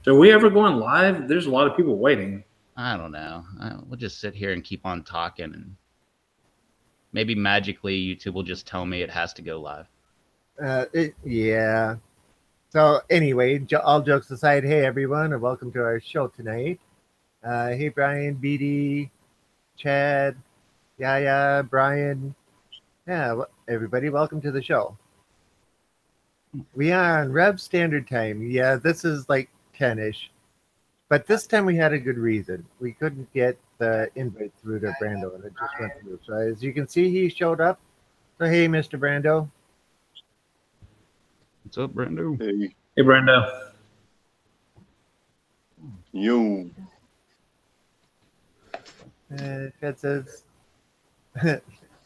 So are we ever going live? There's a lot of people waiting. I don't know. We'll just sit here and keep on talking, and maybe magically YouTube will just tell me it has to go live. Yeah. So anyway, all jokes aside, hey everyone, and welcome to our show tonight. Hey Brian, BD, Chad, Yaya, Brian. Yeah, everybody, welcome to the show. We are on Rev Standard Time. Yeah, this is like 10-ish. But this time we had a good reason. We couldn't get the invite through to Brando, and it just went through. So as you can see, he showed up. So hey, Mr. Brando. What's up, Brando? Hey, Hey, Brenda. yo. Chad says,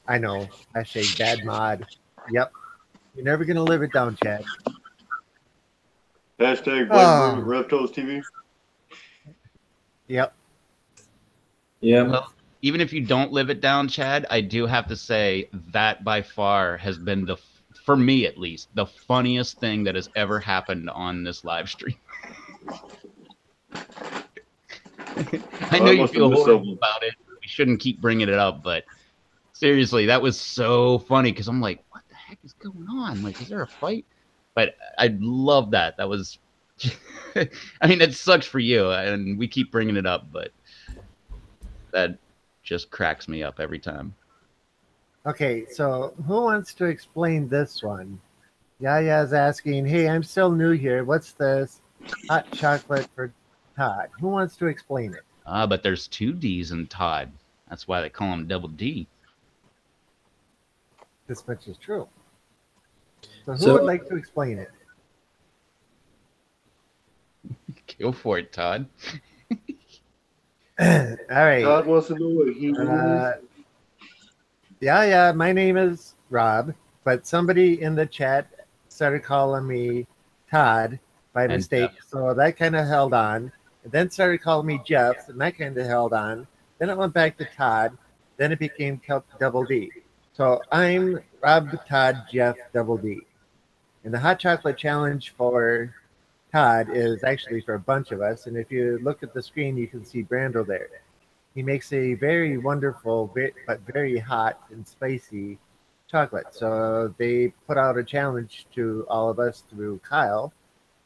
I know. Hashtag bad mod. Yep. You're never going to live it down, Chad. Hashtag Oh. Reptos TV. Yep. Yeah. Well, even if you don't live it down, Chad, I do have to say that by far has been for me at least, the funniest thing that has ever happened on this live stream. I know you feel horrible about it. We shouldn't keep bringing it up, but seriously, that was so funny because I'm like, what the heck is going on? Like, is there a fight? But I love that. That was, I mean, it sucks for you, and we keep bringing it up, but that just cracks me up every time. Okay, so who wants to explain this one? Yaya's asking, hey, I'm still new here. What's this hot chocolate for Todd? Who wants to explain it? But there's 2 D's in Todd. That's why they call him Double D. This much is true. So who would like to explain it? Go for it, Todd. All right. Todd wants to know what he is. Yeah, my name is Rob, but somebody in the chat started calling me Todd by mistake, so that kind of held on. And then started calling me Jeff, and that kind of held on. Then it went back to Todd. Then it became Double D. So I'm Rob, Todd, Jeff, Double D. And the hot chocolate challenge for Todd is actually for a bunch of us. And if you look at the screen, you can see Brando there. He makes a very wonderful, but very hot and spicy chocolate. So they put out a challenge to all of us through Kyle,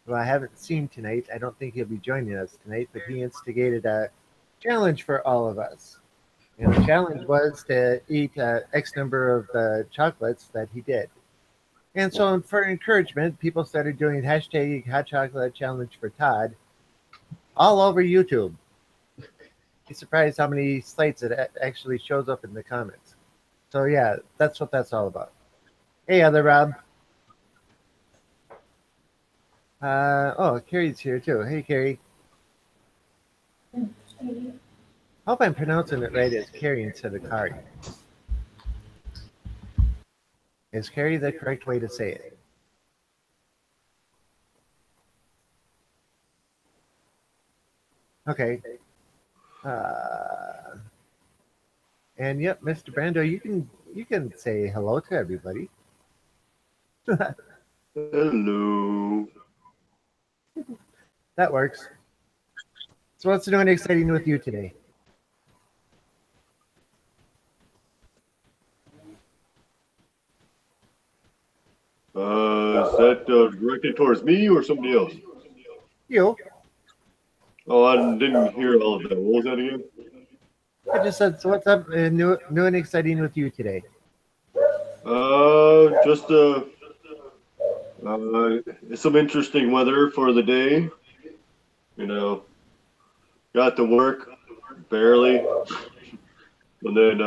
who I haven't seen tonight. I don't think he'll be joining us tonight, but he instigated a challenge for all of us. And the challenge was to eat X number of the chocolates that he did. And so for encouragement, people started doing hashtag hot chocolate challenge for Todd all over YouTube. Be surprised how many sites it actually shows up in the comments. So yeah, that's what that's all about. Hey, other Rob. Oh, Carrie's here too. Hey, Carrie. Hope I'm pronouncing it right as Carrie instead of Kari. Is Carrie the correct way to say it? Okay. And yep, Mr. Brando, you can say hello to everybody. Hello. That works. So what's new and exciting with you today? Is that directed towards me or somebody else? You. Oh, I didn't hear all of that. What was that again? I just said, so what's up new and exciting with you today? Just some interesting weather for the day. You know, got to work barely, and then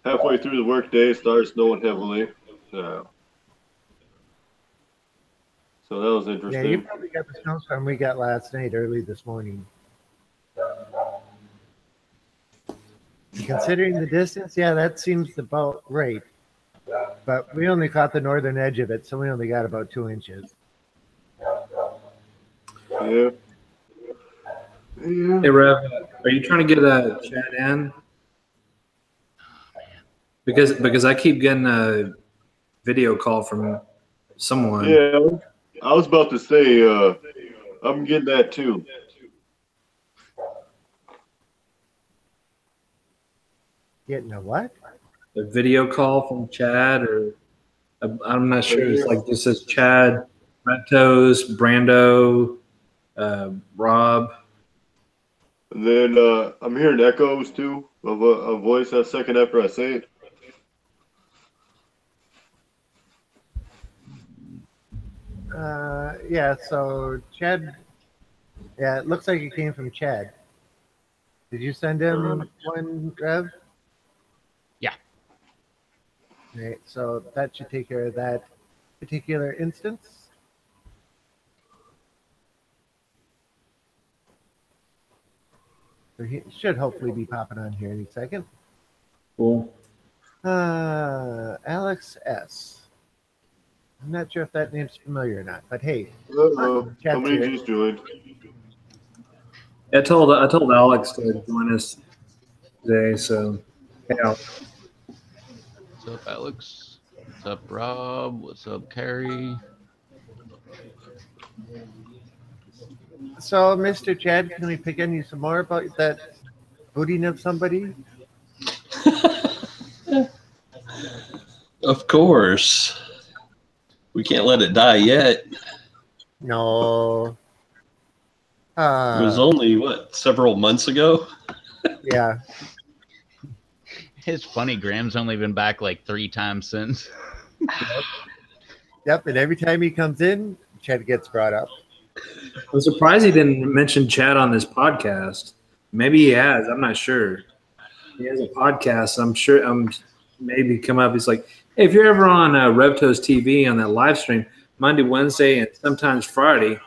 halfway through the work day, started snowing heavily. So that was interesting. Yeah, you probably got the snowstorm we got last night, early this morning. Considering the distance, yeah, that seems about right. But we only caught the northern edge of it, so we only got about 2 inches. Yeah. Hey, Rev, are you trying to get a chat in? Because I keep getting a video call from someone. Yeah, I was about to say, I'm getting that too. Getting a what? A video call from Chad, or I'm not sure. It's like this says Chad, Red Toes, Brando, Rob. And then I'm hearing echoes too of a voice a second after I say it. Yeah, so Chad, yeah, it looks like it came from Chad. Did you send him one, Rev? Yeah. Right, so that should take care of that particular instance. So he should hopefully be popping on here any second. Cool. Alex S. I'm not sure if that name's familiar or not, but hey, Chad's somebody here. just joined. I told Alex to join us today, so hey, Alex. What's up, Alex? What's up, Rob? What's up, Carrie? So, Mr. Chad, can we pick on you some more about that booting of somebody? Of course. We can't let it die yet. No. It was only, several months ago? Yeah. It's funny, Graham's only been back like 3 times since. Yep, and every time he comes in, Chad gets brought up. I'm surprised he didn't mention Chad on this podcast. Maybe he has. I'm not sure. He has a podcast. I'm sure. Maybe come up. He's like, hey, if you're ever on Revtos TV on that live stream Monday, Wednesday, and sometimes Friday,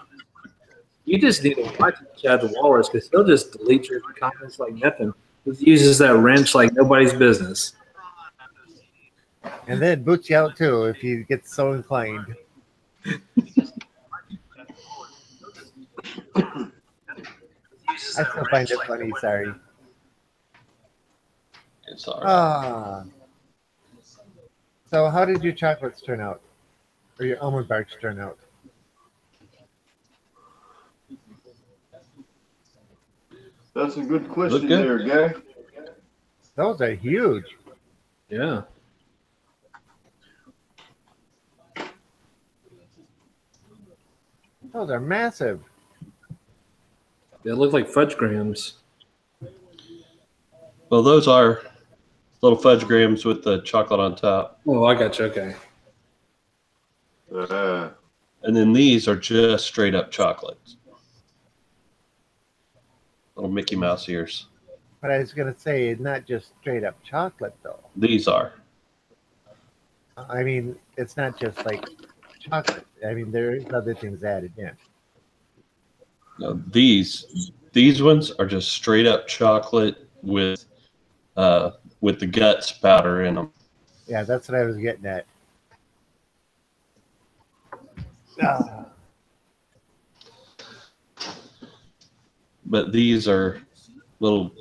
you just need to watch Chad the Walrus because he'll just delete your comments like nothing. He uses that wrench like nobody's business. And then boots you out too if he gets so inclined. I still find it funny, sorry. It's all right. So how did your chocolates turn out? Or your almond barks turn out? That's a good question there, guy. Those are huge. Yeah. Those are massive. They look like fudge grams. Well, those are little fudge grams with the chocolate on top. Oh, I got you. Okay. And then these are just straight up chocolates. Little Mickey Mouse ears. But I was going to say, not just straight up chocolate, though. These are. I mean, it's not just like chocolate. I mean, there's other things added in. No, these ones are just straight up chocolate with the guts powder in them. Yeah, that's what I was getting at. But these are little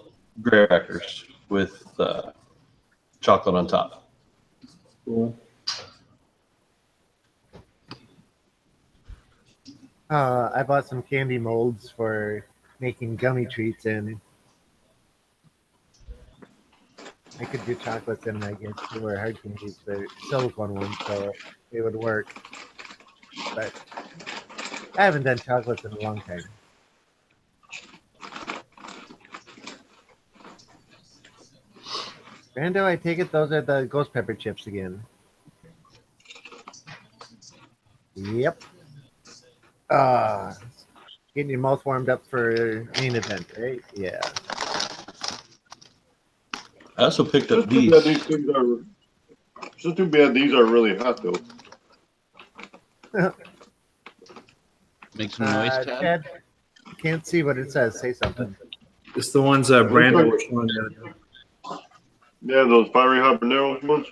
graham crackers with chocolate on top. Cool. I bought some candy molds for making gummy treats in. I could do chocolates in them, I guess, too, or hard candies, but silicone ones, so it would work. But I haven't done chocolates in a long time. Brando, I take it those are the ghost pepper chips again. Yep. Getting your mouth warmed up for main event, right? Yeah. I also picked up these. Just too bad these are really hot, though. Make some noise, Chad. Chad, can't see what it says. Say something. It's the ones Brando was showing you. Yeah, those fiery habanero ones.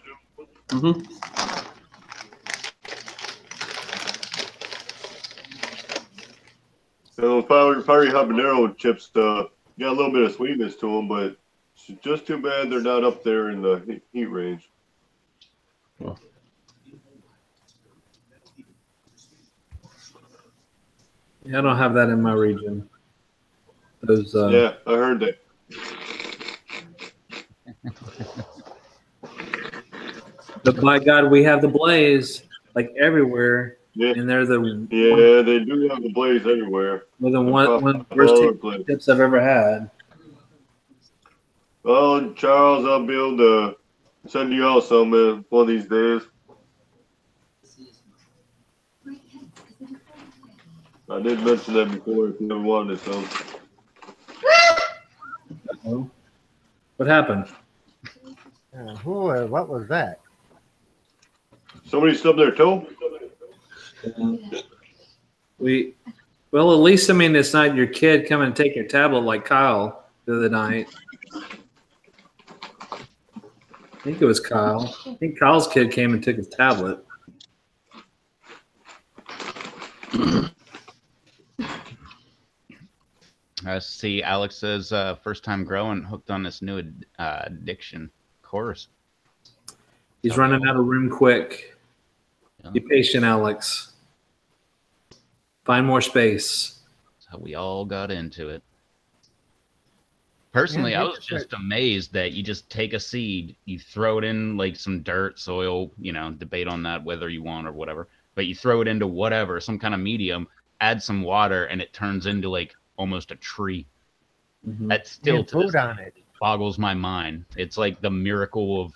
Mm-hmm. Those fiery habanero chips got a little bit of sweetness to them, but it's just too bad they're not up there in the heat range. Yeah, I don't have that in my region. Those. Yeah, I heard that. But by God, we have the Blaze like everywhere, Yeah, and they're the yeah, they do have the Blaze everywhere. one of the worst All over the place. tips I've ever had. Well, Charles, I'll be able to send you out some one of these days. I did mention that before if you ever wanted some. What happened? What was that? Somebody stubbed their toe? Well, at least, I mean, it's not your kid coming and take your tablet like Kyle the other night. I think it was Kyle. I think Kyle's kid came and took his tablet. See, Alex's first time growing, hooked on this new addiction course. He's running out of room quick. Yeah. Be patient, Alex. Find more space. That's how we all got into it. Personally, I was just amazed that you just take a seed, you throw it in like some dirt, soil, debate on that whether you want or whatever, but you throw it into whatever, some kind of medium, add some water, and it turns into like almost a tree. Mm-hmm. That still boggles my mind. It's like the miracle of,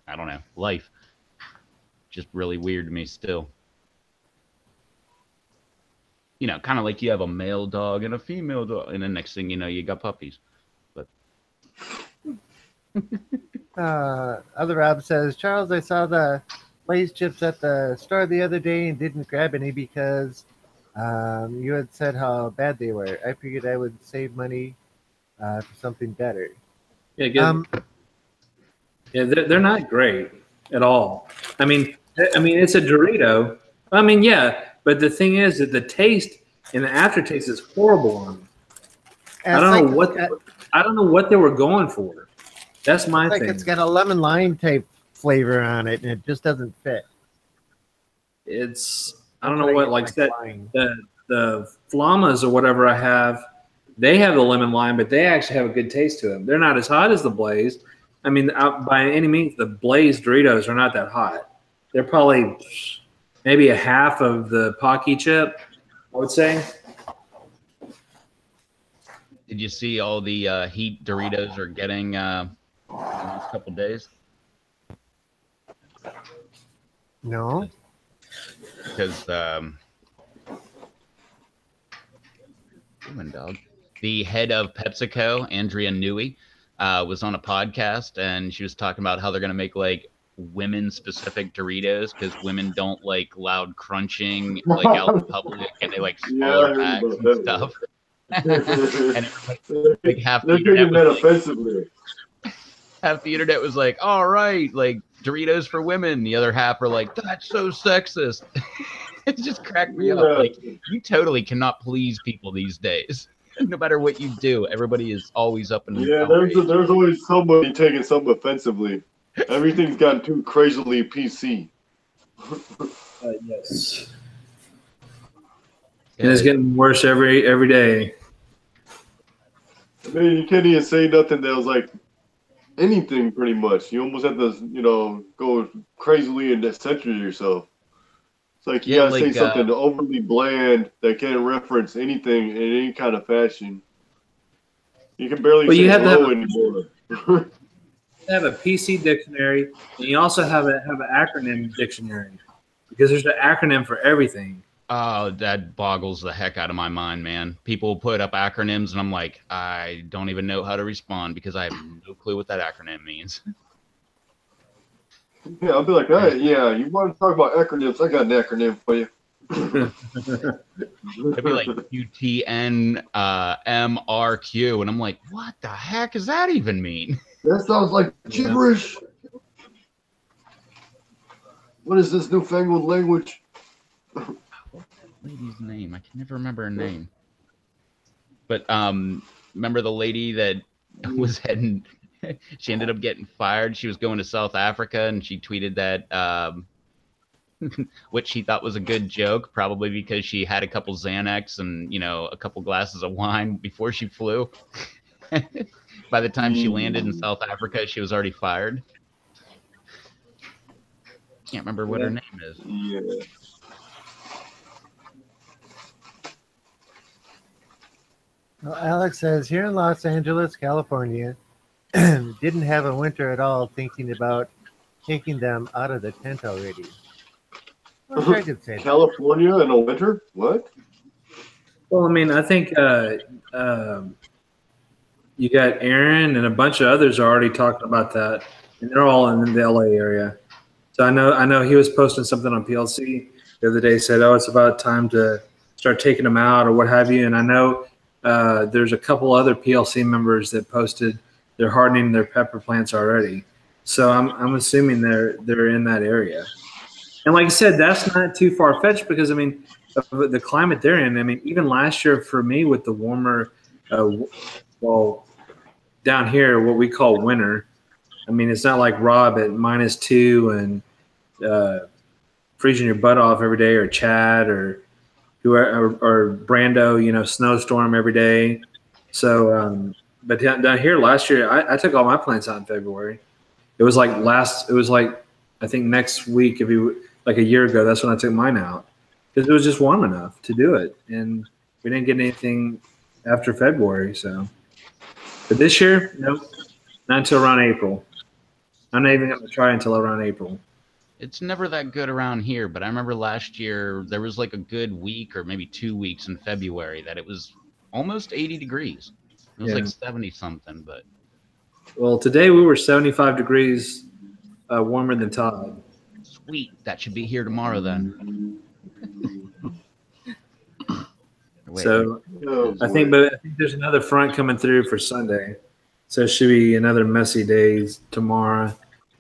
I don't know, life. Just really weird to me still. Kind of like you have a male dog and a female dog, and the next thing you know, you got puppies. But other Rob says, Charles, I saw the Lay's chips at the store the other day and didn't grab any because you had said how bad they were. I figured I would save money for something better. Yeah, good. Yeah, they're not great at all. I mean, it's a Dorito. I mean, yeah. But the thing is that the taste and the aftertaste is horrible on them. I don't know what they were going for. That's my thing. It's got a lemon lime type flavor on it, and it just doesn't fit. I don't know what, like that. The Flamas or whatever I have, they have the lemon lime, but they actually have a good taste to them. They're not as hot as the Blaze. I mean, by any means, the Blaze Doritos are not that hot. They're probably maybe a half of the Pocky chip, I would say. Did you see all the heat Doritos are getting in the last couple days? No. Because the head of PepsiCo, Andrea Newey, was on a podcast, and she was talking about how they're going to make like women-specific Doritos because women don't like loud crunching like out in public, and they like smaller bags and stuff. And like half the internet was like, all right, like Doritos for women. The other half are like, that's so sexist. It just cracked me up. Like, you totally cannot please people these days. No matter what you do, everybody is always up in there's always somebody taking something offensively. Everything's gotten too crazily PC. Yes. And it's getting worse every day. I mean, you can't even say nothing that was like anything pretty much. You almost have to, go crazily and censor yourself. It's like you gotta say something overly bland that can't reference anything in any kind of fashion. You can barely say hello anymore. You have a PC dictionary, and you also have an acronym dictionary because there's an acronym for everything. Oh, that boggles the heck out of my mind, man. People put up acronyms, and I'm like, I don't even know how to respond because I have no clue what that acronym means. Yeah, I'll be like, hey, yeah, you want to talk about acronyms? I got an acronym for you. It'd be like UTN MRQ, and I'm like, what the heck does that even mean? That sounds like gibberish. What is this newfangled language? Lady's name, I can never remember her name. But remember the lady that was heading? She ended up getting fired. She was going to South Africa, and she tweeted that which she thought was a good joke, probably because she had a couple Xanax and, a couple glasses of wine before she flew. By the time she landed in South Africa, she was already fired. Can't remember what her name is. Yeah. Well, Alex says, here in Los Angeles, California, didn't have a winter at all, thinking about taking them out of the tent already. I could say California in the winter? What? Well, I mean, I think you got Aaron and a bunch of others are already talking about that, and they're all in the LA area. So I know he was posting something on PLC the other day. Said, "Oh, it's about time to start taking them out or what have you." And I know there's a couple other PLC members that posted they're hardening their pepper plants already. So I'm assuming they're in that area. And like I said, that's not too far fetched because I mean of the climate they're in. I mean, even last year for me with the warmer, well, down here what we call winter. I mean, it's not like Rob at -2 and freezing your butt off every day, or Chad or or Brando, snowstorm every day. So, but down here last year, I took all my plants out in February. It was like I think next week, like a year ago, that's when I took mine out because it was just warm enough to do it, and we didn't get anything after February. So, but this year, nope, not until around April. I'm not even going to try until around April. It's never that good around here, but I remember last year there was like a good week or maybe 2 weeks in February that it was almost 80 degrees. It was like 70 something, but. Well, today we were 75 degrees warmer than Todd. Sweet. That should be here tomorrow then. So I think there's another front coming through for Sunday. So it should be another messy days tomorrow.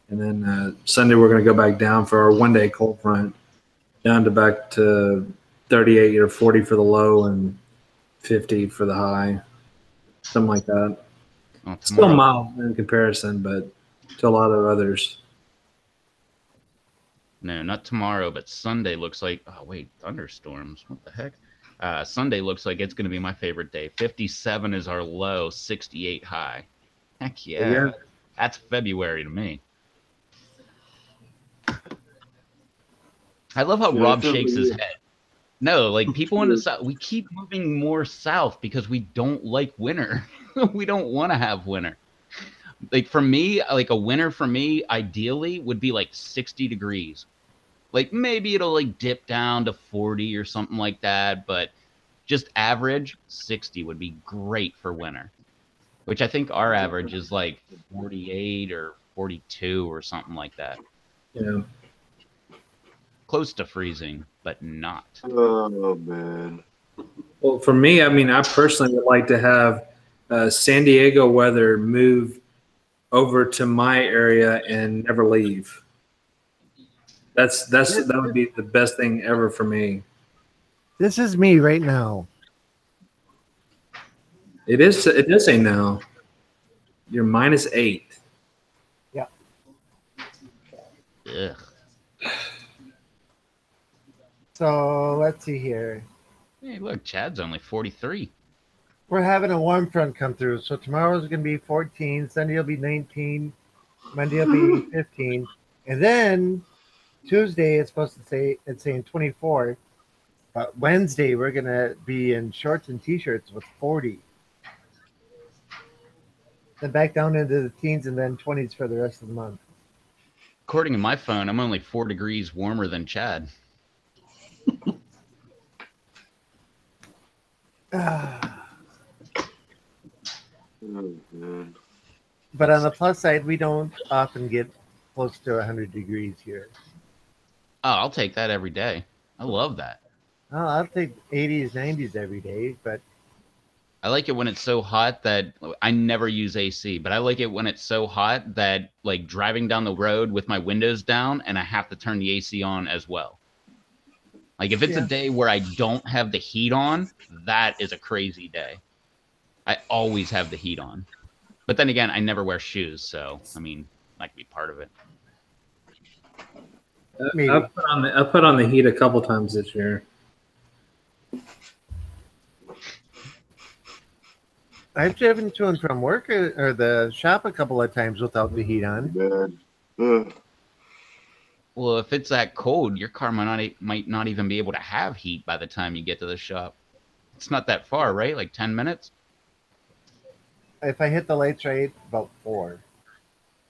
And then Sunday we're going to go back down for our one-day cold front, down to back to 38 or 40 for the low and 50 for the high, something like that. Oh, still mild in comparison, but to a lot of others. No, not tomorrow, but Sunday looks like, oh, wait, thunderstorms. What the heck? Sunday looks like it's going to be my favorite day. 57 is our low, 68 high. Heck yeah. That's February to me. I love how Rob shakes his head. No, like people in the South, we keep moving more south because we don't like winter. We don't want to have winter. Like for me, like a winter for me, ideally would be like 60 degrees. Like maybe it'll like dip down to 40 or something like that, but just average 60 would be great for winter. Which I think our average is like 48 or 42 or something like that. Yeah. Close to freezing, but not. Oh, man. Well, for me, I mean, I personally would like to have San Diego weather move over to my area and never leave. That would be the best thing ever for me. This is me right now. It does say now. You're -8. Yeah. Ugh. So let's see here. Hey, look, Chad's only 43. We're having a warm front come through. So tomorrow's going to be 14. Sunday will be 19. Monday will be 15. And then Tuesday is supposed to say, it's saying 24. But Wednesday, we're going to be in shorts and T-shirts with 40. Then back down into the teens and then 20s for the rest of the month. According to my phone, I'm only 4 degrees warmer than Chad. But on the plus side, we don't often get close to 100 degrees here. Oh, I'll take that every day. I love that. Oh, I'll take 80s, 90s every day, but I like it when it's so hot that I never use AC, but I like it when it's so hot that like driving down the road with my windows down and I have to turn the AC on as well. Like if it's a day where I don't have the heat on, that is a crazy day. I always have the heat on. But then again, I never wear shoes, so I mean, that could be part of it. Maybe. I put on the heat a couple times this year. I've driven to and from work or the shop a couple of times without the heat on. Well, if it's that cold, your car might not even be able to have heat by the time you get to the shop. It's not that far, right? Like 10 minutes? If I hit the lights right, about 4.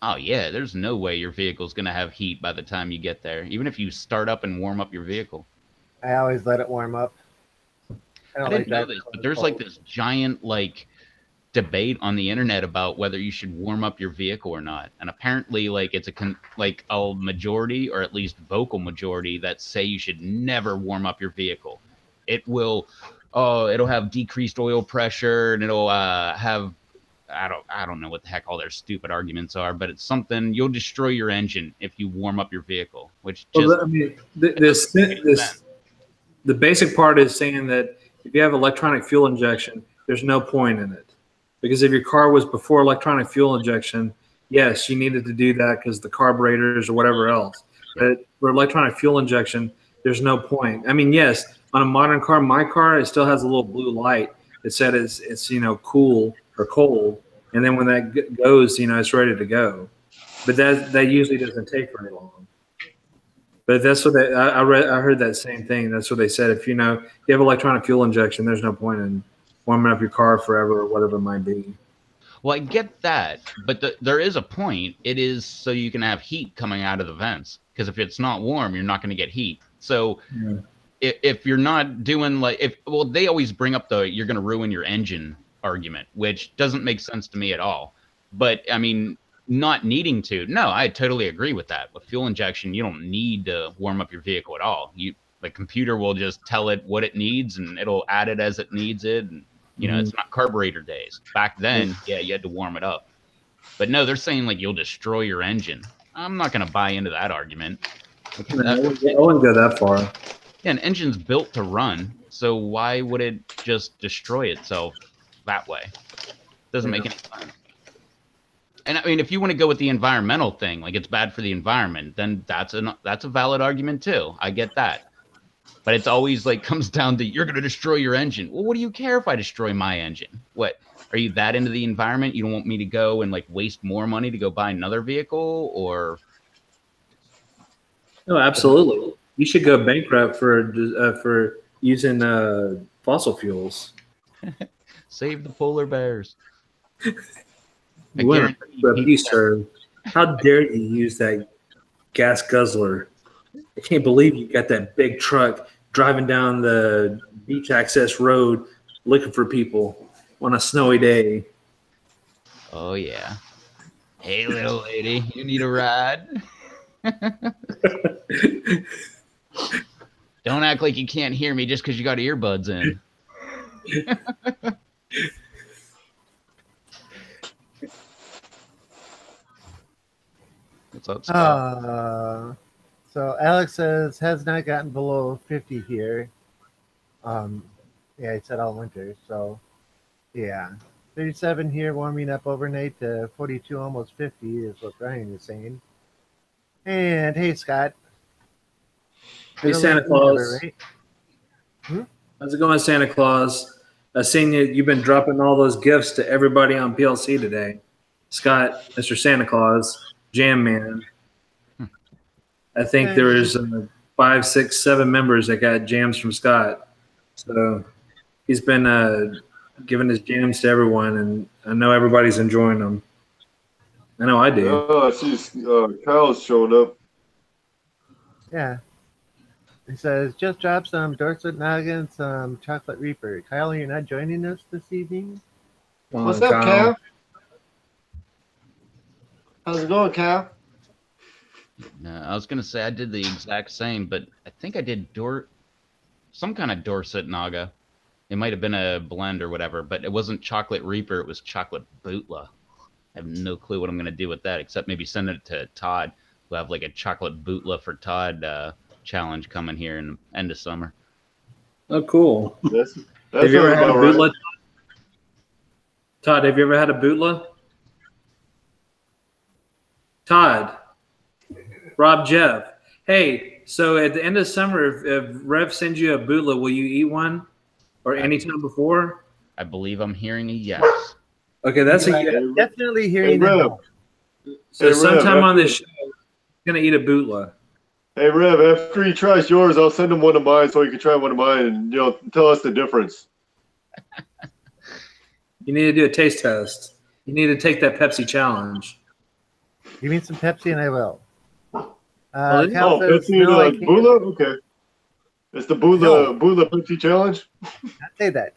Oh, yeah. There's no way your vehicle's going to have heat by the time you get there, even if you start up and warm up your vehicle. I always let it warm up. I didn't know this, but there's like this giant like debate on the internet about whether you should warm up your vehicle or not. And apparently like it's a majority, or at least vocal majority, that say you should never warm up your vehicle. It'll have decreased oil pressure, and it'll have I don't know what the heck all their stupid arguments are, but it's something you'll destroy your engine if you warm up your vehicle, which just the basic part is saying that if you have electronic fuel injection, there's no point in it. Because if your car was before electronic fuel injection, yes, you needed to do that because the carburetors or whatever else. But for electronic fuel injection, there's no point. I mean, yes, on a modern car, my car, it still has a little blue light that said it's cool or cold, and then when that goes, it's ready to go. But that usually doesn't take very long. But that's what I heard that same thing. That's what they said. If you have electronic fuel injection, there's no point in warming up your car forever or whatever it might be. Well, I get that, but there is a point. It is so you can have heat coming out of the vents, because if it's not warm, you're not going to get heat. So if you're not doing they always bring up you're going to ruin your engine argument, which doesn't make sense to me at all. But I mean, not needing to, no, I totally agree with that. With fuel injection, you don't need to warm up your vehicle at all. The computer will just tell it what it needs, and it'll add it as it needs it. And it's not carburetor days. Back then, you had to warm it up. But no, they're saying you'll destroy your engine. I'm not going to buy into that argument. I wouldn't go that far. Yeah, an engine's built to run, so why would it just destroy itself that way? Doesn't make any sense. And I mean, if you want to go with the environmental thing, it's bad for the environment, then that's a valid argument too. I get that. But it's always comes down to, you're going to destroy your engine. Well, what do you care if I destroy my engine? What, are you that into the environment? You don't want me to go and waste more money to go buy another vehicle, or? No, absolutely. You should go bankrupt for using fossil fuels. Save the polar bears. Sir, how dare you use that gas guzzler? I can't believe you got that big truck driving down the beach access road looking for people on a snowy day. Oh, yeah. Hey, little lady, you need a ride? Don't act like you can't hear me just because you got earbuds in. What's up, Scott? So Alex says has not gotten below 50 here. Yeah, he said all winter. So yeah, 37 here, warming up overnight to 42, almost 50 is what Brian is saying. And hey, Scott. Hey, Santa Claus. Right? How's it going, Santa Claus? I've seen you've been dropping all those gifts to everybody on PLC today. Scott, Mr. Santa Claus, Jam Man. I think there was 5, 6, 7 members that got jams from Scott. So he's been giving his jams to everyone, and I know everybody's enjoying them. I know I do. Oh, I see Kyle's showing up. Yeah. He says, just drop some Dorset Noggin, some Chocolate Reaper. Kyle, you're not joining us this evening? What's up, Kyle? How's it going, Kyle? No, I was gonna say I did the exact same, but I think I did some kind of Dorset Naga. It might have been a blend or whatever, but it wasn't Chocolate Reaper. It was Chocolate Bootla. I have no clue what I'm gonna do with that, except maybe send it to Todd. We'll have a Chocolate Bootla for Todd challenge coming here in the end of summer. Oh, cool. That's have you ever had a right. Bootla? Todd, have you ever had a Bootla? Todd. Rob Jeff. Hey, so at the end of summer, if Rev sends you a bootleg, will you eat one? Or anytime before? I believe I'm hearing a yes. Okay, that's a Right. yes. Definitely hearing Hey, a Rev. no. So Hey, Rev, sometime on after- this show, he's going to eat a bootleg. Hey, Rev, after he tries yours, I'll send him one of mine so he can try one of mine and, tell us the difference. You need to do a taste test. You need to take that Pepsi challenge. Give me some Pepsi and I will. Well, Cal Oh, says, Pepsi no, I and can't Bula? Okay. It's the Bula Pepsi challenge? say that.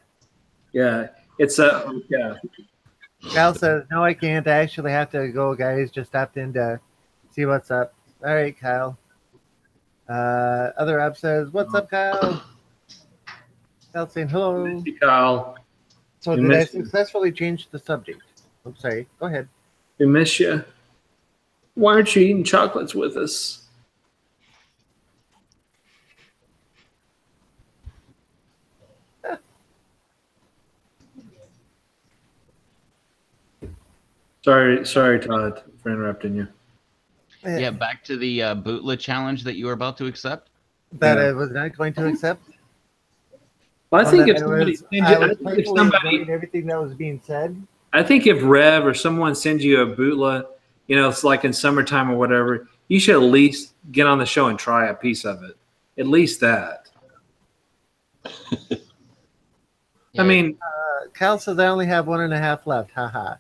Yeah, it's yeah. Cal says, no, I can't. I actually have to go, guys. Just stopped in to see what's up. All right, Kyle. Other app says, what's up, Kyle? Kyle saying hello. Thank you, Kyle. So We did I miss you. successfully change the subject? I'm sorry. Go ahead. We miss you. Why aren't you eating chocolates with us? Sorry, Todd, for interrupting you. Yeah, back to the bootlet challenge that you were about to accept. That Yeah. I was not going to accept. Well, I think if I somebody, was sends you, I think if playfully somebody, ignoring everything that was being said. I think if Rev or someone sends you a bootleg, it's like in summertime or whatever, you should at least get on the show and try a piece of it. At least that. I mean, Kyle says I only have 1.5 left. Haha.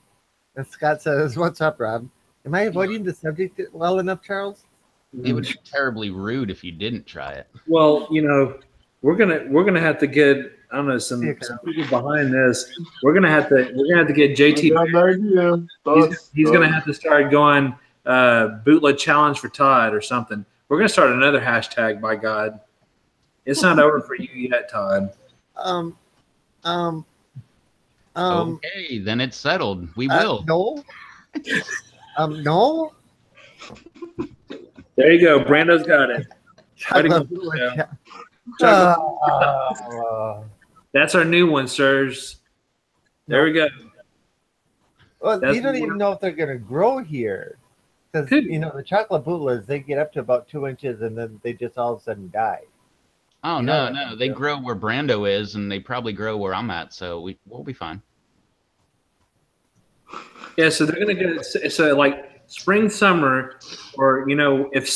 And Scott says, "What's up, Rob? Am I avoiding the subject well enough, Charles?" It would be terribly rude if you didn't try it. well, we're gonna have to get I don't know some people behind this. We're gonna have to get JT. I got an idea. He's gonna have to start going bootleg challenge for Todd or something. We're gonna start another hashtag. By God, it's not over for you yet, Todd. Okay, then it's settled. We will. No. No. There you go. Brando's got it. Chocolate That's our new one, sirs. There we go. Well, That's you don't even know if they're going to grow here. Because, the chocolate bootlegs, they get up to about 2 inches and then they just all of a sudden die. Oh, no. They grow where Brando is, and they probably grow where I'm at, so we'll be fine. Yeah, so they're going to get like spring, summer, or, if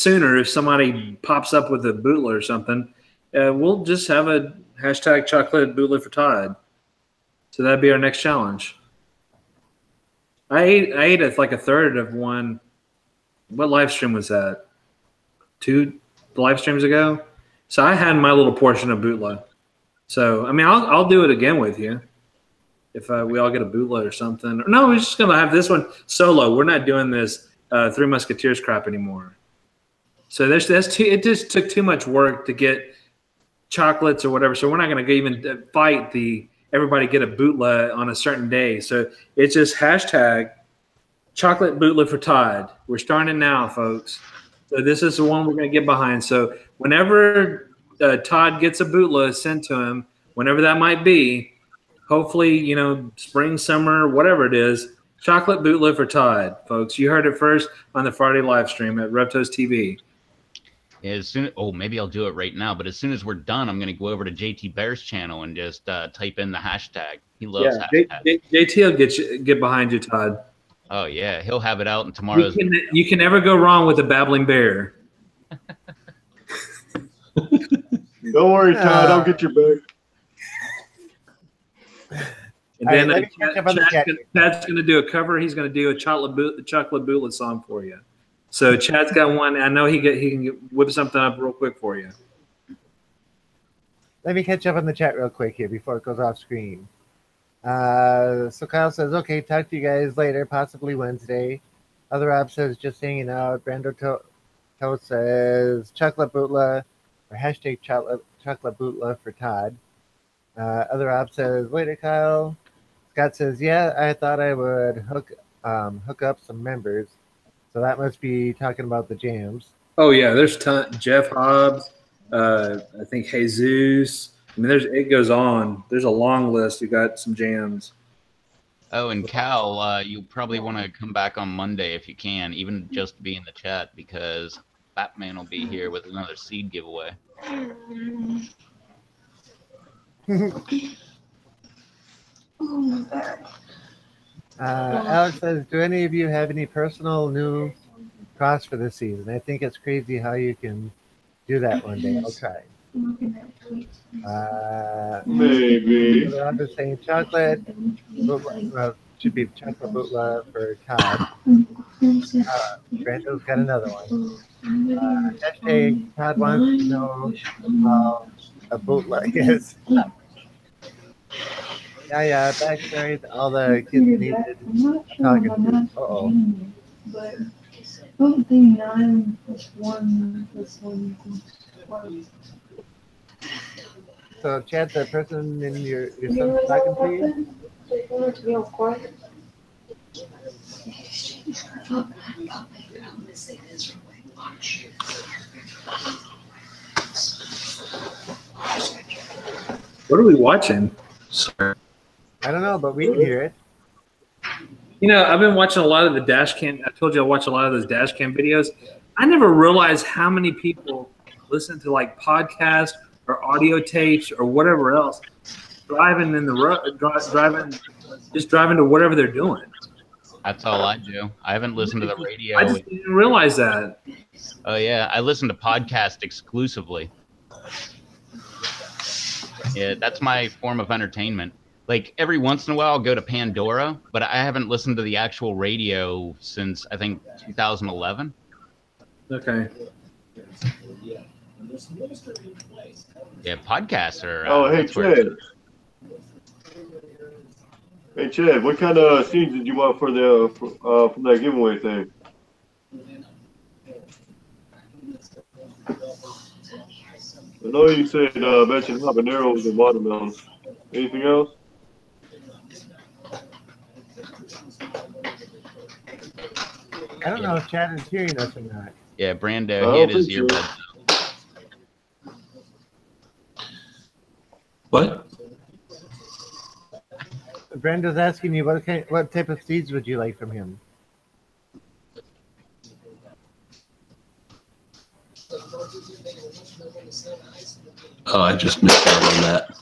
somebody pops up with a bootleg or something, we'll just have a hashtag chocolate bootleg for Todd. So that'd be our next challenge. I ate like a third of one. What live stream was that? 2 live streams ago. So I had my little portion of bootleg. So I mean, I'll do it again with you if we all get a bootleg or something. No, we're just gonna have this one solo. We're not doing this Three Musketeers crap anymore. So that's too. It just took too much work to get chocolates or whatever. So we're not gonna even fight everybody get a bootleg on a certain day. So it's just hashtag chocolate bootleg for Todd. We're starting now, folks. So this is the one we're going to get behind. So whenever Todd gets a bootleg sent to him, whenever that might be, hopefully, spring, summer, whatever it is, chocolate bootleg for Todd, folks. You heard it first on the Friday live stream at Reptos TV. Maybe I'll do it right now. But as soon as we're done, I'm going to go over to JT Bear's channel and just type in the hashtag. He loves hashtags. JT will get behind you, Todd. Oh yeah, he'll have it out in tomorrow's. You can never go wrong with a babbling bear. Don't worry, Todd. I'll get your back. And then Chad's going to do a cover. He's going to do a chocolate bootleg song for you. So Chad's got one. I know he can whip something up real quick for you. Let me catch up on the chat real quick here before it goes off screen. So Kyle says, okay, talk to you guys later, possibly Wednesday. Other Rob says, just hanging out. Brando Toe says, chocolate bootleg, or hashtag chocolate bootleg for Todd. Other Rob says, later, Kyle. Scott says, yeah, I thought I would hook up some members. So that must be talking about the jams. Oh, yeah, there's Jeff Hobbs, I think Jesus. I mean, it goes on. There's a long list. You got some jams. Oh, and Cal, you probably want to come back on Monday if you can, even just be in the chat, because Batman will be here with another seed giveaway. Alex says, do any of you have any personal new cross for this season? I think it's crazy how you can do that one day. I'll try. Maybe. I'm just saying chocolate. Well, should be chocolate bootla for Todd. Brando's got another one. Hashtag Todd wants to know how a bootleg is. Yeah, backside all the kids needed talking to. Uh-oh. But something 9 plus 1 plus 1 plus So, Chad, the person in your son's talking to you? They wanted to be all quiet. What are we watching? Sorry. I don't know, but we can hear it. You know, I've been watching a lot of the dash cam. I told you I watch a lot of those dash cam videos. I never realized how many people listen to like podcasts or audio tapes or whatever else, driving in the road, driving to whatever they're doing. That's all I do. I haven't listened to the radio. I just didn't realize that. Oh yeah, I listen to podcasts exclusively. Yeah, that's my form of entertainment. Like every once in a while, I'll go to Pandora, but I haven't listened to the actual radio since I think 2011. Okay. Yeah, podcasts are. Oh, hey, Chad. Hey, Chad, what kind of seeds did you want for the from that giveaway thing? I know you said mentioned habaneros and watermelons. Anything else? I don't know if Chad is hearing us or not. Yeah, Brando, he had his earbuds. What? Brando's asking you what type of seeds would you like from him? Oh, I just missed out on that.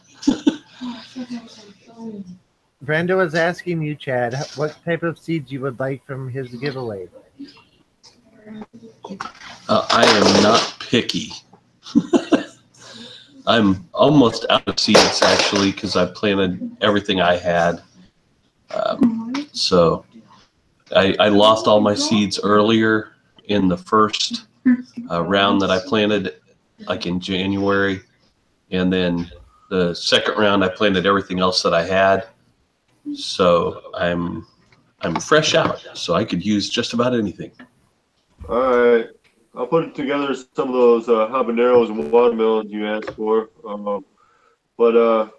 Brando is asking you, Chad, what type of seeds you would like from his giveaway. I am not picky. I'm almost out of seeds, actually, because I planted everything I had. So I lost all my seeds earlier in the first round that I planted, like in January. And then the second round, I planted everything else that I had. So I'm fresh out, so I could use just about anything. All right. I'll put together some of those habaneros and watermelons you asked for. But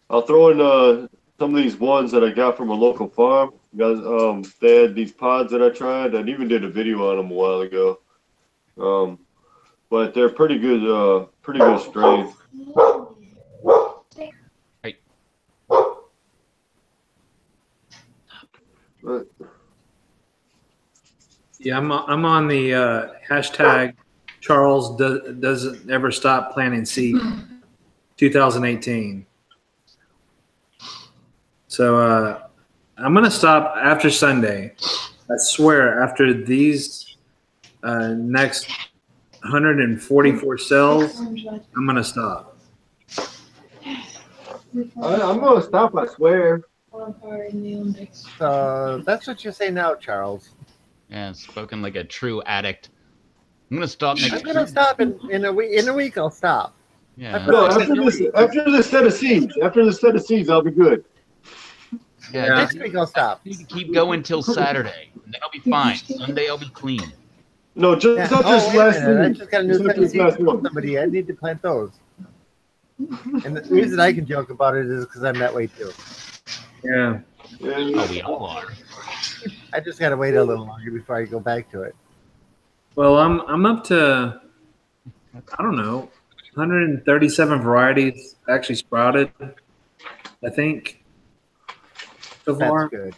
I'll throw in some of these ones that I got from a local farm. Guys, they had these pods that I tried. I even did a video on them a while ago. But they're pretty good strain. Hey. Yeah, I'm on the hashtag Charles doesn't ever stop planting seed 2018. So I'm going to stop after Sunday. I swear, after these next 144 cells, I'm going to stop. I'm going to stop, I swear. So that's what you say now, Charles. Yeah, spoken like a true addict. I'm gonna stop next. I'm gonna stop in a week. In a week, I'll stop. Yeah. No, after this set of seeds, I'll be good. Yeah. Next week, I'll stop. I need to keep going till Saturday, and then I'll be fine. Sunday, I'll be clean. No, just not this last I week. just got a new set of seeds from somebody. I need to plant those. And the reason I can joke about it is because I'm that way too. Yeah. Oh, we all are. I just gotta wait a little longer before I go back to it. Well, I'm up to, I don't know, 137 varieties actually sprouted, I think, so far. That's good.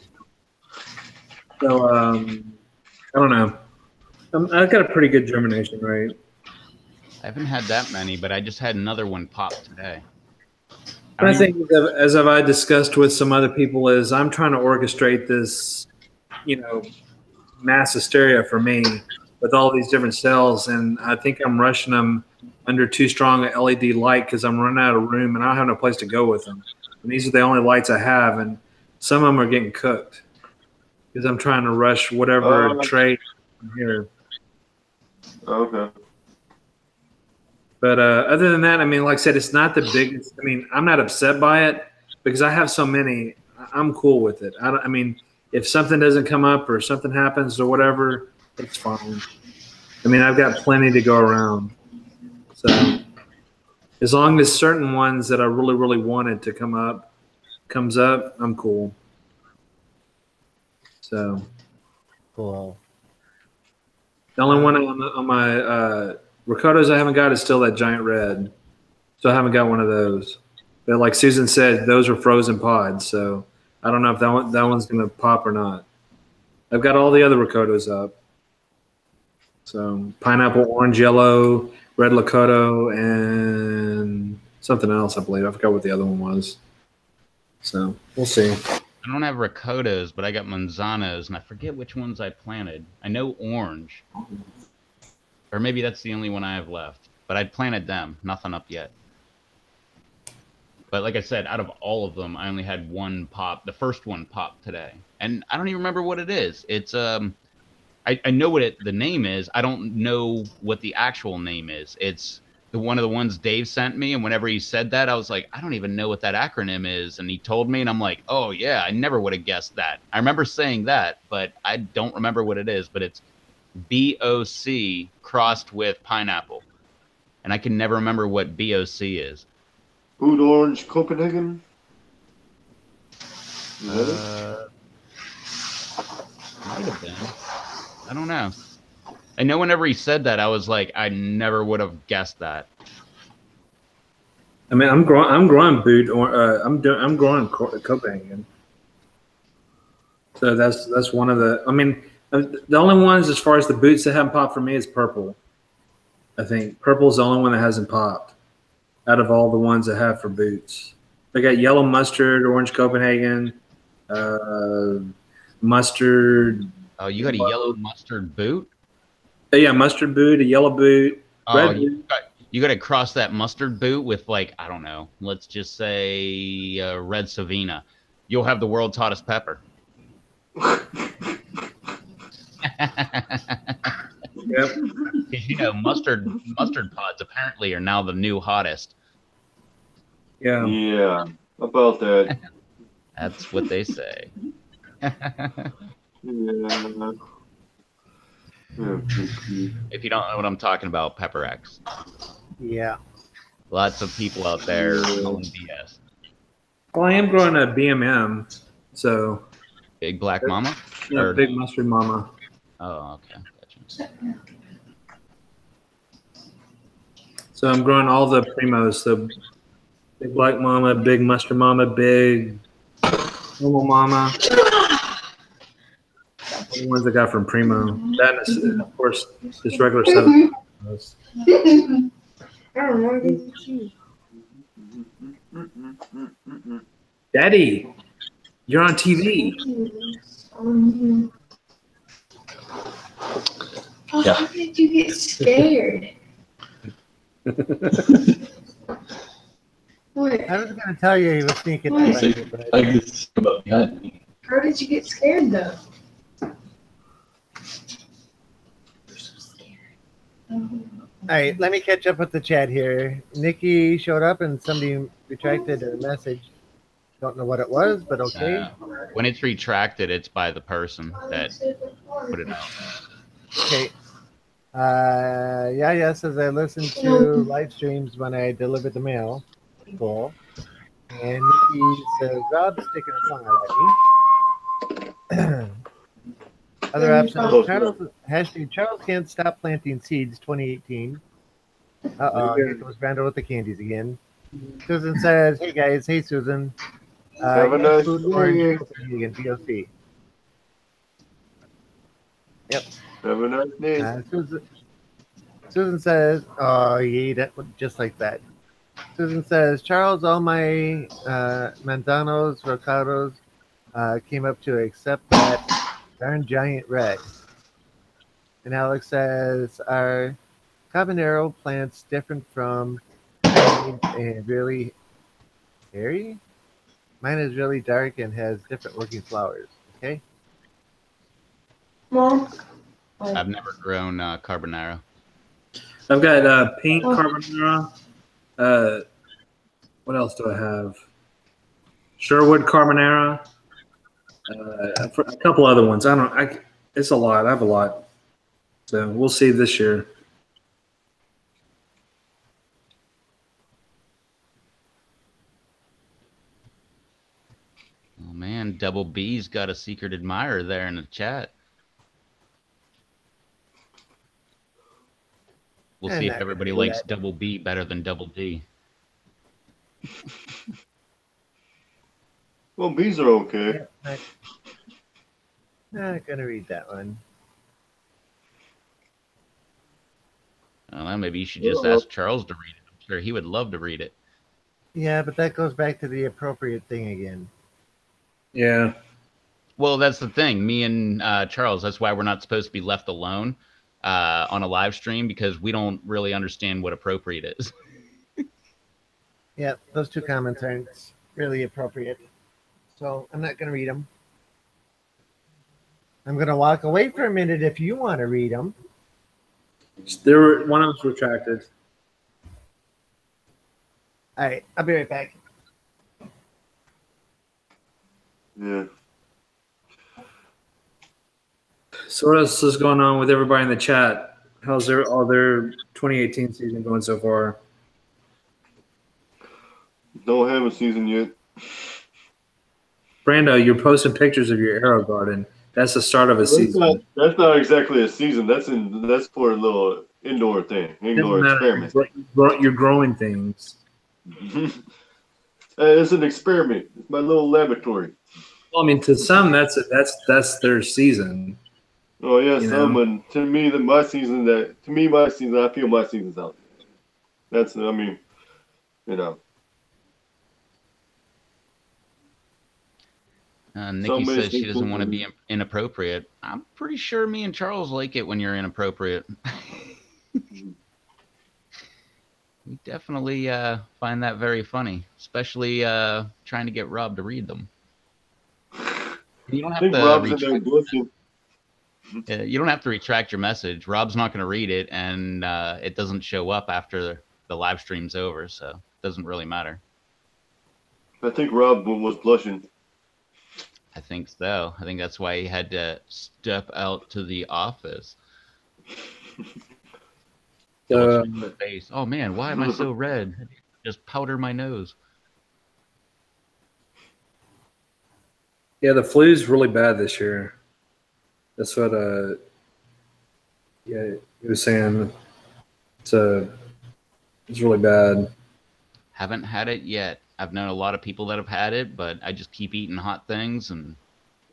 So I don't know. I've got a pretty good germination rate. I haven't had that many, but I just had another one pop today. I think, as I've discussed with some other people, is I'm trying to orchestrate this, mass hysteria for me with all these different cells, and I think I'm rushing them under too strong a LED light because I'm running out of room and I don't have no place to go with them. And these are the only lights I have, and some of them are getting cooked because I'm trying to rush whatever tray here. Okay. But other than that, I mean, like I said, it's not the biggest. I mean, I'm not upset by it because I have so many. I'm cool with it. I mean, if something doesn't come up or something happens or whatever, it's fine. I mean, I've got plenty to go around. So as long as certain ones that I really, really wanted to comes up, I'm cool. So Cool. the only one on my Ricotos I haven't got is still that giant red. So I haven't got one of those. But like Susan said, those are frozen pods. So I don't know if that one's going to pop or not. I've got all the other Ricotos up. So pineapple, orange, yellow, red Lakota, and something else, I believe. I forgot what the other one was. So we'll see. I don't have ricotas, but I got manzanas, and I forget which ones I planted. I know orange. Or maybe that's the only one I have left. But I planted them. Nothing up yet. But like I said, out of all of them, I only had one pop. The first one popped today. And I don't even remember what it is. It's I know what the name is. I don't know what the actual name is. It's one of the ones Dave sent me, and whenever he said that, I was like, I don't even know what that acronym is. And he told me, and I'm like, oh yeah, I never would have guessed that. I remember saying that, but I don't remember what it is. But it's BOC crossed with pineapple, and I can never remember what BOC is. Food Orange Copenhagen. Might have been. I don't know. I know whenever he said that, I was like, I never would have guessed that. I mean, I'm growing boot, or I'm growing Copenhagen. So that's one of the. I mean, the only ones as far as the boots that haven't popped for me is purple. I think purple is the only one that hasn't popped out of all the ones that have for boots. I got yellow mustard, orange Copenhagen, mustard. Oh, you got a yellow mustard boot? Yeah, mustard boot, a yellow boot. Oh, you got to cross that mustard boot with, like, I don't know, let's just say red Savina. You'll have the world's hottest pepper. Yep. You know, mustard pods apparently are now the new hottest. Yeah. Yeah, about that. That's what they say. Yeah. If you don't know what I'm talking about, Pepper X. Yeah. Lots of people out there calling BS. Well, I am growing a BMM, so. Big Black Mama? Yeah, or Big Mustard Mama. Oh, okay. Gotcha. So I'm growing all the primos. So Big Black Mama, Big Mustard Mama, Big Normal Mama. The ones I got from Primo. That is, of course, just regular stuff. I don't know. Daddy, you're on TV. Oh, Yeah. how did you get scared? What? I was going to tell you he was sneaking What? behind you, but I guess about behind me. How did you get scared though? You're so scared. all right, let me catch up with the chat here. Nikki showed up and somebody retracted a message. Don't know what it was, but okay. When it's retracted, it's by the person that put it out. Okay. Yeah, says I listen to live streams when I deliver the mail. Cool. And Nikki says Rob's sticking a tongue out at me. Other options. Charles can't stop planting seeds 2018. Here goes Brando with the candies again. Susan says, hey guys, hey Susan. Have a nice food orange Copenhagen, POC. Yep. Have a nice day. Susan says, "Oh, you eat it just like that." Susan says, "Charles, all my Manzanos, Rocados came up to accept that darn giant red." And Alex says, "Are habanero plants different from mine and really hairy? Mine is really dark and has different looking flowers." Okay. Mom. I've never grown carbonara. I've got pink carbonara. What else do I have? Sherwood carbonara. A couple other ones. It's a lot. I have a lot. So we'll see this year. Oh man, Double B's got a secret admirer there in the chat. We'll see if everybody likes Double B better than Double D. Well, bees are okay. Yeah, not gonna read that one. I don't know, maybe you should just ask Charles to read it. I'm sure he would love to read it. Yeah, but that goes back to the appropriate thing again. Yeah. Well, that's the thing. Me and Charles, that's why we're not supposed to be left alone on a live stream, because we don't really understand what appropriate is. Yeah, those two comments aren't really appropriate. So I'm not going to read them. I'm going to walk away for a minute if you want to read them. One of them's retracted. All right, I'll be right back. Yeah. So what else is going on with everybody in the chat? How's their 2018 season going so far? Don't have a season yet. Brando, you're posting pictures of your arrow garden. That's the start of a season. That's not exactly a season. That's for a little indoor thing, indoor experiment. You're growing things. It's an experiment. It's my little laboratory. Well, I mean, to some, that's their season. Oh yeah, and to me, my season. I feel my season's out. That's, I mean, Nikki says she doesn't want to be inappropriate. I'm pretty sure me and Charles like it when you're inappropriate. We definitely find that very funny, especially trying to get Rob to read them. You don't have you don't have to retract your message. Rob's not going to read it, and it doesn't show up after the live stream's over, so it doesn't really matter. I think Rob was blushing. I think so. I think that's why he had to step out to the office. My face. Oh man, why am I so red? Just powder my nose. Yeah, the flu's really bad this year. That's what he was saying. It's really bad. Haven't had it yet. I've known a lot of people that have had it, but I just keep eating hot things and.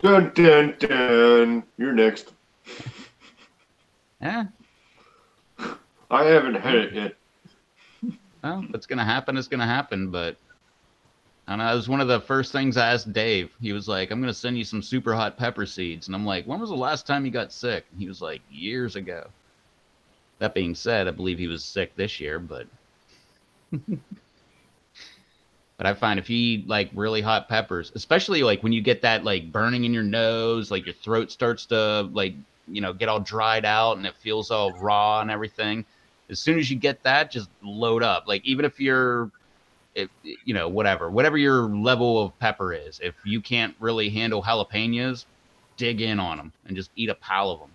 Dun dun dun! You're next. Yeah. I haven't had it yet. Well, it's gonna happen. It's gonna happen, but. I don't know, it was one of the first things I asked Dave. He was like, I'm going to send you some super hot pepper seeds. And I'm like, when was the last time you got sick? And he was like, years ago. That being said, I believe he was sick this year, but. But I find if you eat like really hot peppers, especially like when you get that like burning in your nose, like your throat starts to like, get all dried out and it feels all raw and everything. As soon as you get that, just load up. Like even if you're. Whatever your level of pepper is, if you can't really handle jalapenos, dig in on them and just eat a pile of them.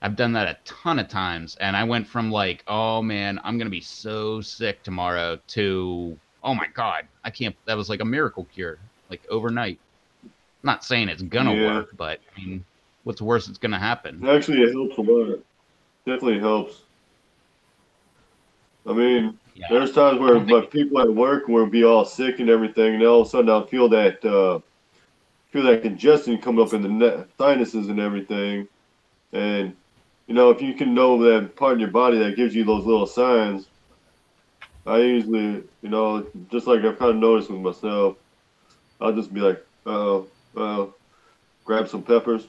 I've done that a ton of times, and I went from like, oh man, I'm gonna be so sick tomorrow to, oh my god, I can't. That was like a miracle cure, like overnight. I'm not saying it's gonna work, but I mean, what's worse that's gonna happen? Actually, it helps a lot. Definitely helps. I mean, there's times where like people at work will be all sick and everything, and all of a sudden I'll feel that congestion come up in the sinuses and everything. And, you know, if you can know that part in your body that gives you those little signs, I usually, you know, just like I've kind of noticed with myself, I'll just be like, grab some peppers.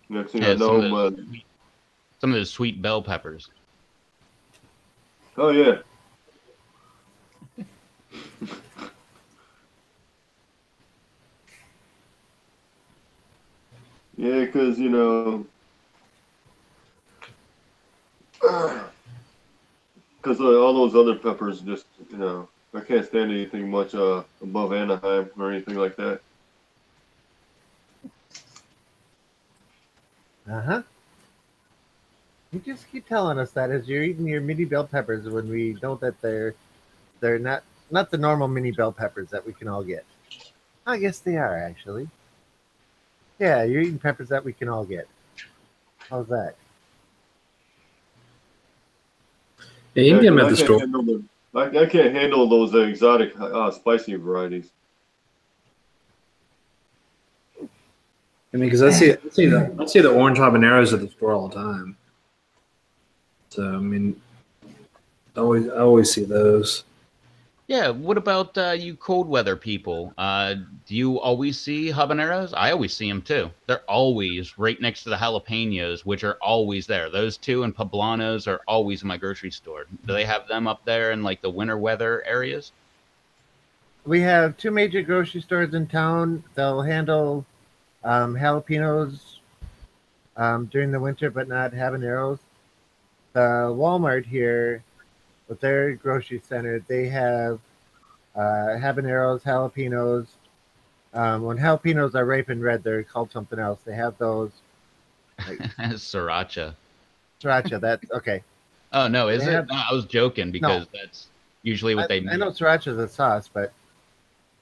Next thing I know, some of those sweet bell peppers. Oh, yeah. Yeah, because, you know, because all those other peppers just, you know, I can't stand anything much above Anaheim or anything like that. Uh-huh. You just keep telling us that as you're eating your mini bell peppers when we know that they're not the normal mini bell peppers that we can all get. I guess they are actually. Yeah, you're eating peppers that we can all get. How's that? Yeah, you can get them at the store. I can't handle those exotic spicy varieties. I mean, because I see the orange habaneros at the store all the time. So I mean, I always see those. Yeah. What about you cold weather people? Do you always see habaneros? I always see them too. They're always right next to the jalapenos, which are always there. Those two and poblanos are always in my grocery store. Do they have them up there in like the winter weather areas? We have two major grocery stores in town. They'll handle jalapenos during the winter, but not habaneros. The Walmart here, with their grocery center, they have habaneros, jalapenos. When jalapenos are ripe and red, they're called something else. They have those. Like, Sriracha. Sriracha. That's okay. Oh no, is it? No, I was joking because that's usually what they make. I know sriracha is a sauce, but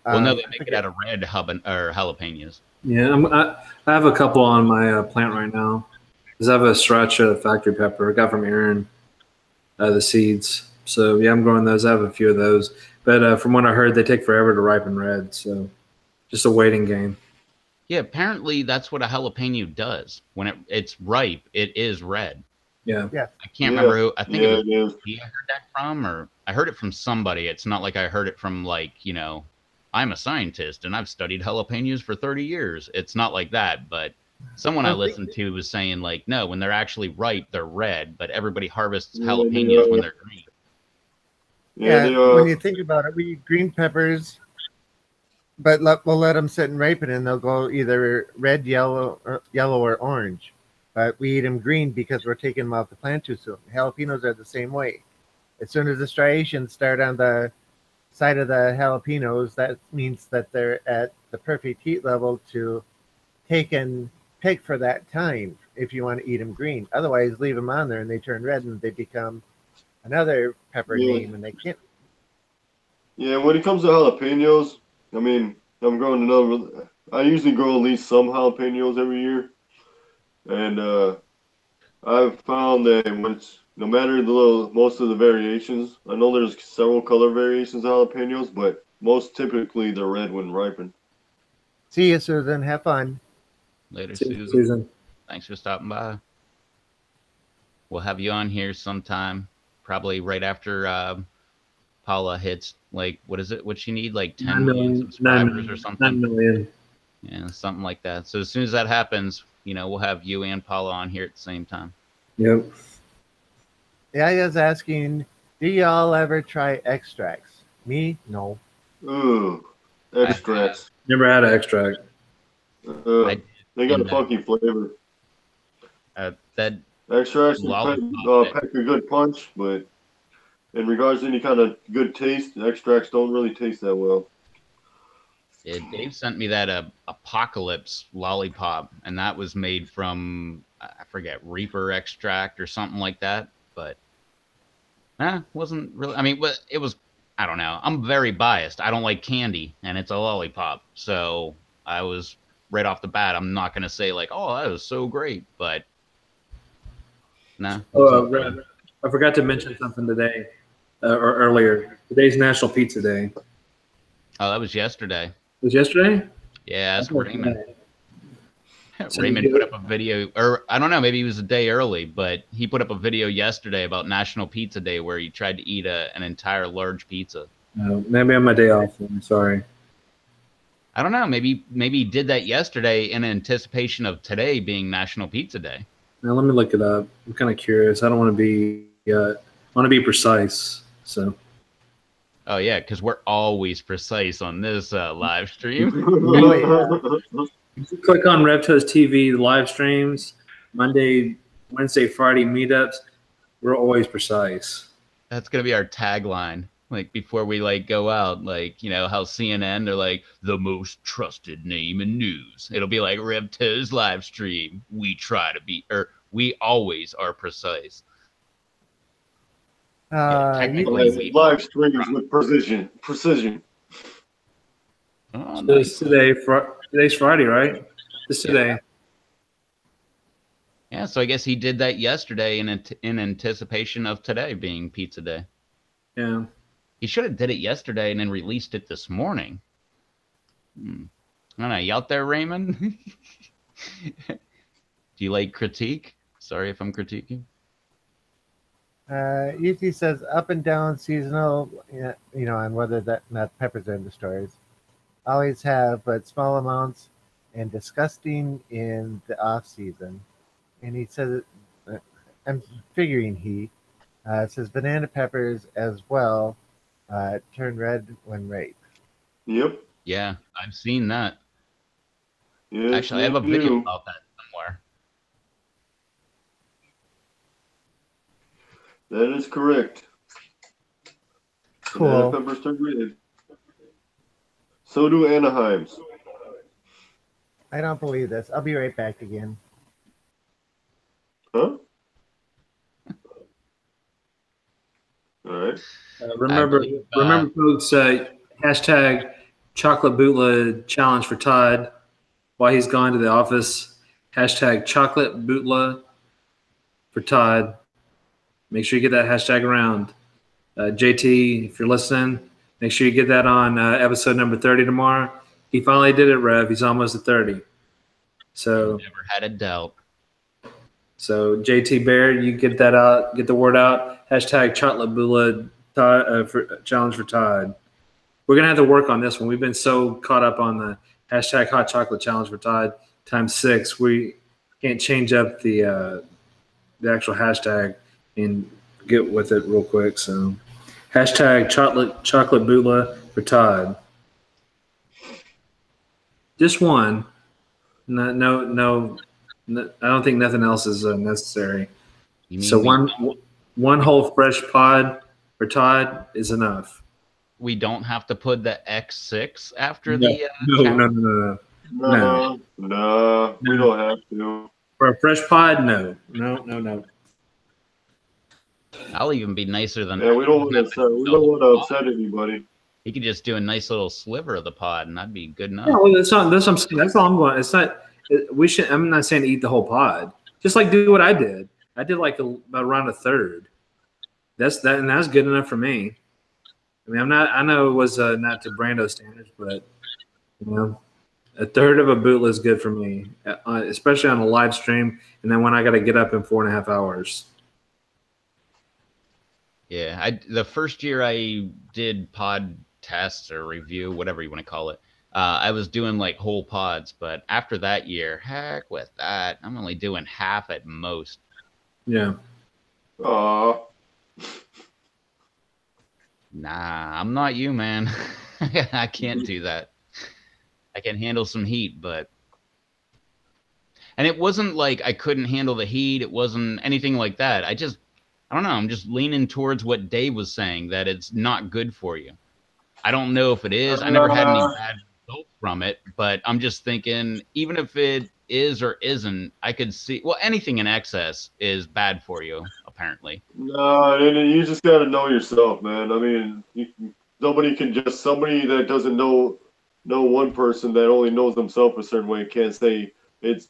well, no, they make it out of red jalapenos. Yeah, I have a couple on my plant right now. Because I have a sriracha factory pepper I got from Aaron, the seeds. So yeah, I'm growing those. I have a few of those, but from what I heard, they take forever to ripen red. So just a waiting game. Yeah, apparently that's what a jalapeno does. When it's ripe, it is red. Yeah. I can't remember who. I think it was I heard that from, or I heard it from somebody. It's not like I heard it from like, you know, I'm a scientist and I've studied jalapenos for 30 years. It's not like that, but someone I listened to was saying like, no, when they're actually ripe, they're red, but everybody harvests jalapenos when they're green. Yeah, when you think about it, we eat green peppers, but we'll let them sit and ripen, and they'll go either red, yellow, or orange. But we eat them green because we're taking them off the plant too soon. Jalapenos are the same way. As soon as the striations start on the side of the jalapenos, that means that they're at the perfect heat level to take and pick for that time if you want to eat them green. Otherwise, leave them on there and they turn red and they become another pepper name, and they can't. Yeah, when it comes to jalapenos, I mean, I usually grow at least some jalapenos every year. And I've found that no matter most of the variations, I know there's several color variations of jalapenos, but most typically they're red when ripened. See you, Susan. Have fun. Later, Susan. Thanks for stopping by. We'll have you on here sometime, probably right after Paula hits, like, what is it? What she need? Like 10 million subscribers or something? 9 million. Yeah, something like that. So as soon as that happens, you know, we'll have you and Paula on here at the same time. Yep. Yeah, I was asking, do y'all ever try extracts? Me? No. Ooh, extracts. Never had an extract. They got a funky flavor. That extracts pack a good punch, but in regards to any kind of good taste, extracts don't really taste that well. Yeah, Dave sent me that Apocalypse lollipop, and that was made from, I forget, Reaper extract or something like that. But wasn't really. I mean, it was. I don't know. I'm very biased. I don't like candy, and it's a lollipop. So I was right off the bat. I'm not gonna say like, oh, that was so great, but no. I forgot to mention something today or earlier. Today's National Pizza Day. Oh, that was yesterday. It was yesterday? Yeah, that's Raymond. Raymond put up a video, or I don't know, maybe he was a day early, but he put up a video yesterday about National Pizza Day where he tried to eat an entire large pizza. Maybe on my day off. I'm sorry. I don't know. Maybe he did that yesterday in anticipation of today being National Pizza Day. Now let me look it up. I'm kind of curious. I don't want to be. I want to be precise. So. Oh yeah, because we're always precise on this live stream. If you click on RevToes TV live streams, Monday, Wednesday, Friday meetups, we're always precise. That's gonna be our tagline. Like before we like go out, like you know how CNN they're like the most trusted name in news. It'll be like RevToes live stream. We try to be, or we always are precise. Technically, live streams with precision. Oh, nice. Today's Friday, right? This today. Yeah, so I guess he did that yesterday in anticipation of today being Pizza Day. Yeah. He should have did it yesterday and then released it this morning. I don't know. You out there, Raymond? Do you like critique? Sorry if I'm critiquing. ET says up and down seasonal, on whether that not peppers are in the stores. Always have, but small amounts and disgusting in the off season. And he says, I'm figuring he says banana peppers as well turn red when ripe. Yep. Yeah, I've seen that. Yes, actually, I have a video about that somewhere. That is correct. Cool. Banana peppers turn red. So do Anaheim's. I don't believe this. I'll be right back again. Huh? All right. Remember, folks. Hashtag chocolate bootleg challenge for Todd while he's gone to the office. Hashtag chocolate bootleg for Todd. Make sure you get that hashtag around. JT, if you're listening, make sure you get that on episode number 30 tomorrow. He finally did it, Rev. He's almost at 30. So never had a doubt. So JT Bear, you get that out, get the word out. Hashtag chocolate bootleg for challenge for Todd. We're gonna have to work on this one. We've been so caught up on the hashtag hot chocolate challenge for Todd ×6. We can't change up the actual hashtag and get with it real quick. So hashtag chocolate bootleg for Todd. Just one. No. I don't think nothing else is necessary. So one whole fresh pod for Todd is enough. We don't have to put the X6 after No, the. No, we don't have to. For a fresh pod, no. I'll even be nicer than. Yeah, we don't want to upset anybody. He could just do a nice little sliver of the pod, and that'd be good enough. Yeah, well, that's all I'm going. It's not. We should. I'm not saying eat the whole pod. Just like do what I did. I did like around a third. That's good enough for me. I mean, I know it was not to Brando standards, but a third of a bootleg is good for me, especially on a live stream. And then when I got to get up in 4.5 hours. Yeah, the first year I did pod tests or review, whatever you want to call it, I was doing like whole pods. But after that year, heck with that. I'm only doing half at most. Yeah. Nah, I'm not you, man. I can't do that. I can handle some heat, but... And it wasn't like I couldn't handle the heat. It wasn't anything like that. I don't know. I'm just leaning towards what Dave was saying, that it's not good for you. I don't know if it is. I never had any bad results from it, but I'm just thinking, even if it is or isn't, I could see, well, anything in excess is bad for you, apparently. No, you just got to know yourself, man. I mean, somebody that doesn't know one person that only knows themselves a certain way can't say it's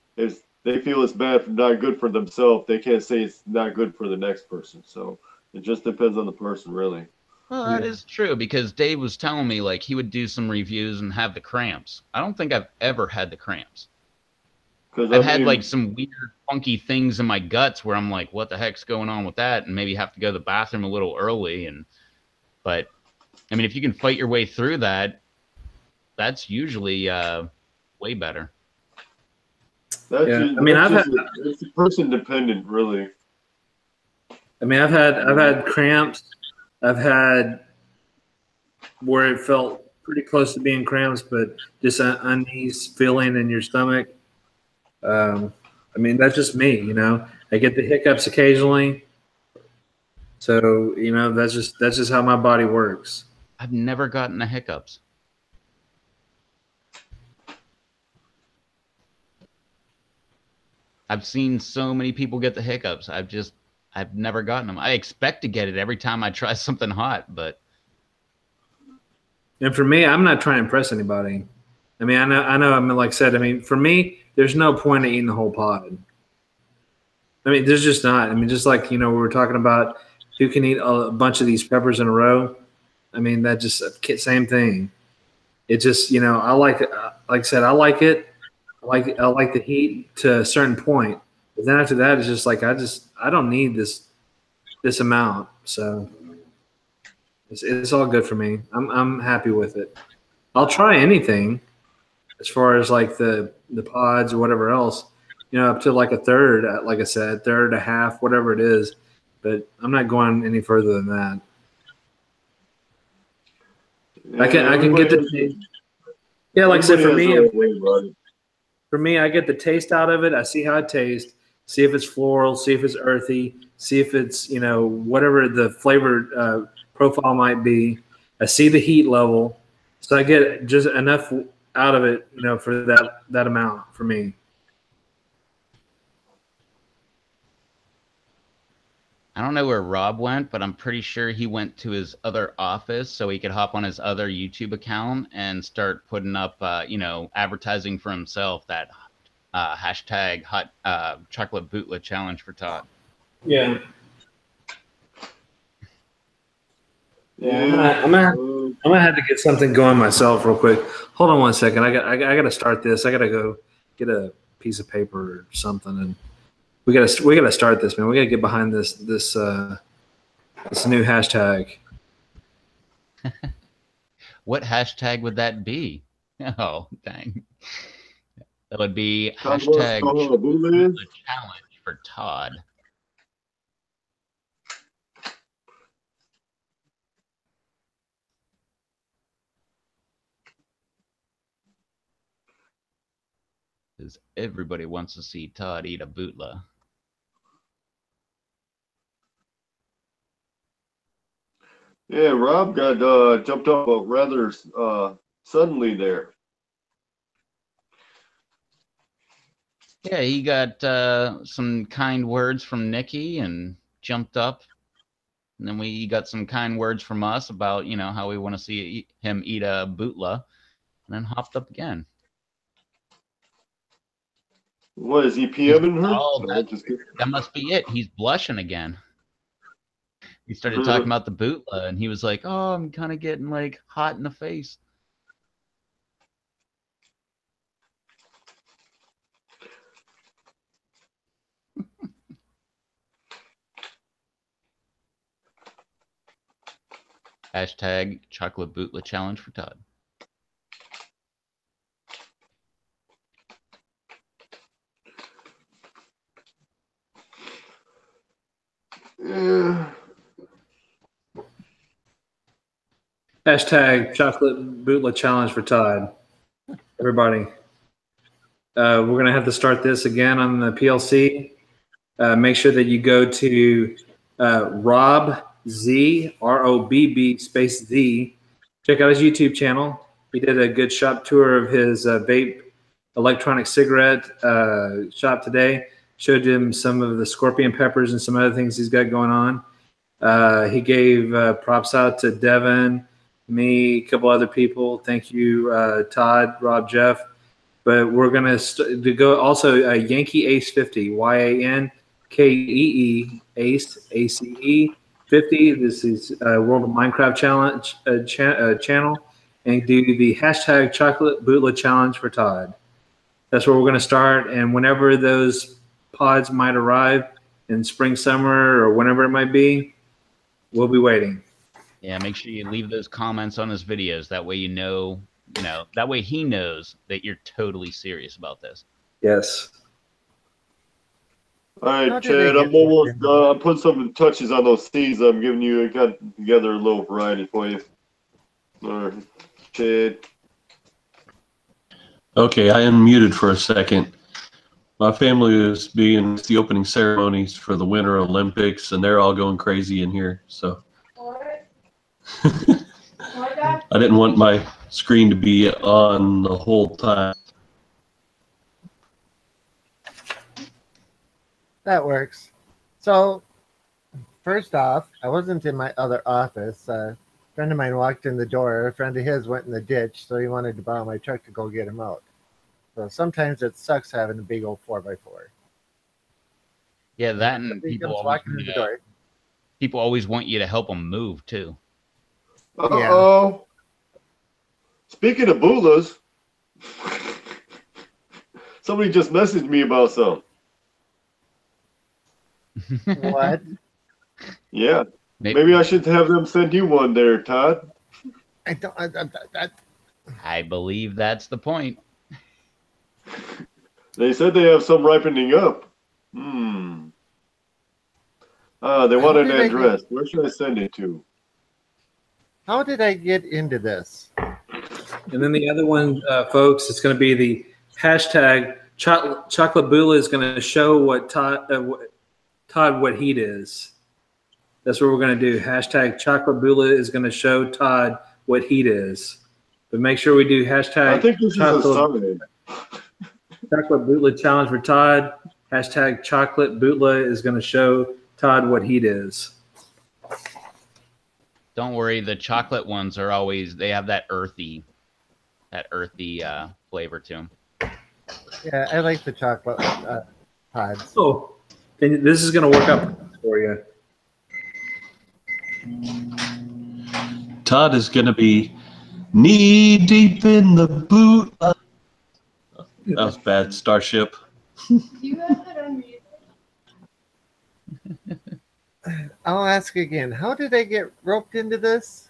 they feel it's bad, not good for themselves. They can't say it's not good for the next person. So it just depends on the person, really. Well, that is true, because Dave was telling me like he would do some reviews and have the cramps. I don't think I've ever had the cramps. I've had like some weird, funky things in my guts where I'm like, what the heck's going on with that? And maybe have to go to the bathroom a little early. But I mean, if you can fight your way through that, that's usually way better. It's person dependent, really. I mean, I've had cramps. I've had where it felt pretty close to being cramps, but just an unease feeling in your stomach. I mean, that's just me, you know. I get the hiccups occasionally, so you know that's just how my body works. I've never gotten the hiccups. I've seen so many people get the hiccups. I've never gotten them. I expect to get it every time I try something hot, but. And for me, I'm not trying to impress anybody. I mean, I know. I mean, like I said, I mean, for me, there's no point in eating the whole pod. I mean, there's just not. I mean, just like, you know, we were talking about who can eat a bunch of these peppers in a row. I mean, that just same thing. It just, you know, I like it. Like I said, I like it. I like the heat to a certain point. But then after that, it's just like I don't need this amount. So it's all good for me. I'm happy with it. I'll try anything as far as like the pods or whatever else, you know, up to like a third, like I said, third, a half, whatever it is. But I'm not going any further than that. Yeah, I can get the taste. Yeah, like I said, for me, I get the taste out of it. I see how it tastes. See if it's floral. See if it's earthy. See if it's, you know, whatever the flavor profile might be. I see the heat level, so I get just enough out of it, you know, for that amount for me. I don't know where Rob went, but I'm pretty sure he went to his other office so he could hop on his other YouTube account and start putting up, you know, advertising for himself, that hashtag hot chocolate bootlet challenge for Todd. Yeah. Yeah, I'm gonna have to get something going myself real quick. Hold on one second. I got to start this. I got to go get a piece of paper or something, and we got to start this, man. We got to get behind this new hashtag. What hashtag would that be? Oh, dang. That would be hashtag challenge for Todd. Because everybody wants to see Todd eat a bootla. Yeah, Rob got jumped up rather suddenly there. Yeah, he got some kind words from Nikki and jumped up. And then we got some kind words from us about, you know, how we want to see him eat a bootla, and then hopped up again. What, is he PMing her? Oh, that must be it. He's blushing again. He started talking about the bootla, and he was like, oh, I'm kind of getting like hot in the face. Hashtag chocolate bootla challenge for Todd. Yeah. Hashtag chocolate bootlet challenge for Todd. Everybody. We're going to have to start this again on the PLC. Make sure that you go to Rob Z, ROBB space Z. Check out his YouTube channel. He did a good shop tour of his vape electronic cigarette shop today. Showed him some of the scorpion peppers and some other things he's got going on. He gave props out to Devin, me, a couple other people. Thank you, Todd, Rob, Jeff. But we're going to go also Yankee Ace 50, YANKEE Ace, ACE 50. This is World of Minecraft Challenge channel. And do the hashtag chocolate bootlet challenge for Todd. That's where we're going to start. And whenever those pods might arrive in spring, summer, or whenever it might be, we'll be waiting. Yeah, make sure you leave those comments on his videos. That way that way he knows that you're totally serious about this. Yes. All right, Chad, I'm almost done. I'm putting some touches on those seeds I'm giving you. I got together a little variety for you. All right, Chad. Okay, I unmuted for a second. My family is being the opening ceremonies for the Winter Olympics, and they're all going crazy in here. So I didn't want my screen to be on the whole time. That works. So, first off, I wasn't in my other office. A friend of mine walked in the door. A friend of his went in the ditch, so he wanted to borrow my truck to go get him out. So sometimes it sucks having a big old 4x4. Yeah, that and people always want you to help them move too. Uh-oh. Yeah. Speaking of boolas, somebody just messaged me about some. What? Yeah. Maybe I should have them send you one there, Todd. I believe that's the point. They said they have some ripening up. They want an address. Where should I send it to? How did I get into this? And then the other one, folks, it's going to be the hashtag Chocolate Bula is going to show what Todd what heat is. That's what we're going to do. Hashtag Chocolate Bula is going to show Todd what heat is. But make sure we do hashtag I think this is a sign. Chocolate Bootla challenge for Todd. Hashtag Chocolate Bootla is going to show Todd what heat is. Don't worry, the chocolate ones are always, they have that earthy flavor to them. Yeah, I like the chocolate pods. Oh, this is going to work out for you. Todd is going to be knee deep in the boot. That was bad, Starship. You have it on mute. I'll ask again. How did I get roped into this?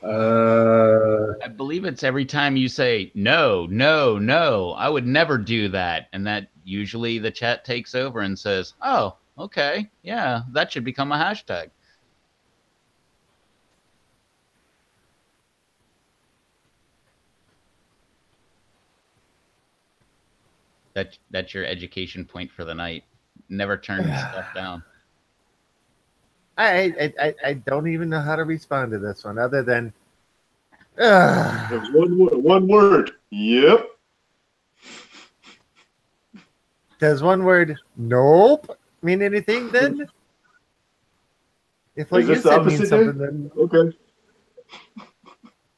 I believe it's every time you say, no, no, no, I would never do that. And that usually the chat takes over and says, oh, okay, yeah, that should become a hashtag. That's your education point for the night. Never turn stuff down. I don't even know how to respond to this one other than one word. Yep. Does one word nope mean anything then? If what you said means something, then okay.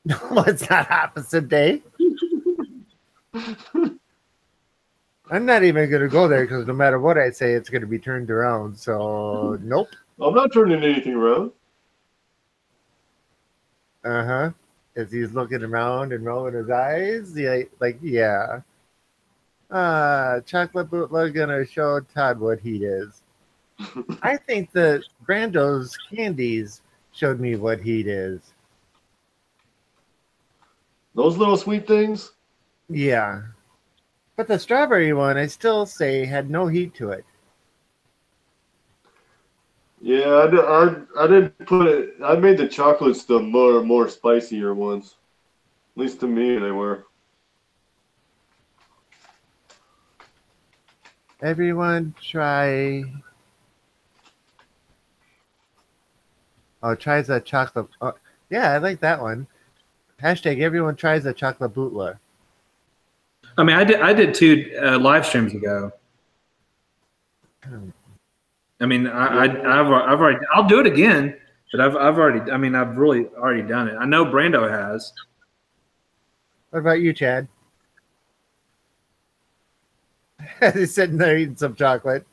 No, it's not opposite day. I'm not even going to go there because no matter what I say, it's going to be turned around. So, nope. I'm not turning anything around. Uh-huh. As he's looking around and rolling his eyes, yeah. Chocolate Bootleg going to show Todd what heat is. I think the Brando's candies showed me what heat is. Those little sweet things? Yeah. But the strawberry one, I still say, had no heat to it. Yeah, I didn't put it. I made the chocolates the more spicier ones. At least to me, they were. Everyone try. Oh, tries a chocolate. Oh, yeah, I like that one. Hashtag everyone tries a chocolate bootler. I mean, I did 2 live streams ago. I mean, I've already. I'll do it again, but I've already. I mean, I've really already done it. I know Brando has. What about you, Chad? He's sitting there eating some chocolate.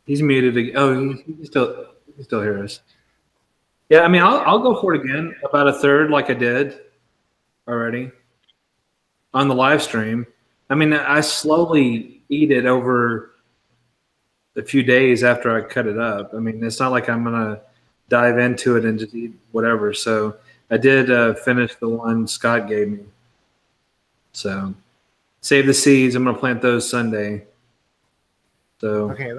He's muted. Oh, he still hears us. Yeah, I mean, I'll go for it again, about a third, like I did already on the live stream. I mean, I slowly eat it over a few days after I cut it up. I mean, it's not like I'm gonna dive into it and just eat whatever. So I did finish the one Scott gave me. So save the seeds. I'm gonna plant those Sunday. So Okay,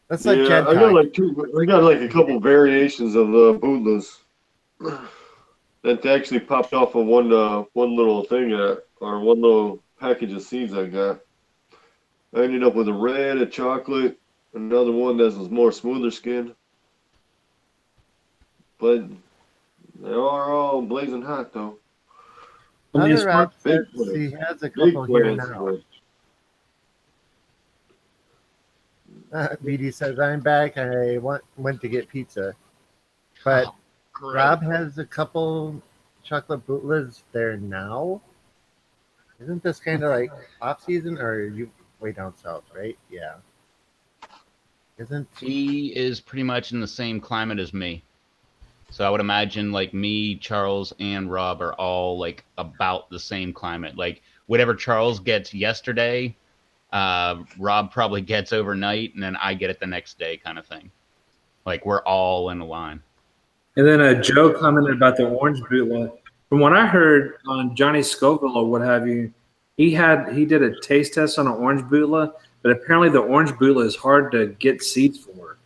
let's let Yeah, Chad I got talk. like I got like a couple variations of bootlas that actually popped off of one little thing or one little package of seeds I got. I ended up with a red, a chocolate, another one that was more smoother skin. But they are all blazing hot though. I mean, Other Rob Big says plants. he has a Big couple here plants. now. BD says, I'm back. I went to get pizza. But Great. Rob has a couple chocolate bootlas there now. Isn't this kind of like off season, or are you way down south, right? Yeah. Isn't He is pretty much in the same climate as me. So I would imagine like me, Charles, and Rob are all like about the same climate. Like whatever Charles gets yesterday, Rob probably gets overnight, and then I get it the next day, kind of thing. Like we're all in a line. and then Joe commented about the orange bootleg. From what I heard on Johnny Scoville or what have you, he did a taste test on an orange bootleg, but apparently the orange bootleg is hard to get seeds for.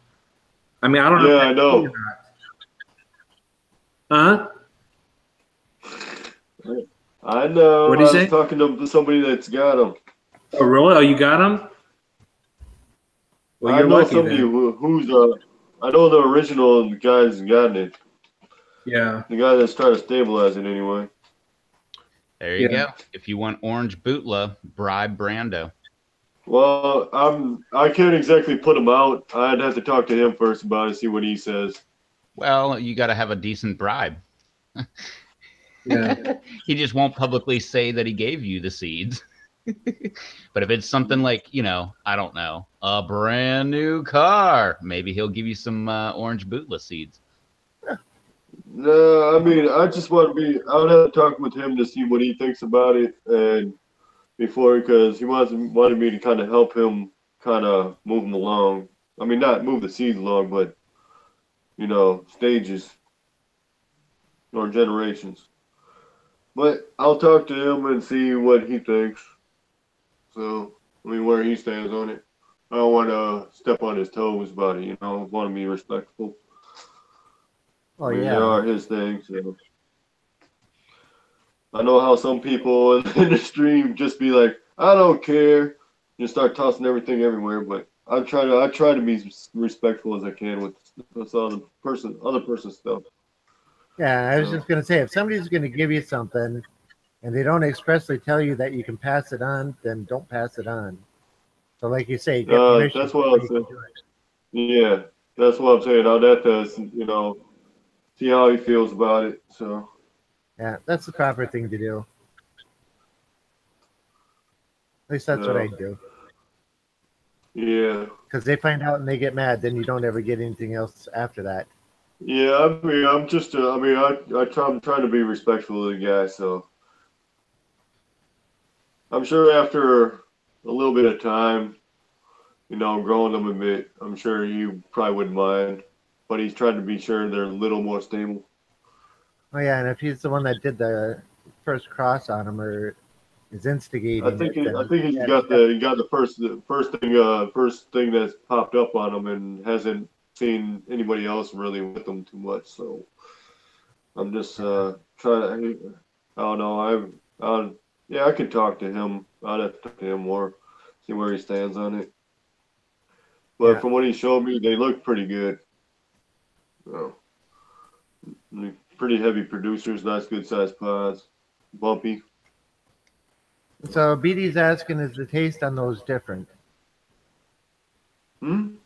I mean, I don't know. Yeah, I know. Huh? I know. What'd he I say? was talking to somebody that's got them. Oh, really? Oh, you got them? Well, I you're know lucky somebody then. who's I know the original guy's gotten it. Yeah. The guy that's trying to stabilize it anyway. There you Yeah. go. If you want orange bootla, bribe Brando. Well, I can't exactly put him out. I'd have to talk to him first about it, see what he says. Well, you got to have a decent bribe. Yeah. He just won't publicly say that he gave you the seeds. But if it's something like, I don't know, a brand new car, maybe he'll give you some orange bootla seeds. No, I mean, I just want to be. I would have to talk with him to see what he thinks about it, and because he wanted me to kind of help him, kind of move him along. I mean, not move the seeds along, but stages or generations. But I'll talk to him and see what he thinks. So, I mean, where he stands on it. I don't want to step on his toes about it, I want to be respectful. Oh, I mean, yeah. they are his things. I know how some people in the stream just be like, I don't care, just start tossing everything everywhere. But I try to be respectful as I can with other person's stuff. Yeah, I was just going to say, if somebody's going to give you something and they don't expressly tell you that you can pass it on, then don't pass it on. So like you say, get permission. That's what I'm saying. Yeah, that's what I'm saying. I'll have to, see how he feels about it. So. Yeah, that's the proper thing to do. At least that's what I do. Yeah. Because they find out and they get mad, then you don't ever get anything else after that. Yeah, I mean, I'm trying to be respectful of the guy, so I'm sure after a little bit of time, growing them a bit, I'm sure he probably wouldn't mind, but he's trying to be sure they're a little more stable. Oh yeah, and if he's the one that did the first cross on him or is instigating, I think he's got the first thing that's popped up on him and hasn't seen anybody else really with him too much. So I'm just trying to. I don't know. Yeah, I could talk to him. I'd have to talk to him more, see where he stands on it. But from what he showed me, they look pretty good. So, pretty heavy producers, nice good sized pods, bumpy. So BD's asking, is the taste on those different than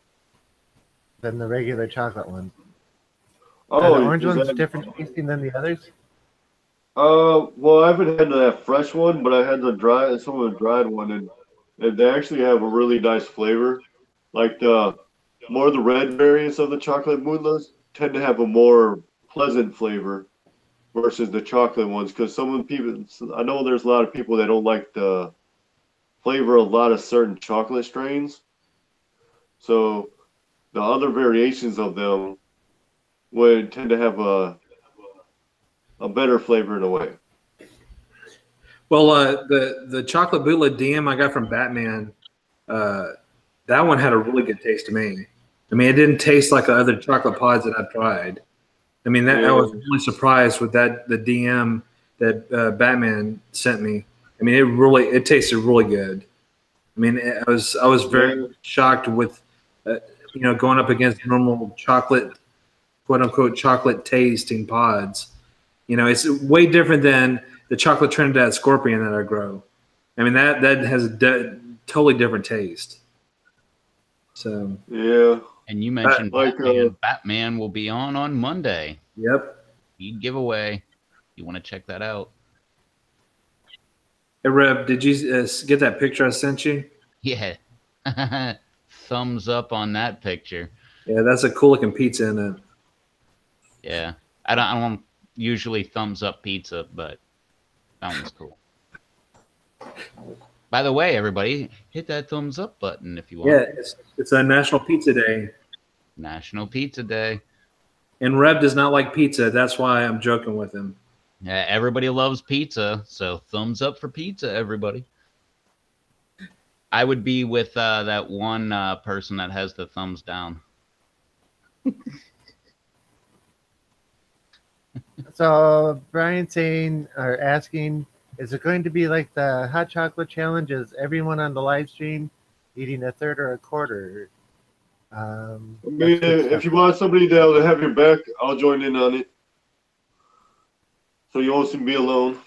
the regular chocolate ones? Oh, are the orange ones different tasting than the others? Well, I haven't had that fresh one, but I had some of the dried one, and they actually have a really nice flavor. Like the red variants of the chocolate moodlas, tend to have a more pleasant flavor versus the chocolate ones. Because some of the people, I know there's a lot of people that don't like the flavor of a lot of certain chocolate strains. So the other variations of them would tend to have a better flavor in a way. Well, the chocolate bootleg DM I got from Batman, that one had a really good taste to me. I mean, it didn't taste like the other chocolate pods that I've tried. I mean, I was really surprised with the DM that Batman sent me. I mean, it tasted really good. I mean, I was very shocked with, going up against normal chocolate, quote unquote, chocolate tasting pods. It's way different than the chocolate Trinidad Scorpion that I grow. I mean, that has a totally different taste. So yeah. And you mentioned Batman will be on Monday. Yep. He'd giveaway. You want to check that out? Hey, Reb, did you get that picture I sent you? Yeah. Thumbs up on that picture. Yeah, that's a cool looking pizza in it. Yeah. I don't usually thumbs up pizza, but that one's cool. By the way, everybody, hit that thumbs up button if you want. Yeah, it's a National Pizza Day. National Pizza Day. And Reb does not like pizza. That's why I'm joking with him. Yeah, everybody loves pizza, so thumbs up for pizza, everybody. I would be with that one person that has the thumbs down. So Brian asking, is it going to be like the hot chocolate challenge? Is everyone on the live stream eating a third or a quarter? I mean, if you want somebody to have your back, I'll join in on it. So you won't be alone.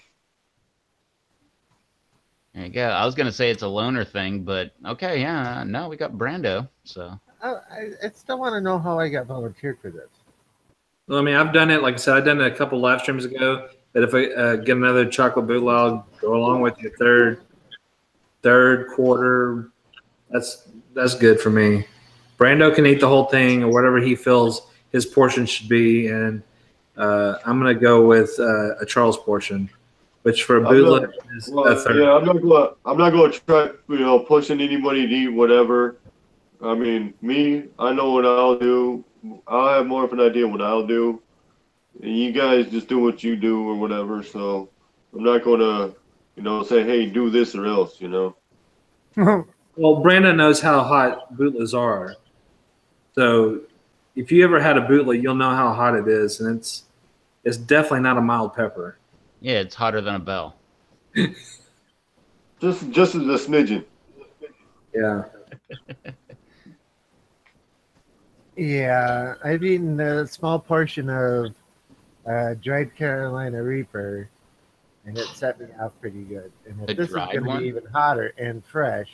There you go. I was going to say it's a loner thing, but okay, yeah. No, we got Brando, so. I still want to know how I got volunteered for this. Well, I mean, I've done it. Like I said, I've done it a couple live streams ago. That if I get another chocolate bootleg, I'll go along with your third quarter. That's good for me. Brando can eat the whole thing or whatever he feels his portion should be, and I'm gonna go with a Charles portion, which for a bootleg is a third. Yeah, I'm not going to try, pushing anybody to eat whatever. I mean, I know what I'll do. I'll have more of an idea what I'll do. And you guys just do what you do or whatever. So I'm not going to, say, hey, do this or else, Well, Brandon knows how hot bootlegs are. So if you ever had a bootleg, you'll know how hot it is. And it's definitely not a mild pepper. Yeah, it's hotter than a bell. Just as a smidgen. Yeah. Yeah, I've eaten a small portion of dried Carolina Reaper, and it set me off pretty good. And if this is going to be even hotter and fresh.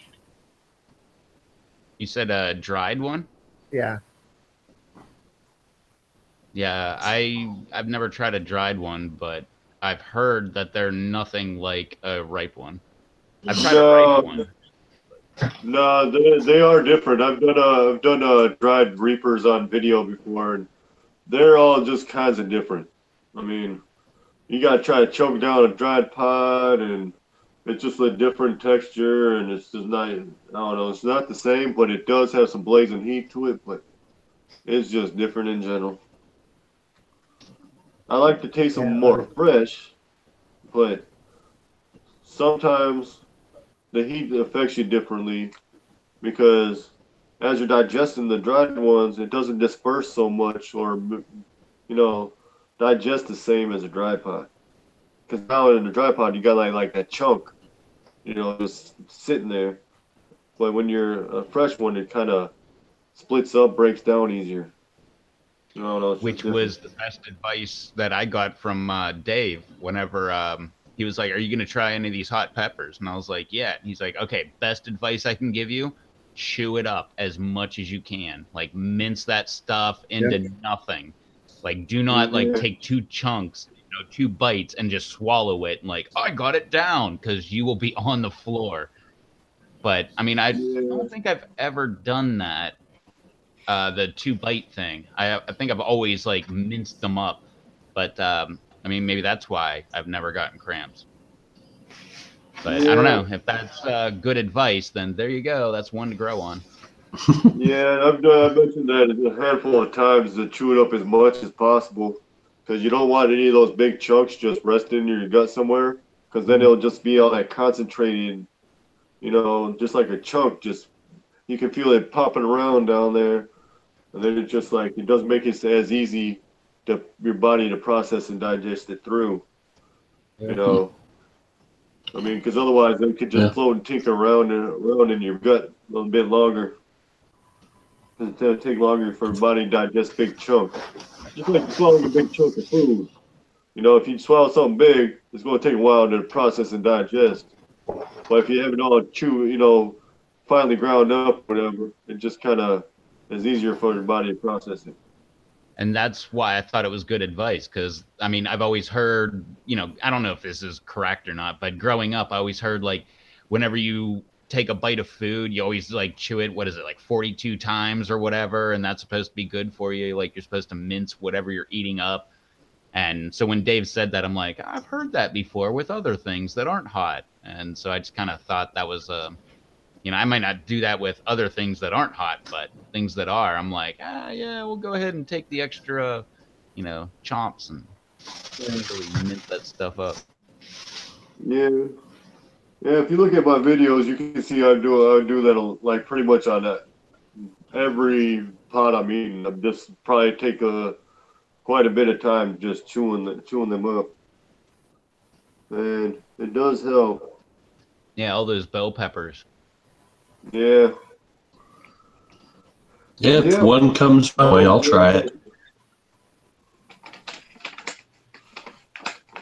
You said a dried one? Yeah. Yeah, I've never tried a dried one, but I've heard that they're nothing like a ripe one. I've tried a ripe one. No, they are different. I've done dried Reapers on video before, and they're all just kinds of different. I mean, you gotta try to choke down a dried pod, and it's just a different texture, and it's just not. I don't know. It's not the same, but it does have some blazing heat to it. But it's just different in general. I like to taste them more fresh, but sometimes the heat affects you differently because as you're digesting the dried ones, it doesn't disperse so much or, digest the same as a dry pod. Because now in the dry pod, you got like that chunk, just sitting there. But when you're a fresh one, it kind of splits up, breaks down easier. Which was the best advice that I got from Dave whenever he was like, are you going to try any of these hot peppers? And I was like, yeah. And he's like, okay, best advice I can give you, chew it up as much as you can. Like, mince that stuff into nothing. Like, do not, take two chunks, 2 bites and just swallow it. And I got it down, because you will be on the floor. But, I mean, I don't think I've ever done that. the 2-bite thing. I think I've always like minced them up, but I mean maybe that's why I've never gotten cramps. But I don't know if that's good advice. Then there you go. That's one to grow on. Yeah, I've mentioned that a handful of times to chew it up as much as possible, because you don't want any of those big chunks just resting in your gut somewhere, because then it'll just be all that concentrated, you know, just like a chunk. Just you can feel it popping around down there, and then it just like it doesn't make it as easy to your body to process and digest it through. You know, I mean, because otherwise it could just float and tinker around in your gut a little bit longer. It'll take longer for your body to digest big chunks. Just like swallowing a big chunk of food. You know, if you swallow something big, it's going to take a while to process and digest. But if you have it all you know, finely ground up, whatever, it just kind of is easier for your body to process it. And that's why I thought it was good advice, because I mean, I've always heard, you know, I don't know if this is correct or not, but growing up, I always heard like whenever you take a bite of food, you always like chew it, what is it, like 42 times or whatever, and that's supposed to be good for you. Like you're supposed to mince whatever you're eating up. And so when Dave said that, I'm like, I've heard that before with other things that aren't hot. And so I just kind of thought that was you know, I might not do that with other things that aren't hot, but things that are, I'm like, yeah, we'll go ahead and take the extra, you know, chomps and really mint that stuff up. Yeah. Yeah, if you look at my videos, you can see I do that like pretty much on that every pot I'm eating. I'm just probably take quite a bit of time just chewing them up, and it does help. Yeah, all those bell peppers. Yeah. Yeah, if one comes my way, I'll try it.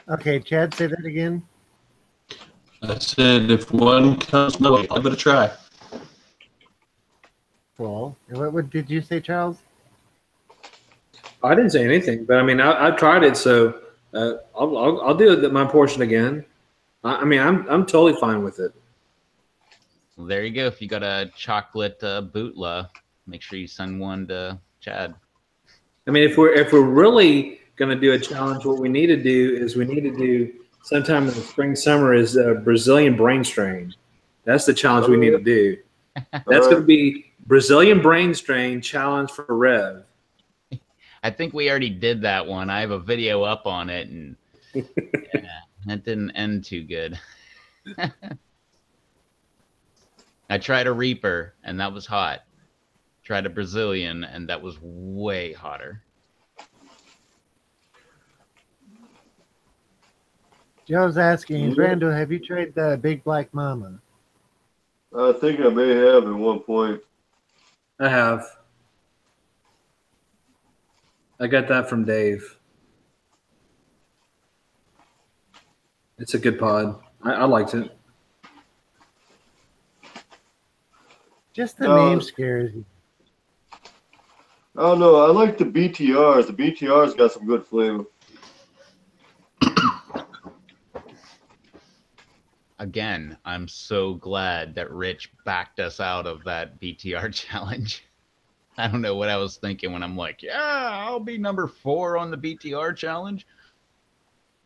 Okay, Chad, say that again. I said if one comes my way, I'll give it a try. Cool. And what did you say, Charles? I didn't say anything, but I mean, I've tried it, so I'll do my portion again. I mean, I'm totally fine with it. Well, there you go. If you got a chocolate bootla, make sure you send one to Chad. I mean, if we're really going to do a challenge, what we need to do sometime in the spring, summer is a Brazilian brain strain. That's the challenge we need to do. That's going to be Brazilian brain strain challenge for Rev. I think we already did that one. I have a video up on it, and yeah, that didn't end too good. I tried a Reaper, and that was hot. Tried a Brazilian, and that was way hotter. Joe's asking, Brando, have you tried the Big Black Mama? I think I may have at one point. I have. I got that from Dave. It's a good pod. I liked it. Just the name scares you. I don't know. I like the BTRs. The BTRs got some good flavor. Again, I'm so glad that Rich backed us out of that BTR challenge. I don't know what I was thinking when I'm like, yeah, I'll be number 4 on the BTR challenge.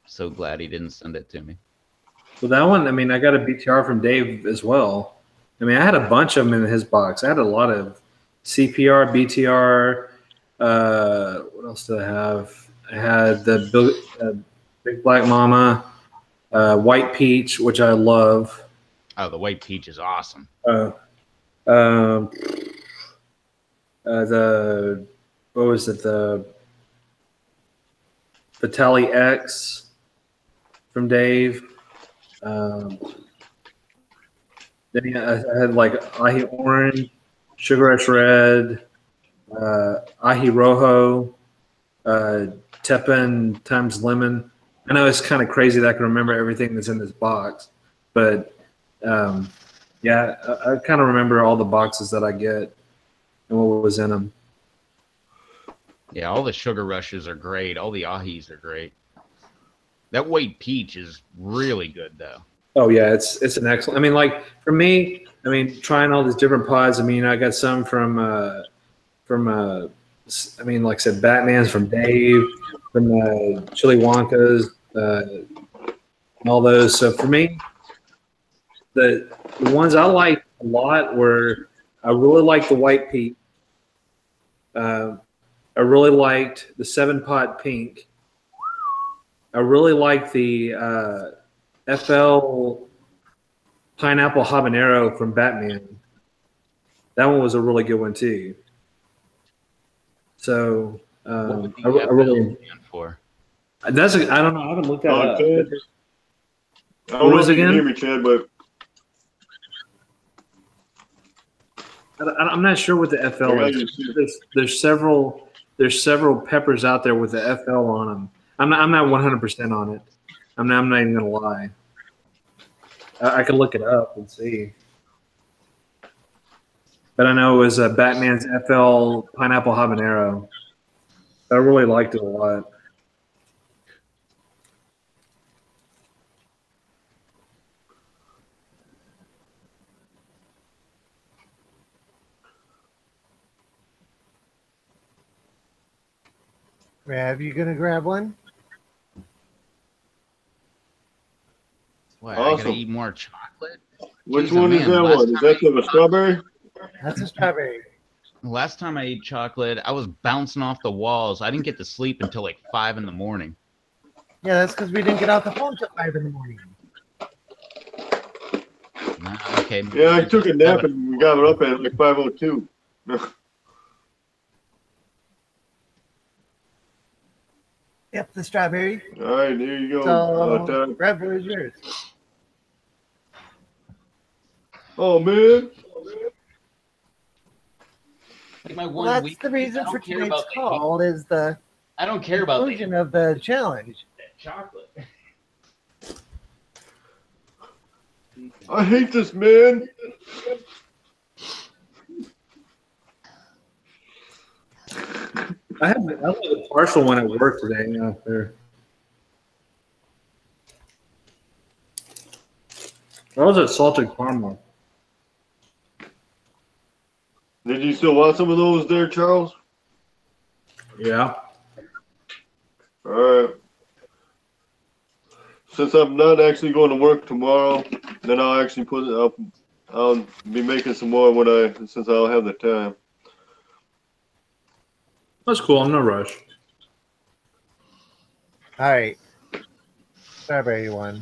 So glad he didn't send it to me. Well, that one, I mean, I got a BTR from Dave as well. I mean, I had a bunch of them in his box. I had a lot of CPR, BTR. What else did I have? I had the Big Black Mama, White Peach, which I love. Oh, the White Peach is awesome. What was it? The Vitali X from Dave. Then I had like Ahi Orange, Sugar Rush Red, Ahi Rojo, Teppan times Lemon. I know it's kind of crazy that I can remember everything that's in this box, but yeah, I kind of remember all the boxes that I get and what was in them. Yeah, all the Sugar Rushes are great. All the Ahis are great. That White Peach is really good, though. Oh yeah, it's an excellent. I mean, like for me, I mean, trying all these different pods. I mean, I got some from I mean, like I said, Batman's from Dave, from Chili Wonka's, and all those. So for me, the ones I liked a lot were I really liked the White Peak. I really liked the 7-Pot Pink. I really liked the FL Pineapple Habanero from Batman. That one was a really good one too. So What would the I really stand for? I don't know. I haven't looked that up. Chad, I What don't know was if it you can again? hear me, Chad, but I'm not sure what the FL is. There's several peppers out there with the FL on them. I'm not 100% on it. I'm not even gonna lie. I could look it up and see. But I know it was Batman's FL Pineapple Habanero. I really liked it a lot. Rav, you gonna grab one? What, Awesome. I gotta eat more chocolate? which Jeez, one is man, that last one? Is time that the strawberry? That's a strawberry. Last time I ate chocolate, I was bouncing off the walls. I didn't get to sleep until like 5 in the morning. Yeah, that's because we didn't get off the phone till 5 in the morning. Nah, okay. Yeah, I took a nap and we got it up at like 5:02. Yep, the strawberry. All right, there you go. So, Rev, where's yours? Oh man, Like my Well, one that's week, the reason I don't for care tonight's about the call is the I don't care about the conclusion of the challenge. chocolate. I hate this man. I have a partial one at work today. Out there. I was at Salted Caramel. Did you still want some of those there, Charles? Yeah. All right. Since I'm not actually going to work tomorrow, then I'll actually put it up. I'll be making some more since I'll have the time. That's cool. I'm no rush. All right. Strawberry one.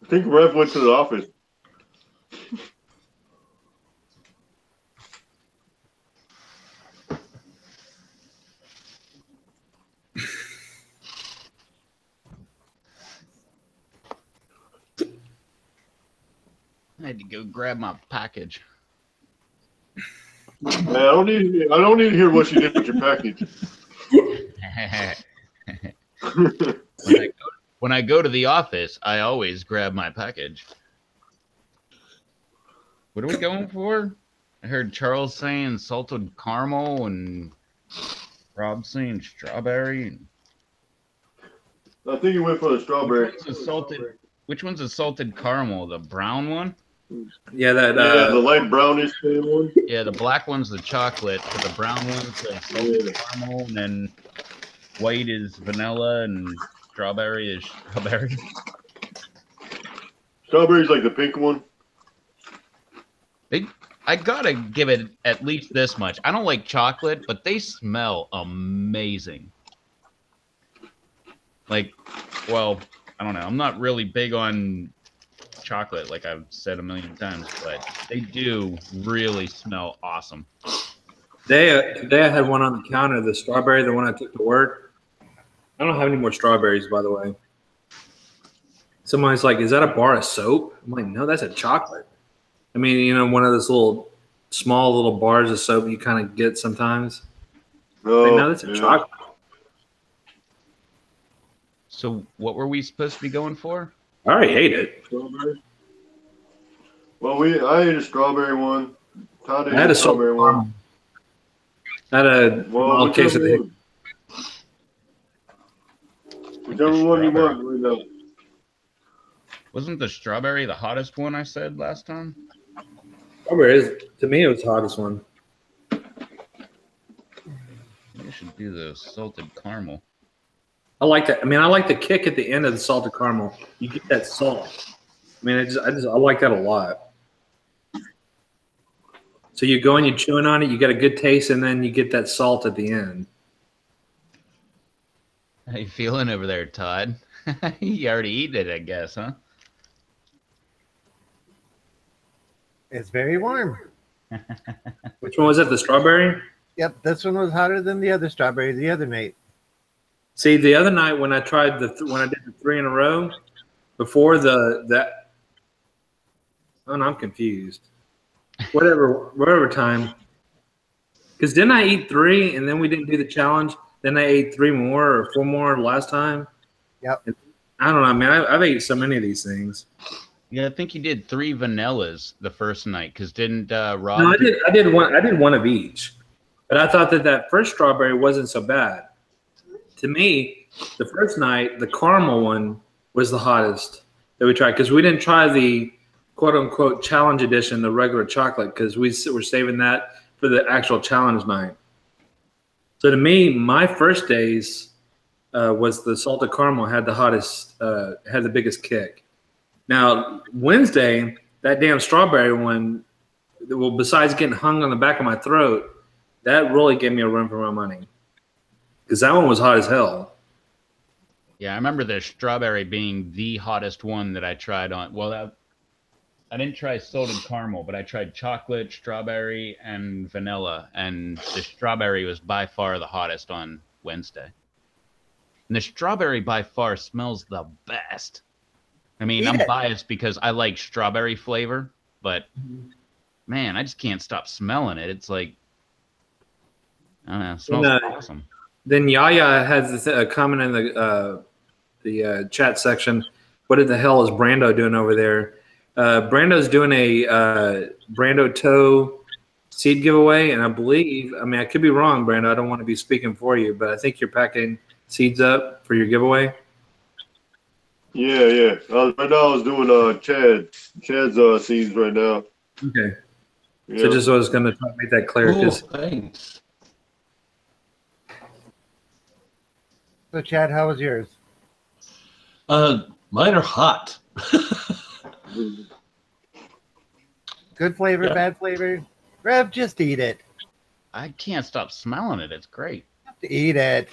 I think Rev went to the office. I had to go grab my package. Man, I don't need to hear what you did with your package. When I go to the office, I always grab my package. What are we going for? I heard Charles saying salted caramel and Rob saying strawberry. I think you went for the strawberry. Which one's a salted caramel? The brown one? Yeah, that. Yeah, the light brownish one. Yeah, the black one's the chocolate, but the brown one's the salted caramel, and then white is vanilla, and strawberry is strawberry. Strawberry's like the pink one. I gotta give it at least this much. I don't like chocolate, but they smell amazing. Like, well, I don't know. I'm not really big on chocolate, like I've said a million times, but they do really smell awesome. Today I had one on the counter, the strawberry, the one I took to work. I don't have any more strawberries, by the way. Someone's like, "Is that a bar of soap?" I'm like, "No, that's a chocolate." I mean, you know, one of those small little bars of soap you kind of get sometimes. Oh, like, no, that's a chocolate. So what were we supposed to be going for? I already hate it. Strawberry. Well, I ate a strawberry one. Todd ate I had a strawberry one. Had a mild case of the hiccups. Whichever one you want right now. Wasn't the strawberry the hottest one I said last time? Strawberry is, to me, it was the hottest one. You should do the salted caramel. I like that. I mean, I like the kick at the end of the salted caramel. You get that salt. I mean, I like that a lot. So you go and you're chewing on it, you get a good taste, and then you get that salt at the end. How you feeling over there, Todd? You already eaten it, I guess, huh? It's very warm. Which one was it? The strawberry? Yep, this one was hotter than the other strawberry the other night. See, the other night when I tried when I did the 3 in a row, before that, oh no, I'm confused. Whatever time. Because didn't I eat 3 and then we didn't do the challenge? Then I ate 3 more or 4 more last time. Yep. And I don't know, man. I've ate so many of these things. Yeah, I think you did 3 vanillas the first night. Because didn't Rob? No, I did one. I did one of each. But I thought that first strawberry wasn't so bad. To me, the first night, the caramel one was the hottest that we tried because we didn't try the quote-unquote challenge edition, the regular chocolate, because we were saving that for the actual challenge night. So to me, my first days was the salted caramel had the hottest, had the biggest kick. Now, Wednesday, that damn strawberry one, well, besides getting hung on the back of my throat, that really gave me a run for my money. Because that one was hot as hell. Yeah, I remember the strawberry being the hottest one that I tried on. Well, I didn't try salted caramel, but I tried chocolate, strawberry, and vanilla. And the strawberry was by far the hottest on Wednesday. And the strawberry by far smells the best. I mean, I'm biased because I like strawberry flavor, but man, I just can't stop smelling it. It's like, I don't know, it smells awesome. Then Yaya has a comment in the chat section. What the hell is Brando doing over there? Brando's doing a Brando Toe seed giveaway, and I believe, I mean, I could be wrong, Brando. I don't want to be speaking for you, but I think you're packing seeds up for your giveaway. Yeah. Right now I was doing Chad's seeds right now. Okay. Yeah. So just was going to make that clear. Cool, thanks. So, Chad, how was yours? Mine are hot. Good flavor, bad flavor? Rev, just eat it. I can't stop smelling it. It's great. You have to eat it.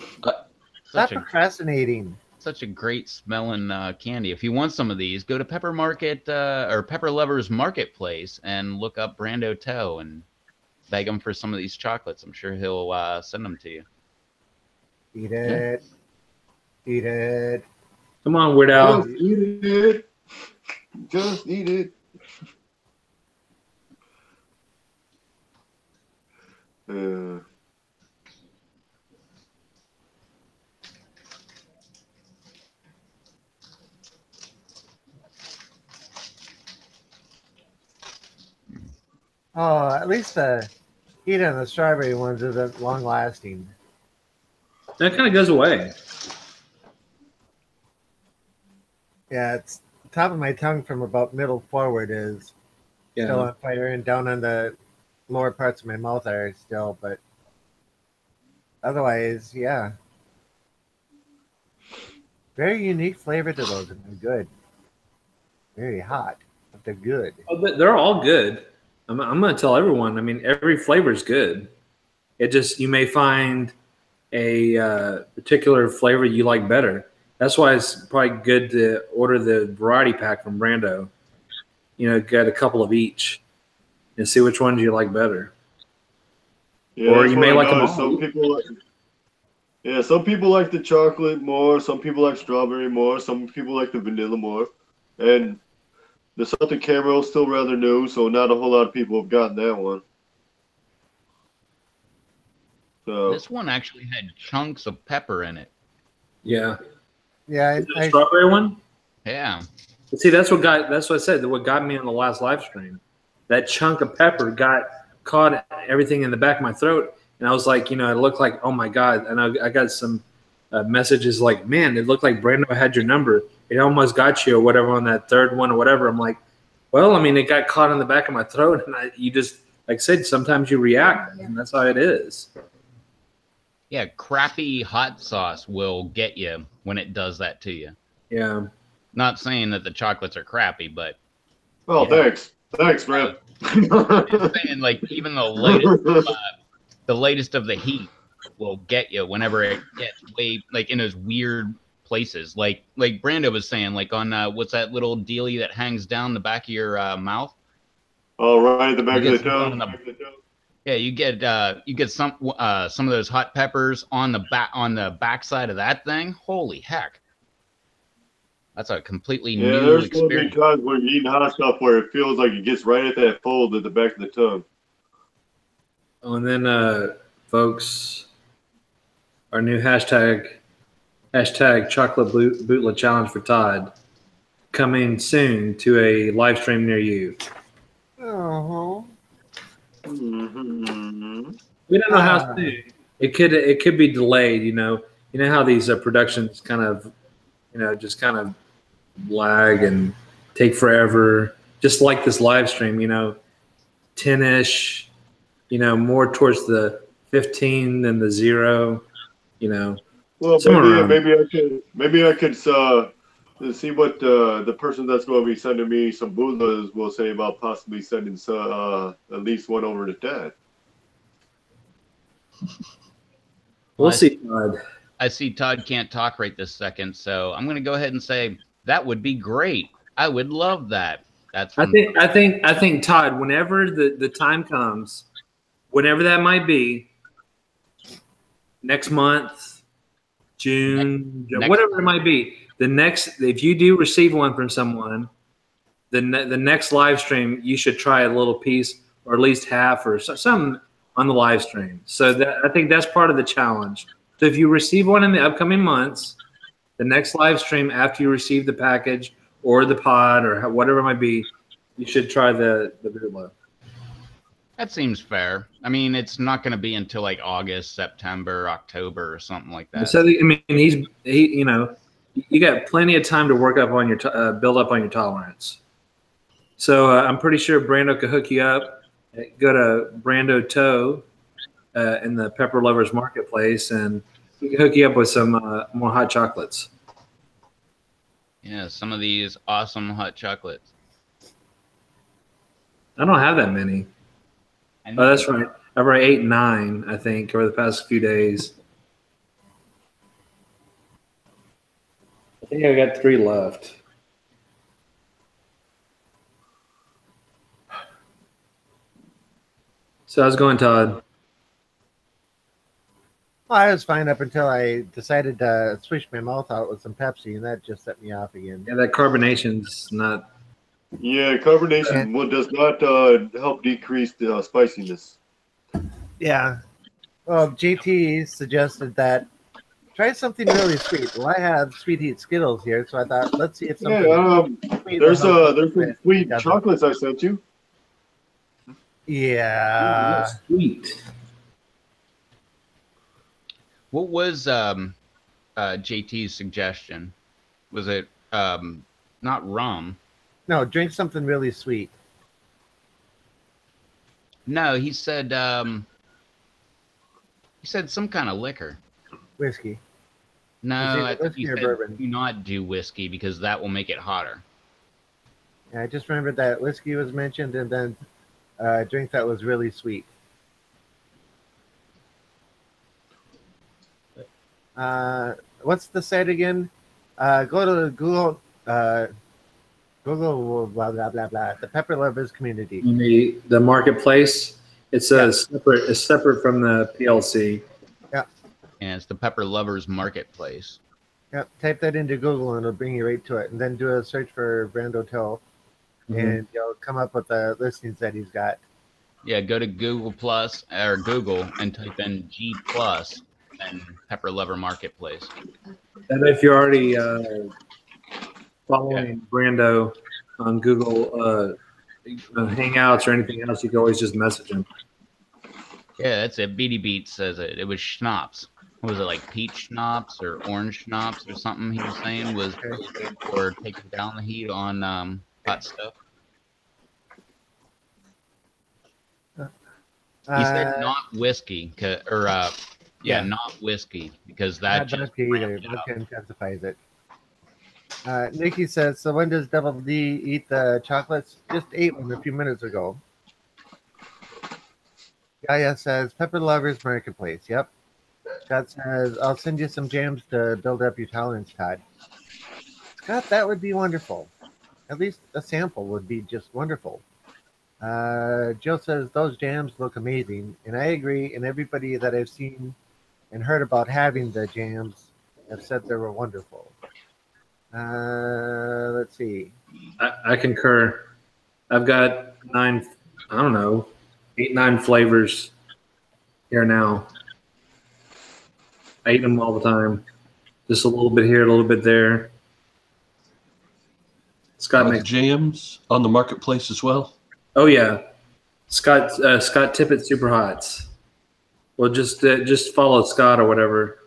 Stop procrastinating. Such a great smelling candy. If you want some of these, go to Pepper Market or Pepper Lovers Marketplace and look up Brando Toe and beg him for some of these chocolates. I'm sure he'll send them to you. Eat it. Eat it. Come on, Weird Al. Just eat it. Just eat it. Oh, at least the heat on the strawberry ones isn't long lasting. That kind of goes away. Yeah, it's top of my tongue from about middle forward is still on fire, and down on the lower parts of my mouth are still, but otherwise, yeah. Very unique flavor to those, and they're good. Very hot, but they're good. Oh, but they're all good. I'm going to tell everyone. I mean, every flavor is good. It just, you may find a particular flavor you like better. That's why it's probably good to order the variety pack from Brando. You know, get a couple of each and see which ones you like better. Yeah, or you may like them all. Some people like the chocolate more. Some people like strawberry more. Some people like the vanilla more. And the salted caramel is still rather new, so not a whole lot of people have gotten that one. So this one actually had chunks of pepper in it. Yeah. Yeah, Is it the strawberry one? Yeah. But see, that's what I said. What got me on the last live stream. That chunk of pepper got caught everything in the back of my throat, And I was like, it looked like, oh my God. And I got some messages like, man, it looked like Brando had your number. It almost got you or whatever on that third one or whatever. I'm like, well, I mean, it got caught in the back of my throat. And you just, like I said, sometimes you react, and that's how it is. Yeah, crappy hot sauce will get you when it does that to you. Yeah. Not saying that the chocolates are crappy, but. Oh, thanks. Thanks, man. I'm saying, like, even the latest of the heat will get you whenever it gets way, like, in those weird places. Like Brando was saying, like, on, what's that little dealie that hangs down the back of your mouth? Oh, right at the back of the tongue. Yeah, you get some of those hot peppers on the back side of that thing. Holy heck. That's a completely new there's experience. going to be times where you're eating hot stuff where it feels like it gets right at that fold at the back of the tongue. Oh, and then, folks, our new hashtag chocolate bootlet challenge for Todd coming soon to a live stream near you. Oh. Mm-hmm. We don't know how soon. It could be delayed. You know how these productions kind of, just kind of lag and take forever. Just like this live stream, 10-ish, more towards the 15 than the 0, Well, maybe I could see what the person that's going to be sending me some boozlers will say about possibly sending at least one over to Dad. We'll see, Todd. I see Todd can't talk right this second, so I'm going to go ahead and say that would be great. I would love that. That's I think Todd, whenever the time comes, whenever that might be, next month, June, whatever it might be, if you do receive one from someone, the next live stream, you should try a little piece or at least half or something on the live stream. So I think that's part of the challenge. So if you receive one in the upcoming months, the next live stream after you receive the package or the pod or whatever it might be, you should try the bootleg. That seems fair. I mean, it's not going to be until like August, September, October, or something like that. So I mean, you got plenty of time to work up on your build up on your tolerance. So I'm pretty sure Brando could hook you up. Go to Brando Toe in the Pepper Lovers Marketplace, and he can hook you up with some more hot chocolates. Yeah, some of these awesome hot chocolates. I don't have that many. Oh, that's right. I've already ate 9, I think, over the past few days. I think I got 3 left. So how's it going, Todd? Well, I was fine up until I decided to swish my mouth out with some Pepsi, and that just set me off again. Yeah, that carbonation's not. Yeah, carbonation does not help decrease the spiciness. Yeah. Well, JT suggested that try something really sweet. Well, I have Sweet Heat Skittles here, so I thought, let's see if something. There's some sweet chocolates I sent you. Yeah. Ooh, sweet. What was JT's suggestion? Was it not rum? No, drink something really sweet. No, he said some kind of liquor. Whiskey. No, I think he said bourbon. Do not do whiskey because that will make it hotter. Yeah, I just remembered that whiskey was mentioned, and then a drink that was really sweet. What's the site again? Go to Google. Google blah blah blah blah. The Pepper Lovers community. The marketplace. It's separate from the PLC. Yeah. And it's the Pepper Lovers Marketplace. Yep. Type that into Google and it'll bring you right to it. And then do a search for Brando Toe, and you'll come up with the listings that he's got. Yeah, go to Google Plus or Google and type in G Plus and Pepper Lover Marketplace. And if you're already following Brando on Google Hangouts or anything else, you can always just message him. Yeah, that's it. BD Beat says it. It was schnapps. What was it, like peach schnapps or orange schnapps or something? He was saying was really good for taking down the heat on hot stuff. He said not whiskey, not whiskey, because that Not just vodka either. Vodka intensifies it. Nikki says, so when does Double D eat the chocolates? Just ate one a few minutes ago. Gaia says, Pepper Lovers Marketplace. Yep. Scott says, I'll send you some jams to build up your tolerance, Todd. Scott, that would be wonderful. At least a sample would be just wonderful. Jill says, those jams look amazing. And I agree. And everybody that I've seen and heard about having the jams have said they were wonderful. Let's see. I concur. I've got 8, 9 flavors here now. I eat them all the time. Just a little bit here, a little bit there. Scott Are makes the jams on the marketplace as well. Oh yeah, Scott Tippett Super Hots. Well, just follow Scott or whatever.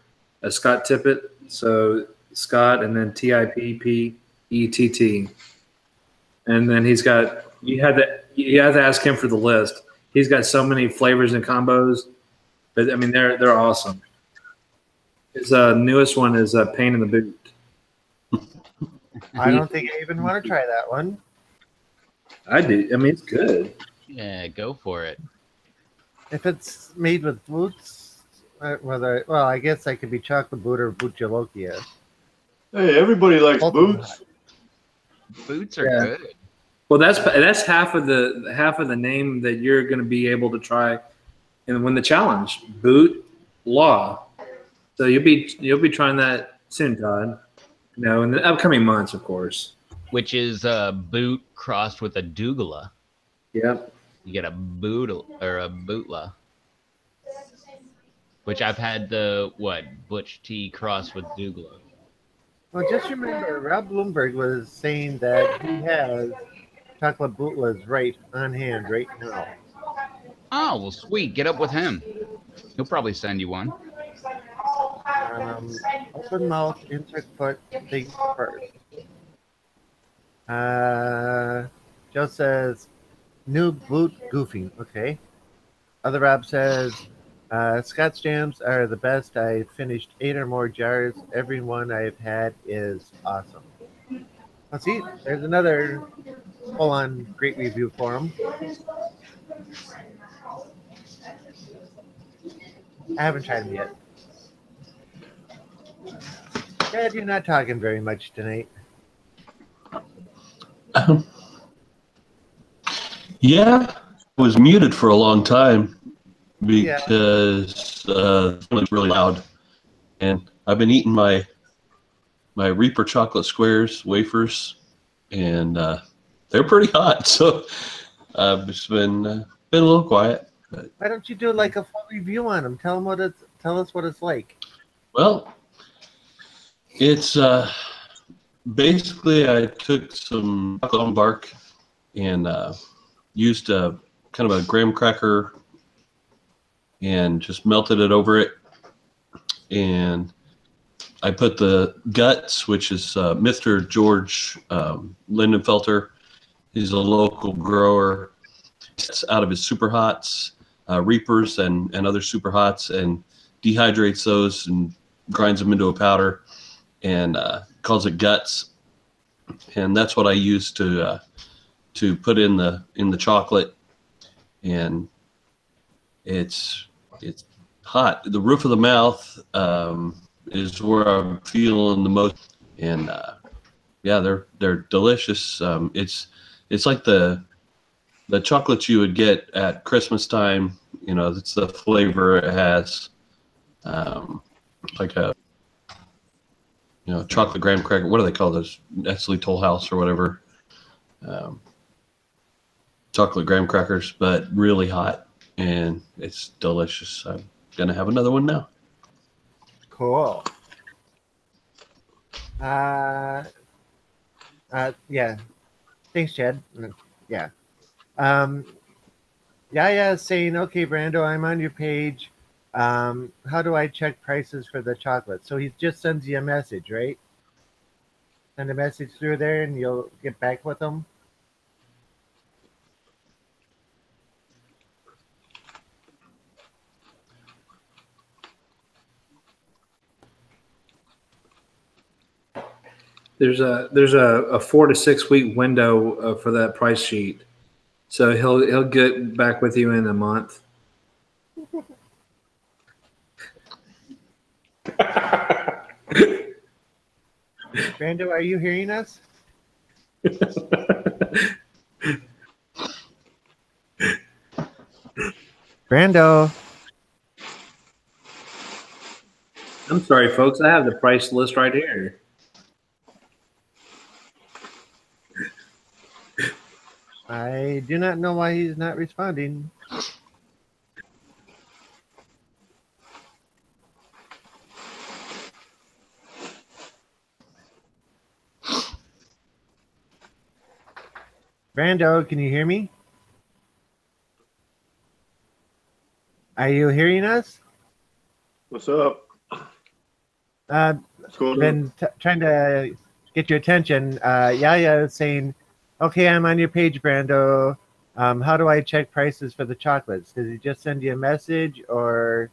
Scott Tippett. So Scott and then TIPPETT. And then he's got you have to ask him for the list. He's got so many flavors and combos, but I mean they're awesome. His newest one is Pain in the Boot. I don't think I even want to try that one. I do. I mean, it's good. Yeah, go for it. If it's made with boots, I guess I could be chocolate boot or boot jalokia. Hey, everybody likes boots. Boots are good. Well, that's half of the name that you're going to be able to try and win the challenge. Boot Law. So you'll be trying that soon, Todd. In the upcoming months, of course. Which is a boot crossed with a dougla. Yep. You get a boodle or a bootla. Which I've had the Butch T crossed with dougla. Well, just remember, Rob Bloomberg was saying that he has chocolate bootlas right on hand right now. Oh, well, sweet. Get up with him. He'll probably send you one. Open mouth, insert foot, think first. Joe says, new boot goofing. Okay. Other Rob says, Scott's jams are the best. I finished 8 or more jars. Every one I've had is awesome. Let's see. There's another full-on great review for him. I haven't tried them yet. Dad, you're not talking very much tonight. Yeah, I was muted for a long time because it was really loud, and I've been eating my Reaper chocolate squares wafers, and they're pretty hot. So I've just been a little quiet. But, why don't you do like a full review on them? Tell us what it's like. Well, it's basically I took some chocolate bark and used a kind of a graham cracker and just melted it over it. And I put the guts, which is Mr. George Lindenfelter. He's a local grower. It's out of his super hots, Reapers and other super hots, and dehydrates those and grinds them into a powder and calls it guts. And that's what I use to put in the chocolate, and it's hot. The roof of the mouth is where I'm feeling the most, and they're delicious. It's like the chocolates you would get at Christmas time. It's the flavor it has, like a chocolate graham cracker. What do they call those? Nestle Toll House or whatever. Chocolate graham crackers, but really hot, and it's delicious. I'm gonna have another one now. Cool. Yeah. Thanks, Chad. Yeah. Yaya is saying, okay, Brando, I'm on your page. How do I check prices for the chocolate? So he just sends you a message, right? Send a message through there and you'll get back with him. There's a 4 to 6 week window for that price sheet, so he'll get back with you in a month. Brando, are you hearing us? Brando. I'm sorry, folks. I have the price list right here. I do not know why he's not responding. Brando, can you hear me? Are you hearing us? What's up? What's going Been trying to get your attention. Yaya is saying, okay, I'm on your page, Brando. How do I check prices for the chocolates? Does he just send you a message, or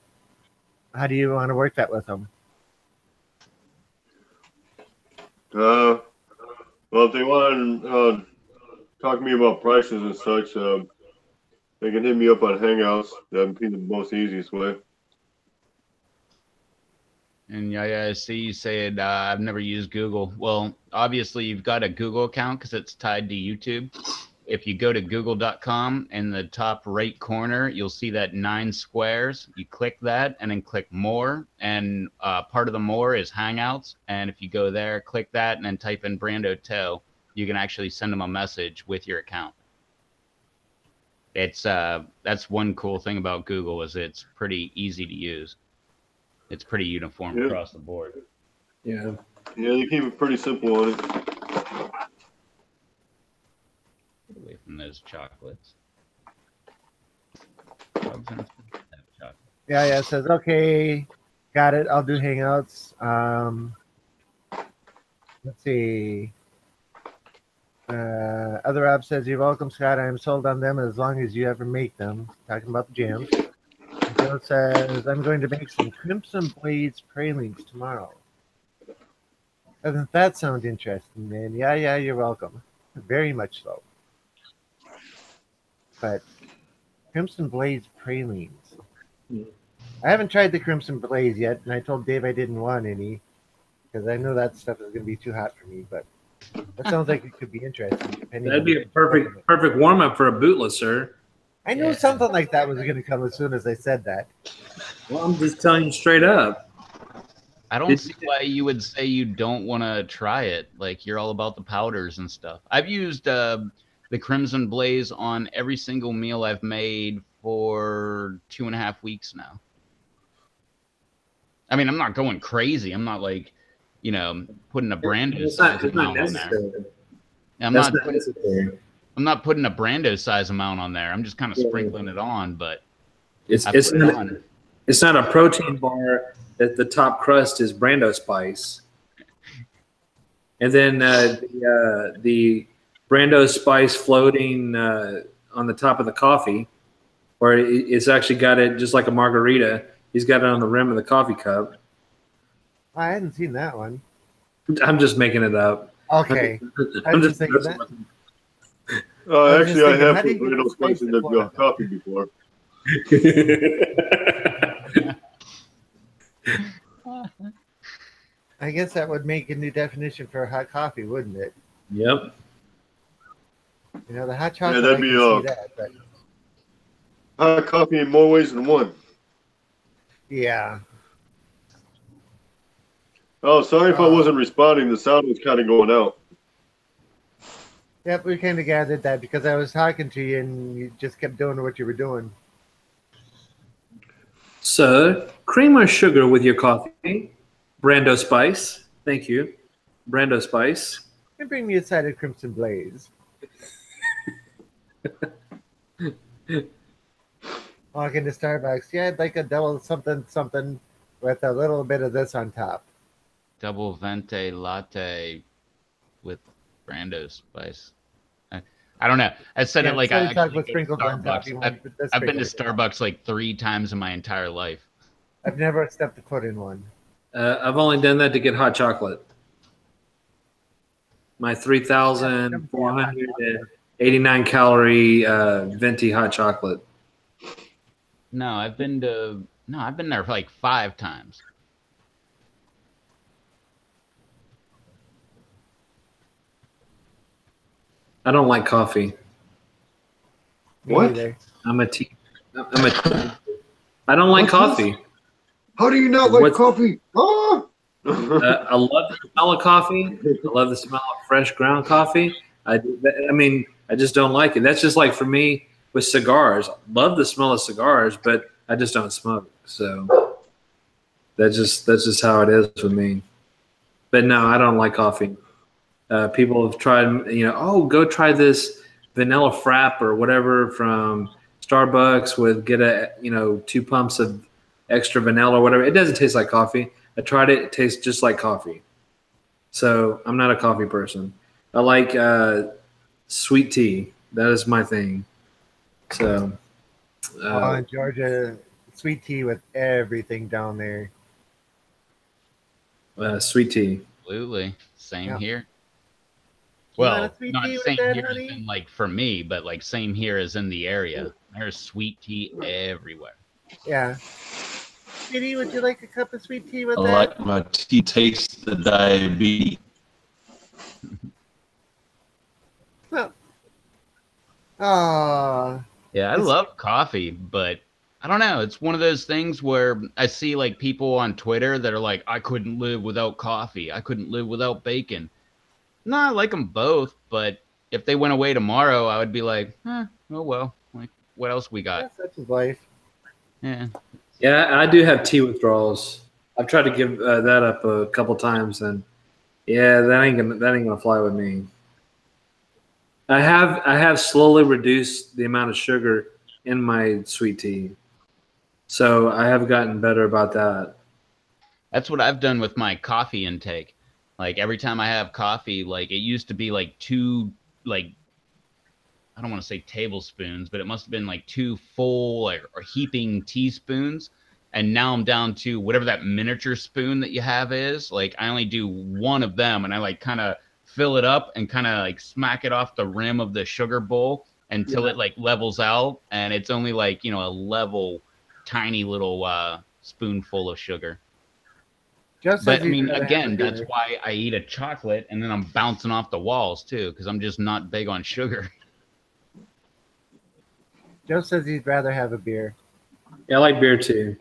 how do you want to work that with him? Well, if they want to talk to me about prices and such, they can hit me up on Hangouts. That'd be the most easiest way. And yeah, I see you said I've never used Google. Well, obviously you've got a Google account because it's tied to YouTube. If you go to google.com, in the top right corner, you'll see that 9 squares. You click that and then click more. And part of the more is Hangouts. And if you go there, click that and then type in Brando Toe, you can actually send them a message with your account. It's that's one cool thing about Google is it's pretty easy to use. It's pretty uniform across the board. Yeah. Yeah, they keep it pretty simple on it. Get away from those chocolates. Yeah, it says, okay, got it. I'll do Hangouts. Let's see. Other Rob says, you're welcome, Scott. I am sold on them as long as you ever make them. Talking about the jams. Joe says, I'm going to make some Crimson Blades pralines tomorrow. Doesn't that sound interesting, man? Yeah, you're welcome. Very much so. But Crimson Blades pralines. I haven't tried the Crimson Blaze yet, and I told Dave I didn't want any because I know that stuff is going to be too hot for me, but that sounds like it could be interesting. That'd be a perfect warm-up for a bootless, sir. I knew something like that was going to come as soon as I said that. Well, I'm just telling you straight up. I don't see why you would say you don't want to try it. Like, you're all about the powders and stuff. I've used the Crimson Blaze on every single meal I've made for 2.5 weeks now. I mean, I'm not going crazy. I'm not like, putting a Brando size amount on there. I'm not putting a Brando size amount on there. I'm just kind of sprinkling it on, but it's not a protein bar that the top crust is Brando spice. And then the Brando spice floating on the top of the coffee, or it's actually got it just like a margarita. He's got it on the rim of the coffee cup. I hadn't seen that one. I'm just making it up. Okay. I'm just thinking that. Actually, I have put Brando spice in the coffee before. I guess that would make a new definition for hot coffee, wouldn't it? Yep. The hot chocolate. Yeah, that'd be hot coffee in more ways than one. Yeah. Oh, sorry if I wasn't responding. The sound was kind of going out. Yep, we kind of gathered that because I was talking to you and you just kept doing what you were doing. Sir, cream or sugar with your coffee? Brando spice. Thank you. Brando spice. And bring me a side of Crimson Blaze. Walk into Starbucks. Yeah, I'd like a double something something with a little bit of this on top. Double venti latte with Brando spice. I don't know. I said it like I actually with go to sprinkled on top. Starbucks. I've been to Starbucks like 3 times in my entire life. I've never stepped a foot in one. I've only done that to get hot chocolate. My 3,489 calorie venti hot chocolate. No, I've been there like 5 times. I don't like coffee. What? I'm a tea. I don't like coffee. How do you not like coffee? Ah! I love the smell of coffee. I love the smell of fresh ground coffee. I mean, I just don't like it. That's just like for me with cigars. Love the smell of cigars, but I just don't smoke. So that's just how it is with me. But no, I don't like coffee. People have tried, oh, go try this vanilla frap or whatever from Starbucks with get 2 pumps of extra vanilla or whatever. It doesn't taste like coffee. I tried it. It tastes just like coffee. So I'm not a coffee person. I like sweet tea. That is my thing. So. In Georgia, sweet tea with everything down there. Sweet tea. Absolutely. Same here. Well, not same here as in like for me, but like same here as in the area. There's sweet tea everywhere. Yeah. Kitty, would you like a cup of sweet tea with that? I like my tea taste the diabetes. Oh. Yeah, I love coffee, but I don't know. It's one of those things where I see like people on Twitter that are like, I couldn't live without coffee. I couldn't live without bacon. No, I like them both, but if they went away tomorrow, I would be like, oh well. Like, what else we got? That's such life. Yeah. Yeah, I do have tea withdrawals. I've tried to give that up a couple times, and yeah, that ain't gonna fly with me. I have slowly reduced the amount of sugar in my sweet tea, so I have gotten better about that. That's what I've done with my coffee intake. Like every time I have coffee, like it used to be like 2, like I don't want to say tablespoons, but it must have been like 2 full or heaping teaspoons. And now I'm down to whatever that miniature spoon that you have is. Like I only do 1 of them, and I like kind of fill it up and kind of like smack it off the rim of the sugar bowl until it like levels out, and it's only like a level, tiny little spoonful of sugar. But I mean, again, that's why I eat a chocolate and then I'm bouncing off the walls too, because I'm just not big on sugar. Joe says he'd rather have a beer. Yeah, I like beer too.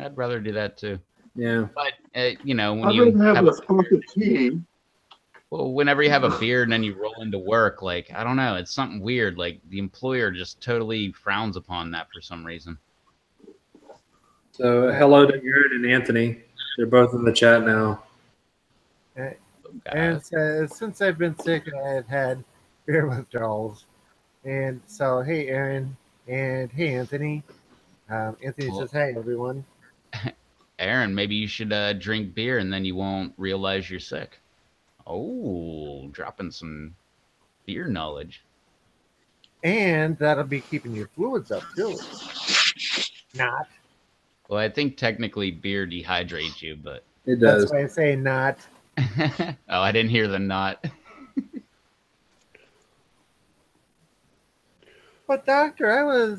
I'd rather do that too. Yeah. But when you have a cup of tea. Well, whenever you have a beer and then you roll into work, like I don't know, it's something weird. Like the employer just totally frowns upon that for some reason. So hello to Aaron and Anthony. They're both in the chat now. And since I've been sick, I've had beer withdrawals. And so, hey, Aaron, and hey, Anthony. Anthony says, hey, everyone. Aaron, maybe you should drink beer and then you won't realize you're sick. Oh, dropping some beer knowledge. And that'll be keeping your fluids up, too. Not. Well, I think technically beer dehydrates you, but it does. That's why I say not. Oh, I didn't hear the not. But doctor, I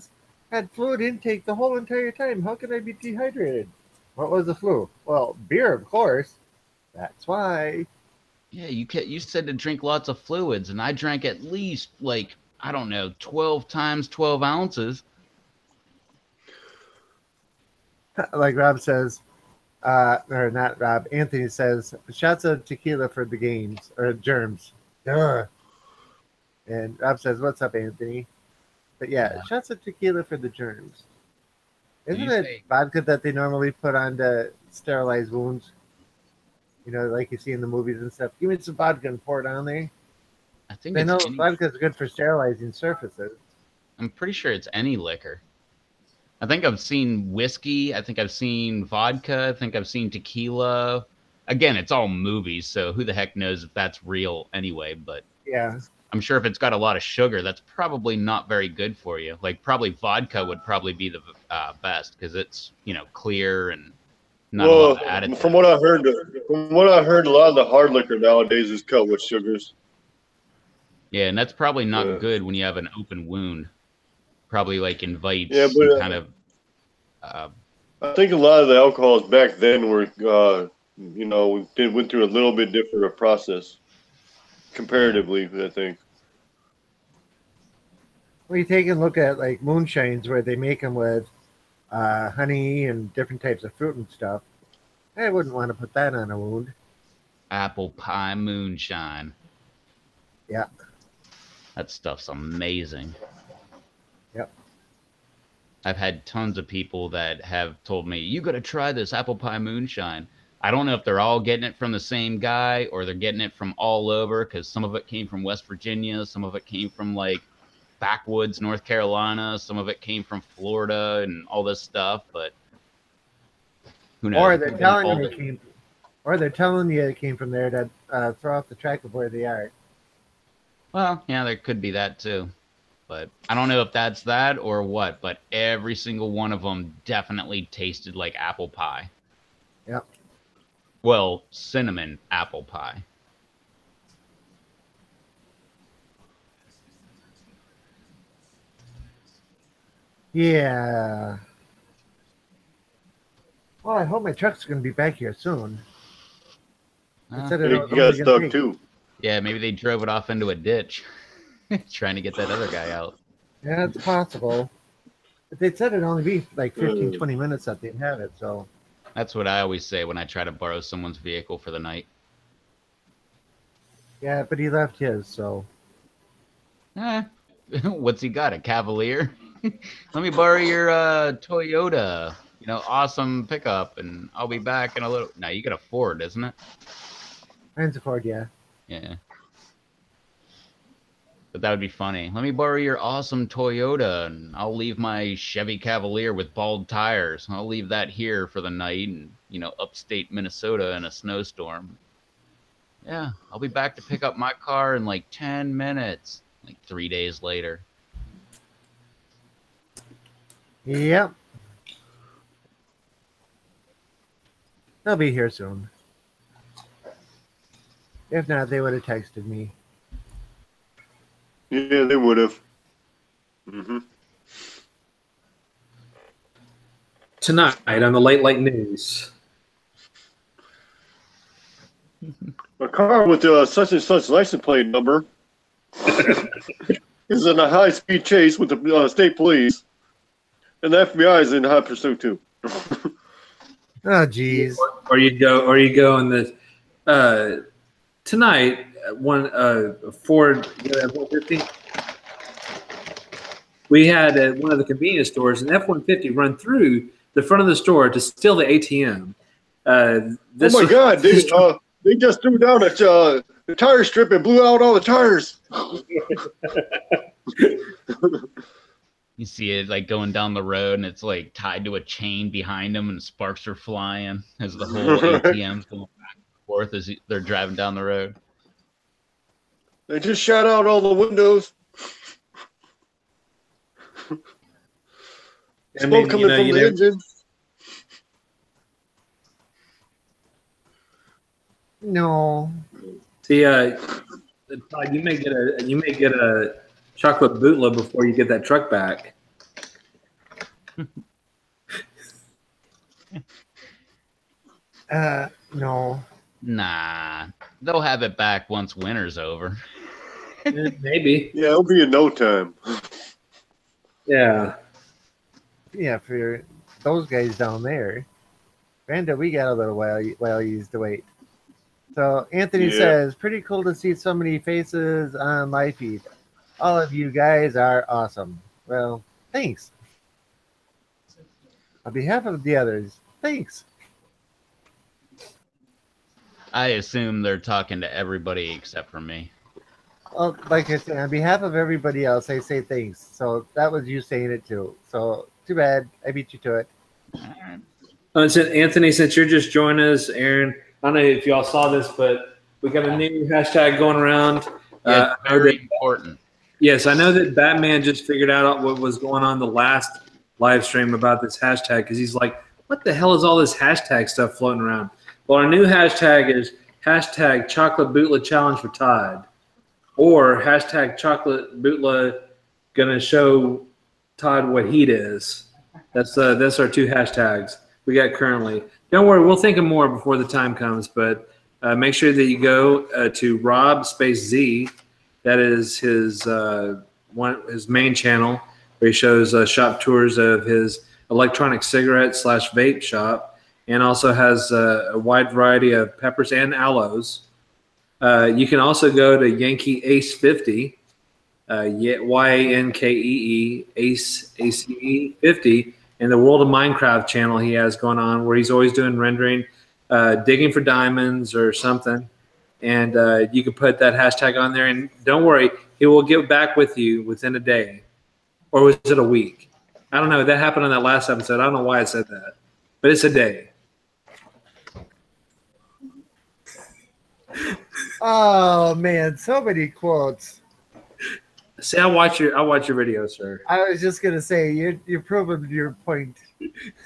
had fluid intake the whole entire time. How could I be dehydrated? What was the flu? Well, beer, of course. That's why. Yeah, you said to drink lots of fluids, and I drank at least like I don't know, 12 times 12 ounces. Like Rob says, or not Rob, Anthony says, shots of tequila for the games, or germs. Duh. And Rob says, what's up, Anthony? But yeah, shots of tequila for the germs. Isn't it vodka that they normally put on to sterilize wounds? Like you see in the movies and stuff. Give me some vodka and pour it on there. I think they know vodka is good for sterilizing surfaces. I'm pretty sure it's any liquor. I think I've seen whiskey. I think I've seen vodka. I think I've seen tequila. Again, it's all movies, so who the heck knows if that's real anyway, but Yeah. I'm sure if it's got a lot of sugar, that's probably not very good for you. Like probably vodka would probably be the best because it's, clear and not a lot of additives. From what I heard, a lot of the hard liquor nowadays is cut with sugars. Yeah, and that's probably not good when you have an open wound. Probably like invites kind of. I think a lot of the alcohols back then were, went through a little bit different a process comparatively. I think. Well, you take a look at like moonshines where they make them with honey and different types of fruit and stuff. I wouldn't want to put that on a wound. Apple pie moonshine. Yeah. That stuff's amazing. Yep. I've had tons of people that have told me, you got to try this apple pie moonshine. I don't know if they're all getting it from the same guy or they're getting it from all over because some of it came from West Virginia. Some of it came from like backwoods, North Carolina. Some of it came from Florida and all this stuff, but who knows? Or they're telling you it came from there to throw off the track of where they are. Well, yeah, there could be that too. But I don't know if that's that or what, but every single one of them definitely tasted like apple pie. Yep. Well, cinnamon apple pie. Yeah. Well, I hope my truck's going to be back here soon. You got stuck too. Yeah, maybe they drove it off into a ditch. Trying to get that other guy out. Yeah, it's possible. But they said it'd only be like 15, 20 minutes that they'd have it, so. That's what I always say when I try to borrow someone's vehicle for the night. Yeah, but he left his, so. What's he got, a Cavalier? Let me borrow your Toyota, awesome pickup, and I'll be back in a little. No, you got a Ford, isn't it? Mine's a Ford, yeah. Yeah. But that would be funny. Let me borrow your awesome Toyota, and I'll leave my Chevy Cavalier with bald tires. I'll leave that here for the night in, upstate Minnesota in a snowstorm. Yeah, I'll be back to pick up my car in like 10 minutes, like 3 days later. Yep. They'll be here soon. If not, they would have texted me. Yeah, they would have. Mm-hmm. Tonight on the Late News. A car with such and such license plate number is in a high-speed chase with the state police, and the FBI is in hot pursuit too. Oh, geez. Or you go in the tonight. One Ford F-150. We had at one of the convenience stores an F-150 run through the front of the store to steal the ATM. Oh my God! They just threw down the tire strip and blew out all the tires. You see it like going down the road, and it's like tied to a chain behind them, and sparks are flying as the whole ATM's going back and forth as they're driving down the road. They just shot out all the windows. Smoke coming from the engine. No. See, Todd, you may get a chocolate bootleg before you get that truck back. No. Nah, they'll have it back once winter's over. Maybe. Yeah, it'll be in no time. Yeah. Yeah, for those guys down there. Brenda, we got a little while used to wait. So Anthony says, pretty cool to see so many faces on my feed. All of you guys are awesome. Well, thanks. On behalf of the others, thanks. I assume they're talking to everybody except for me. Well, like I said, on behalf of everybody else, I say thanks. So that was you saying it too. So too bad. I beat you to it. Anthony, since you're just joining us, Aaron, I don't know if y'all saw this, but we got a new hashtag going around. Yeah, very important. Yes, I know that Batman just figured out what was going on the last live stream about this hashtag because he's like, what the hell is all this hashtag stuff floating around? Well, our new hashtag is hashtag chocolate bootleg challenge for Todd or hashtag chocolate bootleg gonna show Todd what heat is. That's our two hashtags we got currently. Don't worry, we'll think of more before the time comes, but make sure that you go to Rob Space Z. That is his main channel where he shows shop tours of his electronic cigarette / vape shop, and also has a wide variety of peppers and aloes. You can also go to Yankee Ace 50, YANKEE Ace ACE 50, and the World of Minecraft channel he has going on where he's always doing rendering, digging for diamonds or something. And you can put that hashtag on there, and don't worry, it will get back with you within a day, or was it a week? I don't know. That happened on that last episode. I don't know why I said that, but it's a day. Oh man, so many quotes. See, I watch your videos, sir. I was just gonna say you're proving your point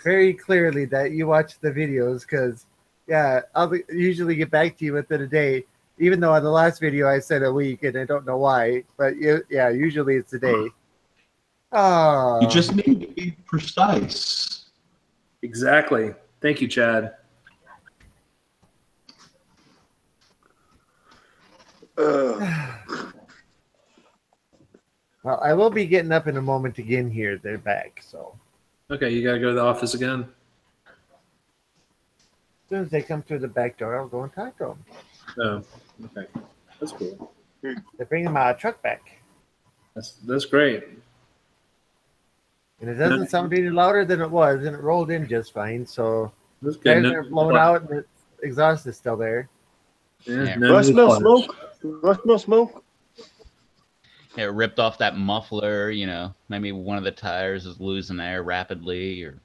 very clearly that you watch the videos because yeah, I'll usually get back to you within a day. Even though on the last video I said a week and I don't know why, but yeah, usually it's a day. Oh, You just need to be precise. Exactly. Thank you, Chad. Well, I will be getting up in a moment again here. They're back, so. Okay, you got to go to the office again? As soon as they come through the back door, I'll go and talk to them. Oh, okay. That's cool. They're bringing my truck back. That's great. And it doesn't sound any louder than it was, and it rolled in just fine, so. That's good. Tires are blown out, and the exhaust is still there. Yeah, Do I smell smoke? Do I smell smoke? It ripped off that muffler, you know, maybe one of the tires is losing air rapidly or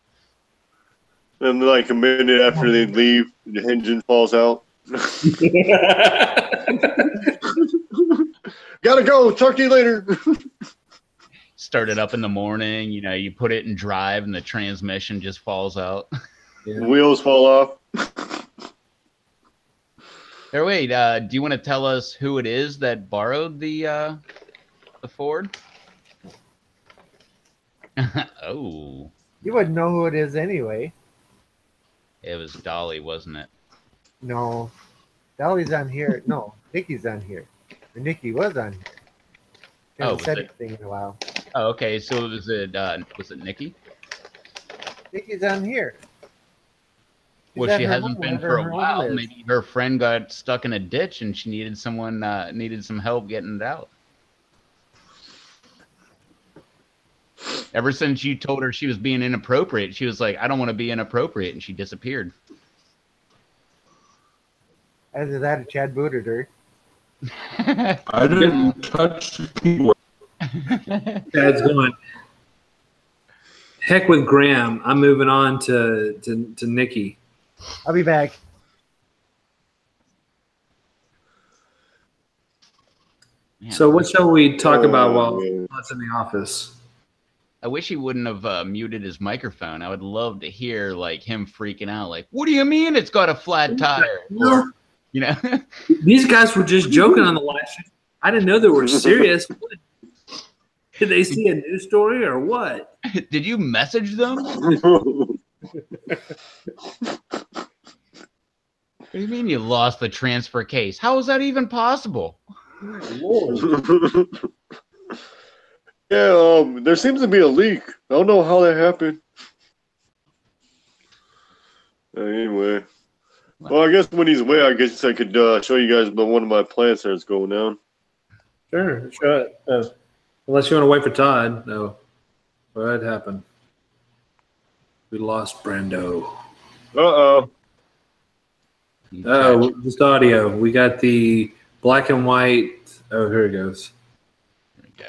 And like a minute after they leave, the engine falls out. Gotta go. Talk to you later. start it up in the morning, you know, you put it in drive and the transmission just falls out. Yeah. Wheels fall off. Here, wait, do you want to tell us who it is that borrowed the Ford? Oh. You wouldn't know who it is anyway. It was Dolly, wasn't it? No. Dolly's on here. No, Nikki's on here. Or Nikki was on here. Oh, said anything in a while. Oh, okay. So was it Nikki? Nikki's on here. Well, she hasn't been for a while. Maybe her friend got stuck in a ditch and she needed someone needed some help getting it out. Ever since you told her she was being inappropriate, she was like, I don't want to be inappropriate, and she disappeared. Either that or Chad booted her. I didn't touch the keyboard. Chad's going, heck with Graham. I'm moving on to Nikki. I'll be back. Man, so what shall we talk about while it's in the office? I wish he wouldn't have muted his microphone. I would love to hear like him freaking out. Like, what do you mean it's got a flat tire? Or, you know, these guys were just joking on the live stream. I didn't know they were serious. Did they see a news story or what? Did you message them? What do you mean you lost the transfer case? How is that even possible? Lord. Yeah, there seems to be a leak. I don't know how that happened. Anyway. Well, I guess when he's away, I guess I could show you guys one of my plants that's going down. Sure, show it. Unless you want to wait for Todd. No. What happened? We lost Brando. Uh-oh. Oh, just audio. We got the black and white. Oh, here it goes.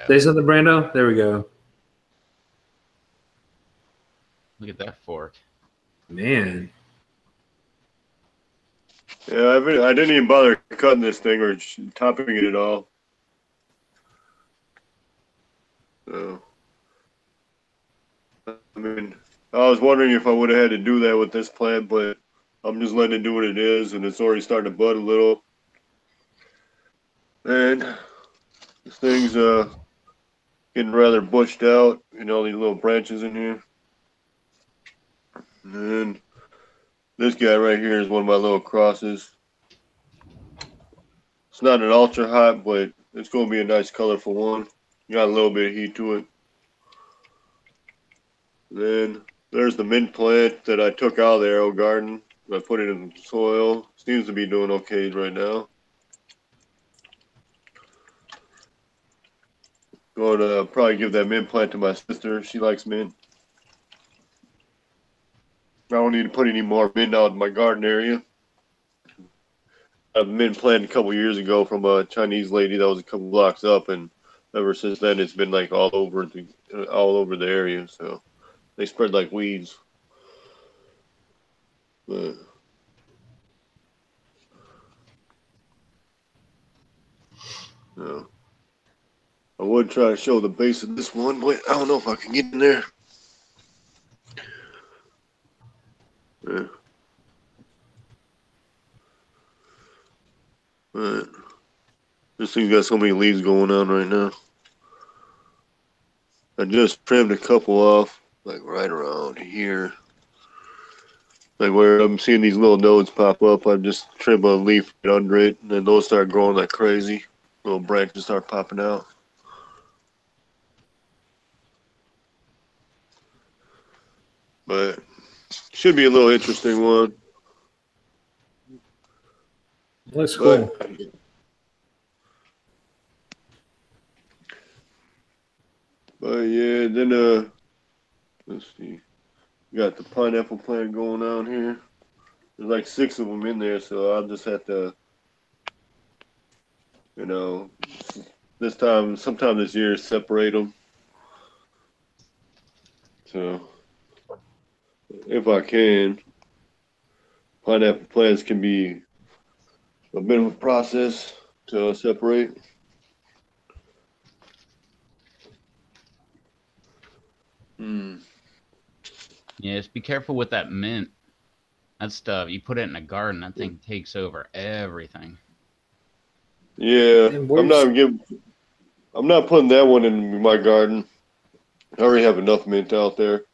Say something, Brando. There we go. Look at that fork. Man. Yeah, I didn't even bother cutting this thing or topping it at all. So, I mean, I was wondering if I would have had to do that with this plant, but I'm just letting it do what it is, and it's already starting to bud a little. And this thing's getting rather bushed out, all these little branches in here. And then this guy right here is one of my little crosses. It's not an ultra hot, but it's going to be a nice colorful one. Got a little bit of heat to it. Then there's the mint plant that I took out of the arrow garden. I put it in the soil. Seems to be doing okay right now. Going to probably give that mint plant to my sister. She likes mint. I don't need to put any more mint out in my garden area. I have a mint plant a couple years ago from a Chinese lady that was a couple blocks up, and ever since then it's been like all over the area. So they spread like weeds. But no. I would try to show the base of this one, but I don't know if I can get in there. Yeah. But this thing's got so many leaves going on right now. I just trimmed a couple off, like right around here. Like where I'm seeing these little nodes pop up, I just trim a leaf right under it, and then those start growing like crazy. Little branches start popping out. But should be a little interesting one. Looks cool. But yeah, then let's see. We got the pineapple plant going on here. There's like 6 of them in there, so I'll just have to, sometime this year, separate them. So, if I can, pineapple plants can be a bit of a process to separate. Yeah, just be careful with that mint. That stuff, you put it in a garden, that thing takes over everything. Yeah, I'm not putting that one in my garden. I already have enough mint out there.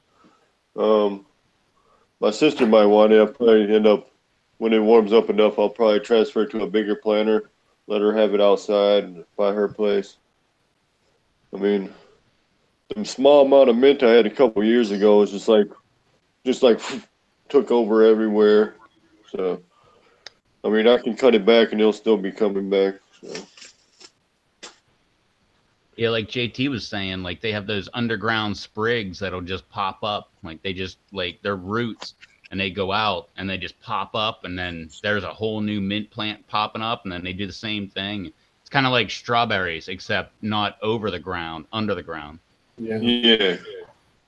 My sister might want it. I'll probably end up, when it warms up enough, I'll probably transfer it to a bigger planter, let her have it outside by her place. I mean, the small amount of mint I had a couple years ago was just like took over everywhere. So, I mean, I can cut it back and it'll still be coming back. So. Yeah, like JT was saying, like they have those underground sprigs that'll just pop up. Like they just their roots, and they go out and they just pop up, and then there's a whole new mint plant popping up, and then they do the same thing. It's kind of like strawberries, except not over the ground, under the ground. Yeah,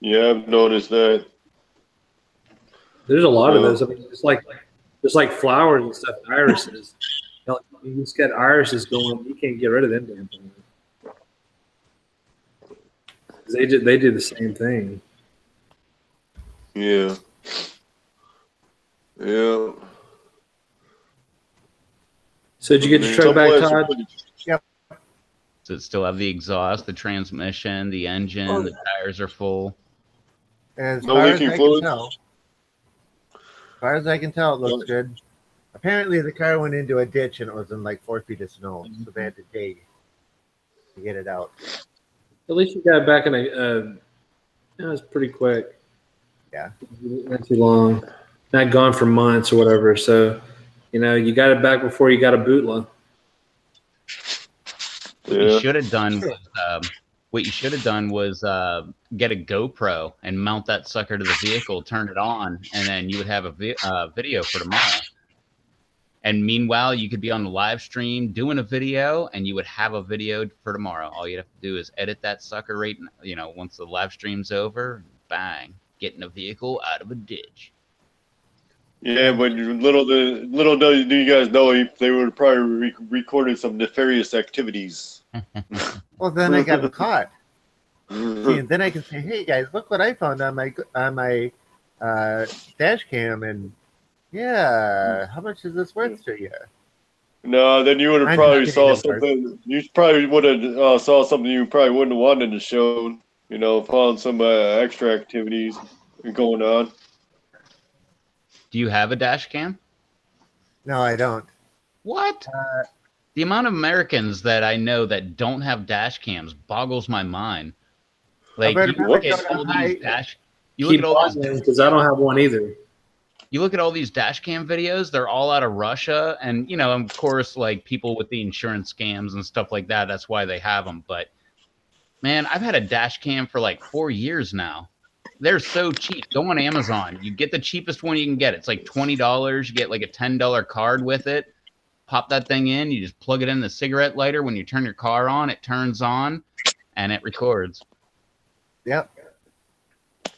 I've noticed that. There's a lot of those. I mean, just like flowers and stuff, irises. You just got irises going. You can't get rid of them damn things. They do the same thing. Yeah. So did you get your truck back, Todd? Yep. Does it still have the exhaust, the transmission, the engine, the tires are full? As No far as leaking I fluid? can tell. As far as I can tell, it looks good. Apparently, the car went into a ditch and it was in like 4 feet of snow, so they had to dig to get it out. At least you got it back in it was pretty quick. Yeah. Not too long. Not gone for months or whatever. So, you got it back before you got a bootleg. What you should have done was get a GoPro and mount that sucker to the vehicle, turn it on, and then you would have a video for tomorrow. And meanwhile, you could be on the live stream doing a video, and you would have a video for tomorrow. All you have to do is edit that sucker right, once the live stream's over, bang, getting a vehicle out of a ditch. Yeah, but little do you guys know, they were probably recording some nefarious activities. Well, then I got caught. See, and then I can say, "Hey guys, look what I found on my dash cam," and yeah, how much is this worth to you? No, then you would have probably saw something. You probably would have saw something you probably wouldn't have wanted to show. You know, found some extra activities going on. Do you have a dash cam? No, I don't. What? The amount of Americans that I know that don't have dash cams boggles my mind. Like, you look at all these dash. You look at all these, because I don't have one either. You look at all these dash cam videos, they're all out of Russia. And, you know, of course, like people with the insurance scams and stuff like that, that's why they have them. But, man, I've had a dash cam for like 4 years now. They're so cheap. Go on Amazon. You get the cheapest one you can get. It's like $20. You get like a $10 card with it. Pop that thing in. You just plug it in the cigarette lighter. When you turn your car on, it turns on and it records. Yep.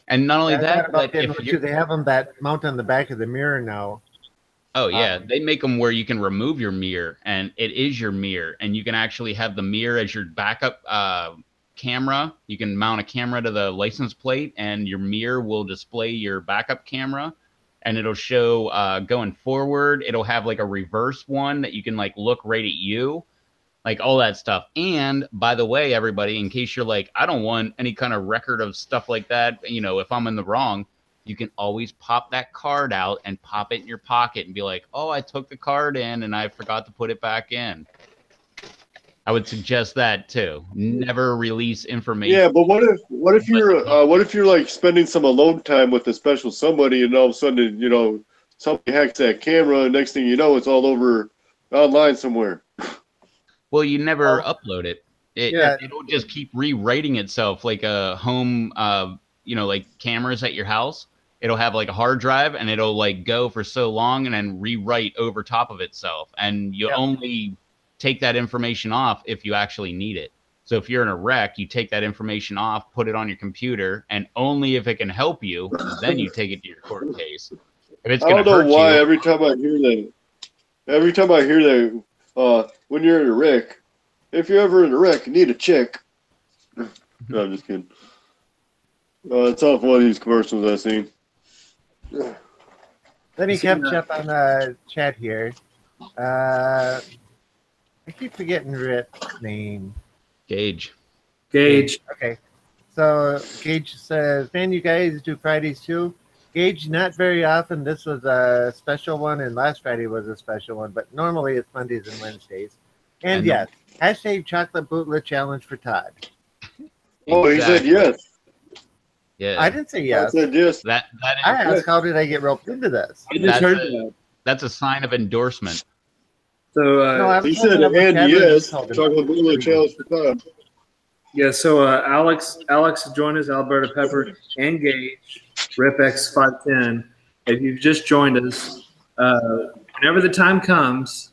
And not only that, but if they have them that mount on the back of the mirror now. Oh yeah, they make them where you can remove your mirror, and it is your mirror, and you can actually have the mirror as your backup camera. You can mount a camera to the license plate, and your mirror will display your backup camera, and it'll show going forward. It'll have like a reverse one that you can like look right at you. Like all that stuff. And by the way, everybody, in case you're like, I don't want any kind of record of stuff like that, you know, if I'm in the wrong, you can always pop that card out and pop it in your pocket and be like, oh, I took the card in and I forgot to put it back in. I would suggest that too. Never release information. Yeah, but what if you're like spending some alone time with a special somebody, and all of a sudden, you know, somebody hacks that camera, and next thing you know, it's all over online somewhere. Well, you never upload it. It'll just keep rewriting itself like a home, you know, like cameras at your house. It'll have like a hard drive and it'll like go for so long and then rewrite over top of itself. And you only take that information off if you actually need it. So if you're in a wreck, you take that information off, put it on your computer, and only if it can help you, then you take it to your court case. If it's going to hurt you. I don't know why every time I hear that, when you're in a wreck, if you're ever in a wreck, you need a check. No, I'm just kidding. It's off one of these commercials I've seen. Let me catch up on the chat here. I keep forgetting Rick's name. Gage. Okay. So Gage says, "Man, you guys do Fridays too?" Gage, not very often. This was a special one, and last Friday was a special one, but normally it's Mondays and Wednesdays. And yes, hashtag chocolate bootlet challenge for Todd. Oh, he said yes. Yeah. I didn't say yes. I said yes. That is, I asked, how did I get roped into this? I just heard that. That's a sign of endorsement. So he said and yes, chocolate bootlet challenge for Todd. Yeah, so Alex joined us, Alberta Pepper, and Gage, RipX510. If you've just joined us, whenever the time comes,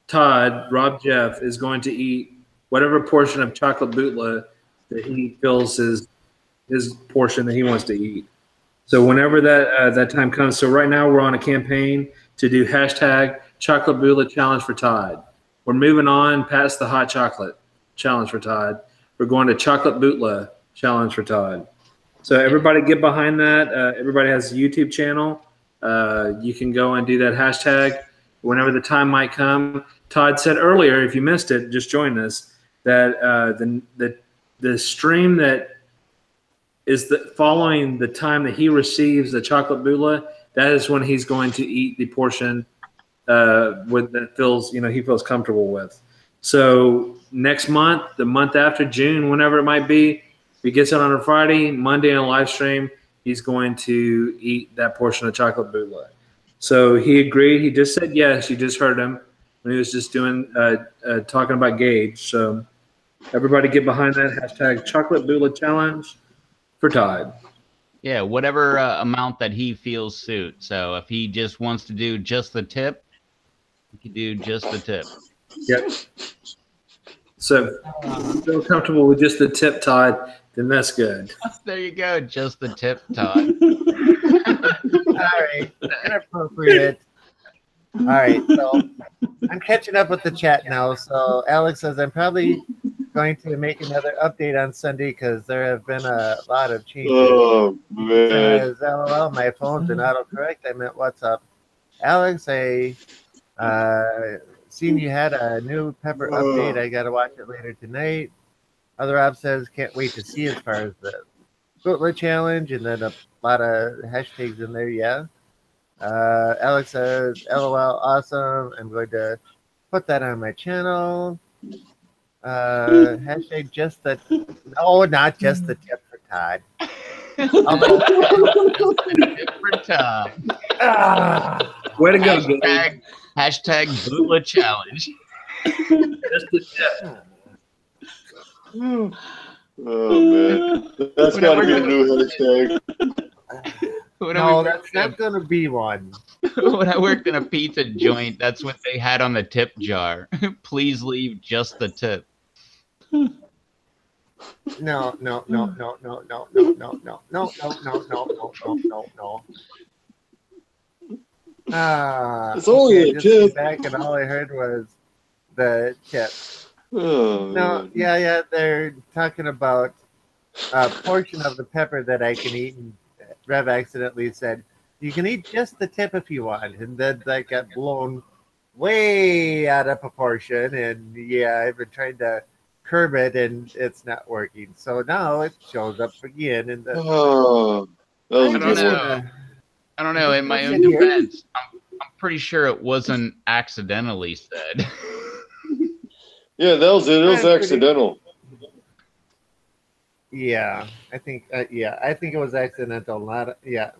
Todd, Rob Jeff, is going to eat whatever portion of chocolate bootlet that he feels his portion that he wants to eat. So whenever that time comes, so right now we're on a campaign to do hashtag chocolate bootlet challenge for Todd. We're moving on past the hot chocolate challenge for Todd. We're going to chocolate bootlet challenge for Todd. So everybody get behind that. Everybody has a YouTube channel. You can go and do that hashtag whenever the time might come. Todd said earlier, if you missed it, just join us, that the stream that is following the time that he receives the chocolate bootlet, that is when he's going to eat the portion that he feels comfortable with. So next month, the month after, June, whenever it might be, if he gets it on a Friday, Monday on a live stream, he's going to eat that portion of chocolate bootlet. So he agreed. He just said yes. You just heard him when he was just doing talking about Gage. So everybody get behind that hashtag chocolate bootlet challenge for Todd. Yeah, whatever amount that he feels suit. So if he just wants to do just the tip, he can do just the tip. Yep. So if you feel comfortable with just the tip, Todd, then that's good. There you go. Just the tip, Todd. All right, inappropriate. All right, so I'm catching up with the chat now. So Alex says I'm probably going to make another update on Sunday because there have been a lot of changes. Oh man. Says, LOL, my phone's been autocorrect. I meant what's up. Alex, I seen you had a new pepper update. I got to watch it later tonight. Other Rob says, can't wait to see as far as the bootleg challenge, and then a lot of hashtags in there. Yeah. Alex says, LOL, awesome. I'm going to put that on my channel. Hashtag just the, no, not just the tip for Todd. Tip for Todd. Way to go, Hashtag Bootla Challenge. Just the tip. Oh man, that's got to be a new hashtag. No, that's not going to be one. When I worked in a pizza joint, that's what they had on the tip jar. Please leave just the tip. No. It's only a tip. Back and all I heard was the tip. Oh, no, yeah, they're talking about a portion of the pepper that I can eat, and Rev accidentally said, you can eat just the tip if you want, and then that got blown way out of proportion, and yeah, I've been trying to curb it, and it's not working. So now it shows up again in the... I don't know. In my own defense, I'm pretty sure it wasn't accidentally said. Yeah, that was it. It was accidental. Yeah, I think. I think it was accidental. Not. Yeah.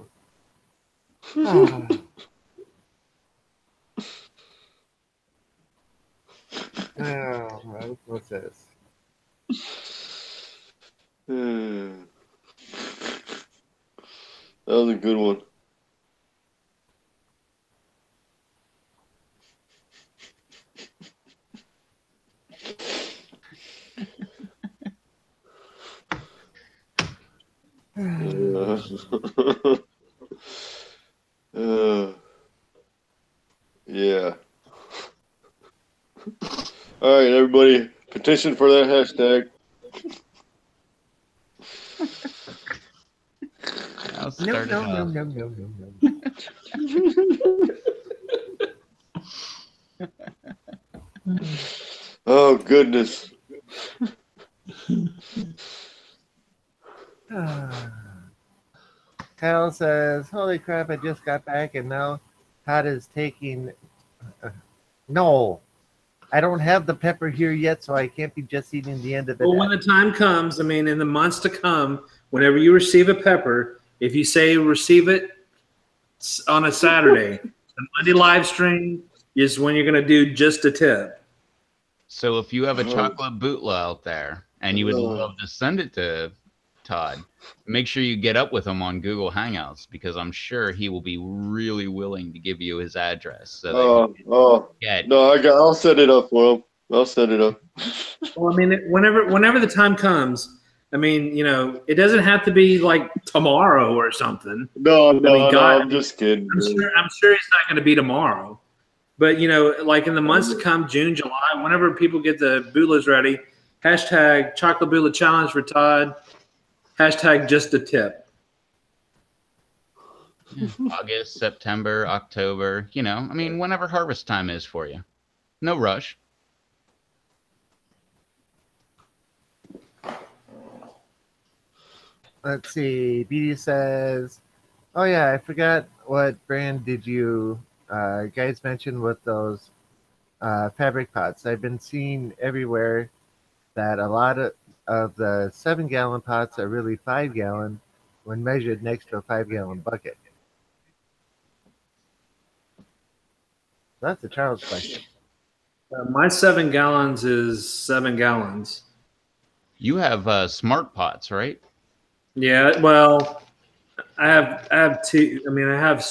Oh, what's this? That was a good one. Yeah. All right, everybody, petition for that hashtag. I'll start No. Oh goodness. Kyle says, holy crap, I just got back and now Todd is taking... no, I don't have the pepper here yet, so I can't be just eating the end of it. Well, when the time comes, I mean, in the months to come, whenever you receive a pepper, if you say receive it on a Saturday, the Monday live stream is when you're going to do just a tip. So if you have a chocolate bootla out there and you would love to send it to Todd, make sure you get up with him on Google Hangouts, because I'm sure he will be really willing to give you his address. So I'll set it up for him. I'll set it up. Well, I mean, whenever the time comes, I mean, you know, it doesn't have to be like tomorrow or something. No, I'm just kidding. I'm sure it's not going to be tomorrow. But, you know, like in the months to come, June, July, whenever people get the bootlas ready, hashtag chocolate bootla challenge for Todd, hashtag just a tip. August, September, October, you know, I mean, whenever harvest time is for you. No rush. Let's see. BD says, oh, yeah, I forgot what brand did you guys mention with those fabric pots. I've been seeing everywhere that a lot of the 7-gallon pots are really 5-gallon when measured next to a 5-gallon bucket. That's a Charles question. My 7 gallons is 7 gallons. You have smart pots, right? Yeah, well, I have two. I mean, I have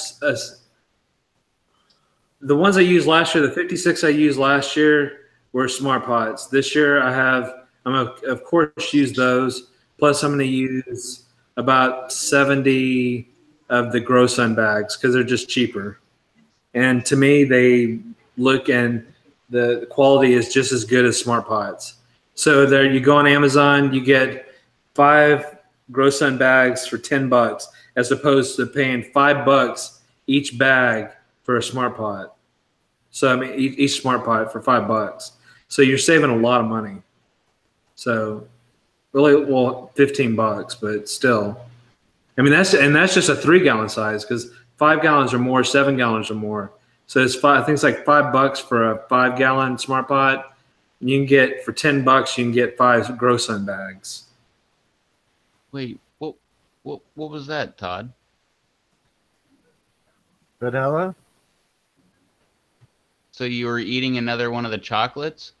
the ones I used last year. The 56 I used last year were smart pots. This year I'm of course use those. Plus, I'm going to use about 70 of the Grow Sun bags because they're just cheaper. And to me, they look and the quality is just as good as Smart Pots. So there, you go on Amazon, you get 5 Grow Sun bags for $10, as opposed to paying $5 each bag for a Smart Pot. So I mean, each Smart Pot for $5. So you're saving a lot of money. So really, well, $15, but still. I mean, that's just a 3-gallon size because 5 gallons or more, 7 gallons or more. So it's I think it's like $5 for a 5-gallon Smart Pot. You can get for $10, you can get 5 Grow Sun bags. Wait, what was that, Todd? Vanilla? So you were eating another one of the chocolates,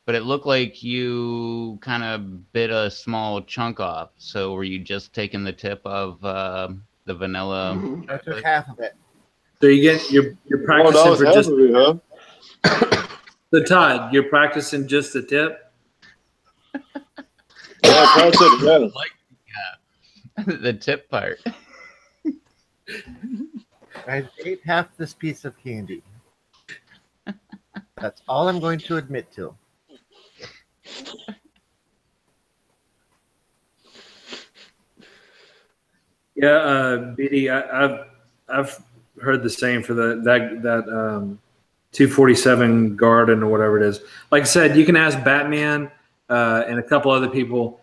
but it looked like you kind of bit a small chunk off. So were you just taking the tip of the vanilla? I took half of it. So you're practicing for just it, huh? So Todd, you're practicing just the tip? Yeah, practice it, Yeah. The tip part. I ate half this piece of candy. That's all I'm going to admit to. Yeah, BD, I've heard the same for that 247 Garden or whatever it is. Like I said, you can ask Batman and a couple other people.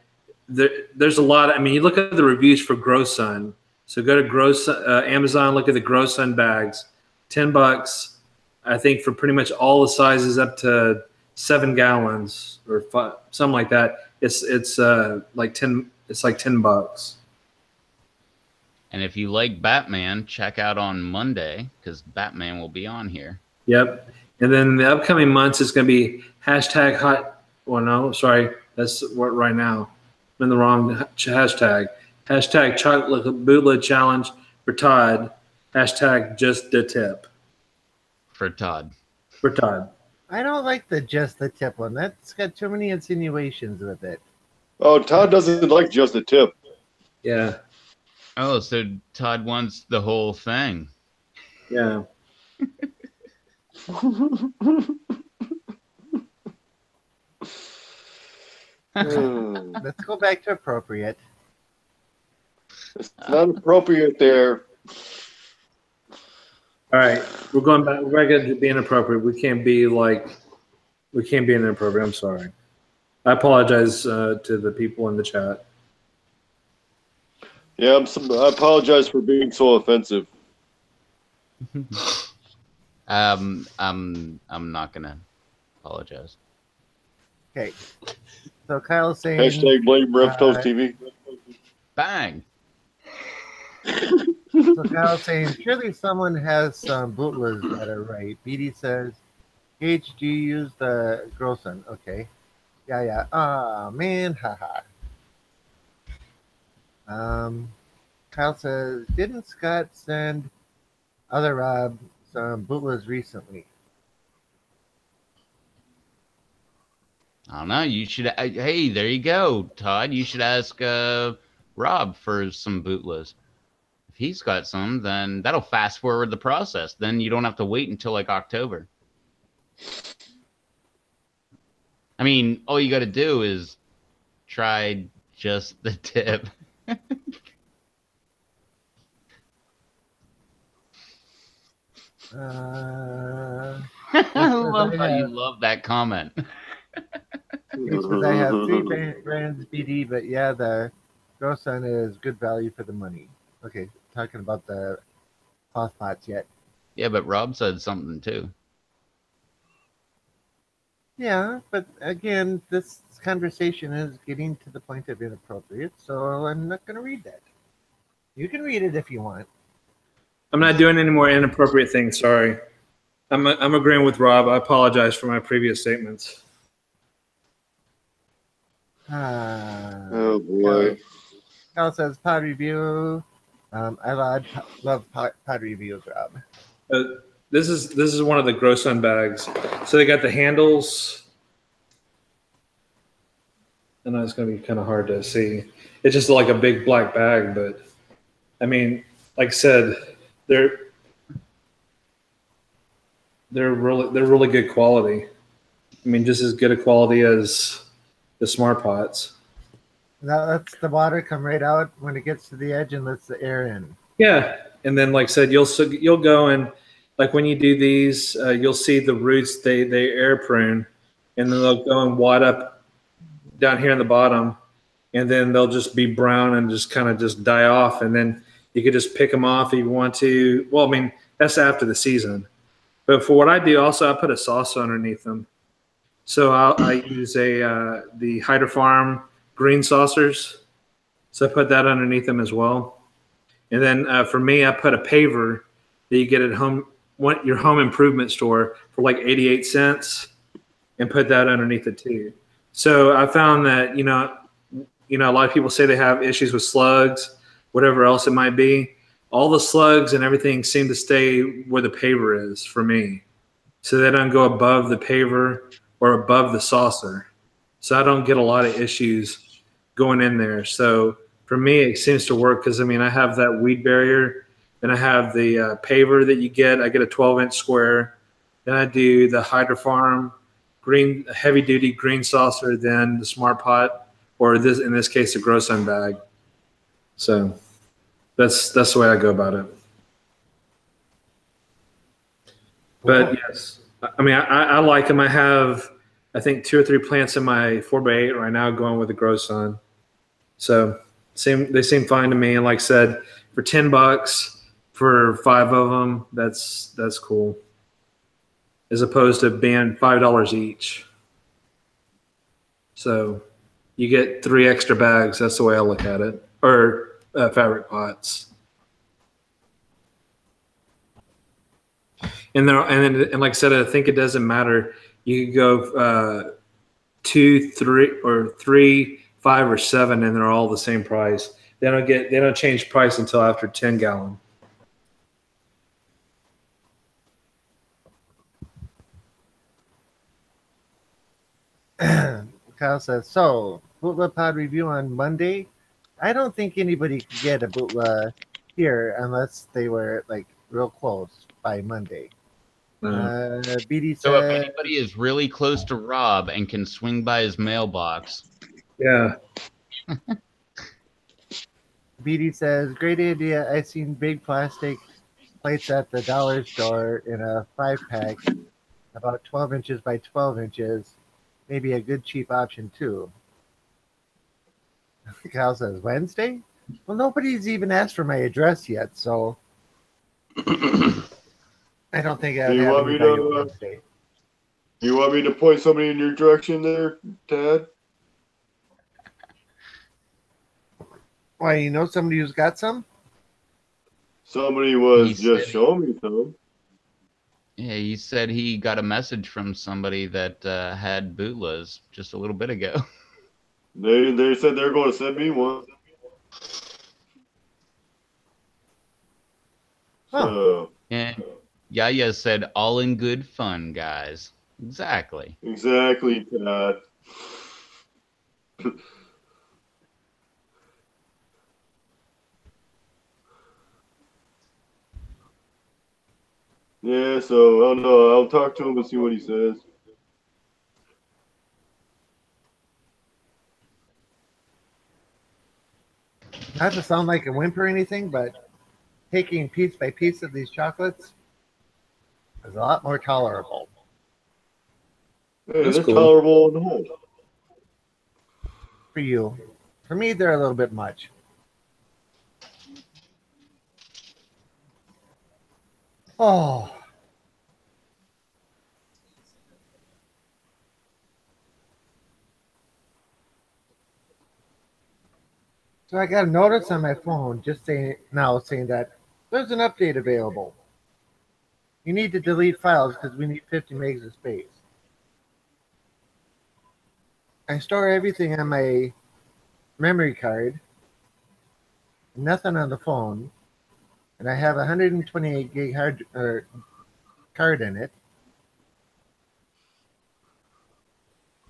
There's a lot. I mean, you look at the reviews for Grow Sun. So go to Amazon, look at the Grow Sun bags. $10, I think, for pretty much all the sizes up to 7 gallons or 5, something like that. It's like $10. And if you like Batman, check out on Monday because Batman will be on here. Yep. And then the upcoming months is going to be hashtag hot. Well, no, sorry. That's what right now. I'm in the wrong hashtag. Hashtag chocolate bootleg challenge for Todd. Hashtag just the tip. For Todd. For Todd. I don't like the just the tip one. That's got too many insinuations with it. Oh, Todd doesn't like just the tip. Yeah. Oh, so Todd wants the whole thing. Yeah. Let's go back to appropriate. It's not appropriate there. All right. We're going back. We're going to be inappropriate. We can't be inappropriate. I'm sorry. I apologize to the people in the chat. Yeah, I apologize for being so offensive. I'm not gonna apologize. Okay. So Kyle's saying Hashtag blame Reftos TV. Bang. So Kyle's saying surely someone has some bootlers that are right. BD says, H, do you use the Grow Sun? Okay. Yeah. Ah, man, haha. Kyle says, didn't Scott send other Rob some bootlers recently? I don't know. You should. Hey, there you go, Todd. You should ask Rob for some bootless. If he's got some, then that'll fast forward the process. Then you don't have to wait until like October. I mean, all you got to do is try just the tip. I love how you love that comment. Because I have 3 brands BD, but yeah, the Grow Sun is good value for the money. Okay, talking about the cloth pots yet. Yeah, but Rob said something too. Yeah, but again, this conversation is getting to the point of inappropriate, so I'm not going to read that. You can read it if you want. I'm not doing any more inappropriate things. Sorry. I'm agreeing with Rob. I apologize for my previous statements. Oh boy. Kyle says pod review. I love pod reviews, Rob. This is one of the Grow Sun bags. So they got the handles. I know it's going to be kind of hard to see. It's just like a big black bag, but I mean, like I said, they're really good quality. I mean, just as good a quality as the Smart Pots. That lets the water come right out when it gets to the edge and lets the air in. Yeah, and then like I said, you'll go and like when you do these, you'll see the roots they air prune, and then they'll go and wad up down here in the bottom, and then they'll just be brown and just kind of just die off, and then you could just pick them off if you want to. Well, I mean that's after the season, but for what I do, also I put a saucer underneath them. So I use the Hydro Farm green saucers, so I put that underneath them as well. And then for me, I put a paver that you get at your home improvement store for like 88 cents, and put that underneath it too. So I found that a lot of people say they have issues with slugs, whatever else it might be. All the slugs and everything seem to stay where the paver is for me, so they don't go above the paver or above the saucer. So I don't get a lot of issues going in there. So for me, it seems to work because, I mean, I have that weed barrier, then I have the paver that you get. I get a 12-inch square. Then I do the Hydro Farm green, heavy-duty green saucer, then the Smart Pot, or in this case, the Grow Sun bag. So that's the way I go about it. But yes, I mean, I like them. I have, I think, 2 or 3 plants in my 4x8 right now going with the Grow Sun. So they seem fine to me. And like I said, for $10 for 5 of them, that's cool. As opposed to being $5 each. So you get 3 extra bags. That's the way I look at it. Or fabric pots. And like I said, I think it doesn't matter. You could go 2, 3, or 3, 5, or 7, and they're all the same price. They don't change price until after 10 gallon. Kyle says, so Bootla Pod review on Monday. I don't think anybody could get a Bootla here unless they were like real close by Monday. BD So if said, anybody is really close to Rob and can swing by his mailbox. Yeah. BD says, great idea. I've seen big plastic plates at the dollar store in a 5-pack, about 12 inches by 12 inches. Maybe a good cheap option too. Kyle says, Wednesday? Well, nobody's even asked for my address yet, so I don't think I'd have anybody Wednesday. You want me to point somebody in your direction there, Tad? Why, you know somebody who's got some? Somebody was just showing me some. Yeah, he said he got a message from somebody that had Bootlas just a little bit ago. They said they're going to send me one. Huh. And Yaya said, all in good fun, guys. Exactly. Exactly, Tad. Yeah, so I don't know. I'll talk to him and see what he says. Not to sound like a wimp or anything, but taking piece by piece of these chocolates is a lot more tolerable. Hey, they're cool. Tolerable in the whole. For you. For me, they're a little bit much. Oh. So I got a notice on my phone just saying that there's an update available. You need to delete files because we need 50 megs of space. I store everything on my memory card, nothing on the phone, and I have a 128 gig card in it.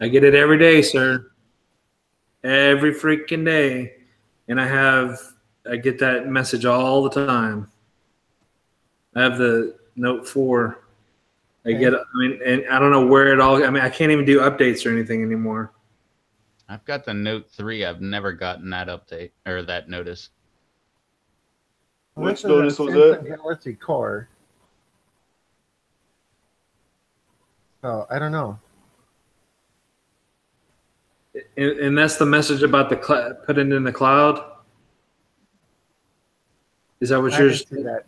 I get it every day, sir. every freaking day, and I get that message all the time. I have the Note 4. And I don't know where it all. I mean, I can't even do updates or anything anymore. I've got the Note 3. I've never gotten that update or that notice. Which notice was that? Let's see, Core. Oh, I don't know. And that's the message about the put it in the cloud. Is that what yours? That.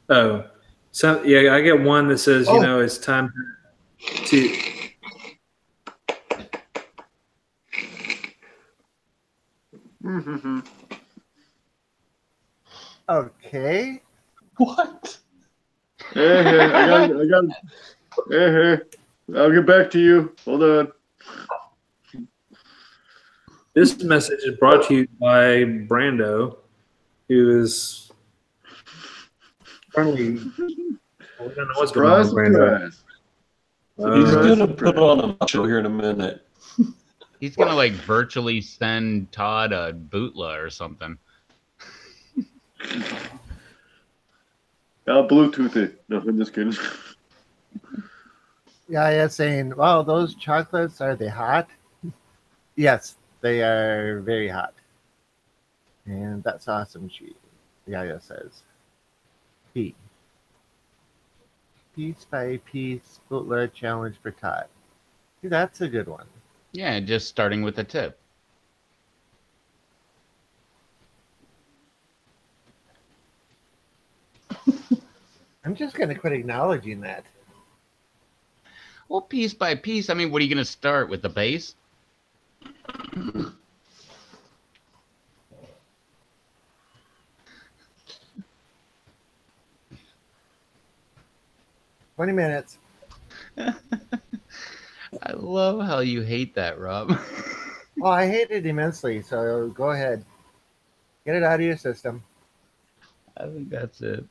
Oh, so yeah, I get one that says, it's time to. Okay. What? I got. I'll get back to you. Hold on. This message is brought to you by Brando, who is currently. We don't know what's going on with Brando. He's gonna put on a show here in a minute. He's gonna like virtually send Todd a bootla or something. I'll Bluetooth it. No, I'm just kidding. Yeah, saying, wow, those chocolates, are they hot? Yes, they are very hot. And that's awesome, Yaya says. P. Piece by piece bootleg challenge for Todd. See, that's a good one. Yeah, just starting with a tip. I'm just going to quit acknowledging that. Well, piece by piece, I mean, what are you going to start with, the base? $20. I love how you hate that, Rob. Well, I hate it immensely, so go ahead. Get it out of your system. I think that's it.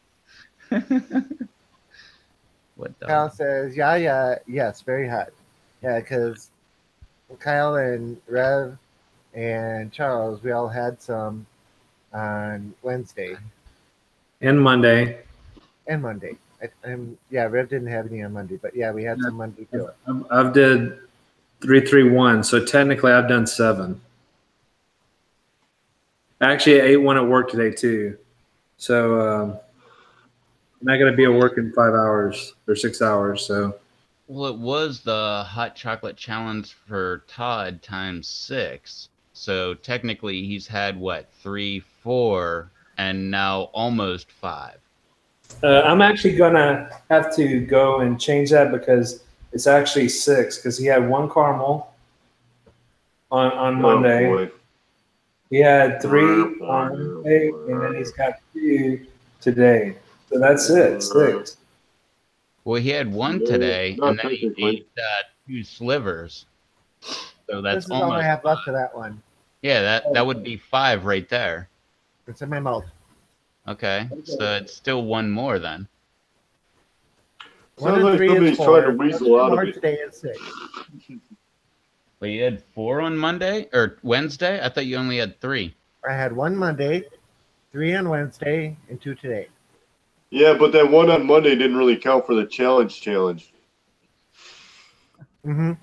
What the? Kyle says, yes, very hot. Yeah, because Kyle and Rev and Charles, we all had some on Wednesday. And Monday. And Monday. Rev didn't have any on Monday, but yeah, we had some Monday too. I've did 331, so technically I've done 7. Actually, I ate one at work today too, so I'm not gonna be at work in 5 hours or 6 hours. So, well, it was the hot chocolate challenge for Todd times 6. So technically, he's had what, 3, 4, and now almost 5. I'm actually gonna have to go and change that because it's actually 6 because he had 1 caramel on Monday. Boy. He had 3 on Monday, and then he's got 2 today. So that's it, 6. Well, he had 1 today, and then he ate 2 slivers. So that's this is all I have left of that one. Yeah, that would be 5 right there. It's in my mouth. Okay, so it's still 1 more then. One and 3 is 4. More today is 6. Well, you had 4 on Monday or Wednesday? I thought you only had 3. I had 1 Monday, 3 on Wednesday, and 2 today. Yeah, but that 1 on Monday didn't really count for the challenge. Mm-hmm.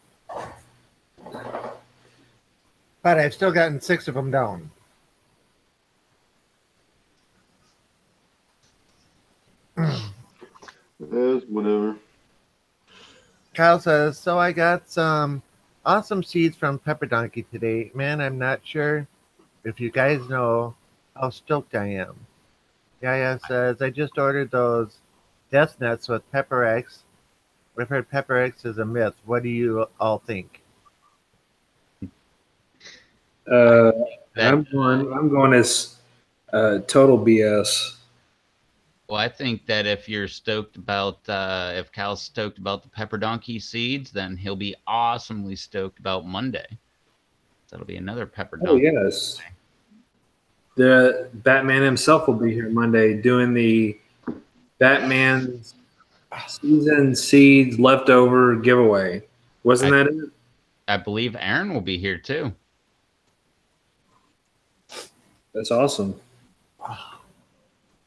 But I've still gotten 6 of them down. Whatever. Kyle says, so I got some awesome seeds from Pepper Donkey today. Man, I'm not sure if you guys know how stoked I am. Yaya says, I just ordered those death nuts with Pepper X. I've heard Pepper X is a myth. What do you all think? I'm going as total BS. Well, I think that if you're stoked about, if Cal's stoked about the Pepper Donkey seeds, then he'll be awesomely stoked about Monday. That'll be another Pepper Donkey. Oh, yes. The Batman himself will be here Monday doing the Batman season seeds leftover giveaway. Wasn't that it? I believe Aaron will be here too. That's awesome.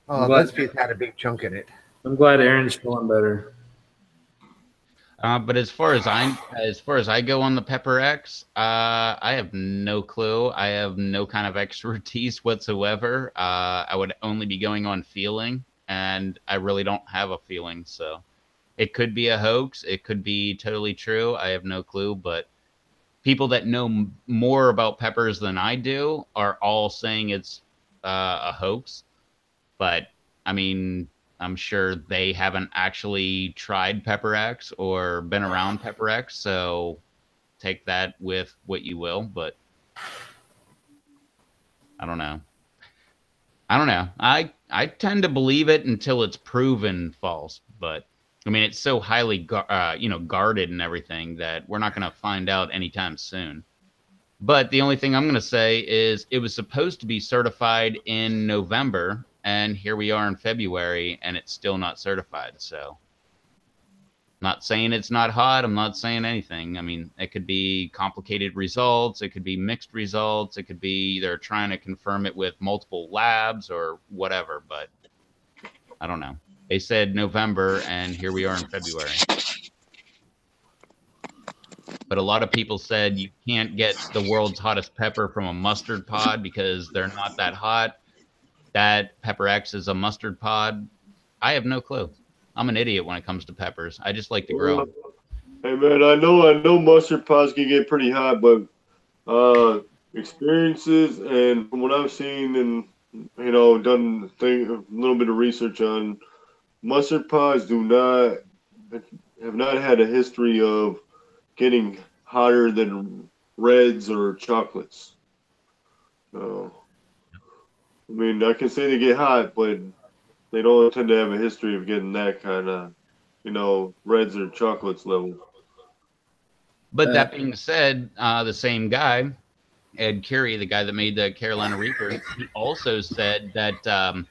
Oh, this piece had a big chunk in it. I'm glad Aaron's feeling better. But as far as I go on the Pepper X, I have no clue. I have no kind of expertise whatsoever. I would only be going on feeling, and I really don't have a feeling. So it could be a hoax. It could be totally true. I have no clue. But people that know more about peppers than I do are all saying it's a hoax. But I mean, I'm sure they haven't actually tried Pepper X or been around Pepper X, so take that with what you will. But I don't know. I tend to believe it until it's proven false. But I mean, it's so highly guarded and everything that we're not going to find out anytime soon. But the only thing I'm going to say is it was supposed to be certified in November. And here we are in February, and it's still not certified. So, not saying it's not hot. I'm not saying anything. I mean, it could be complicated results. It could be mixed results. It could be they're trying to confirm it with multiple labs or whatever. But I don't know. They said November, and here we are in February. But a lot of people said you can't get the world's hottest pepper from a mustard pod because they're not that hot. That Pepper X is a mustard pod. I have no clue. I'm an idiot when it comes to peppers. I just like to grow. Hey man, I know mustard pods can get pretty hot, but experiences and from what I've seen and done a little bit of research on, mustard pods have not had a history of getting hotter than reds or chocolates. No. I mean, I can say they get hot, but they don't tend to have a history of getting that kind of, reds or chocolates level. But that being said, the same guy, Ed Curie, the guy that made the Carolina Reaper, he also said that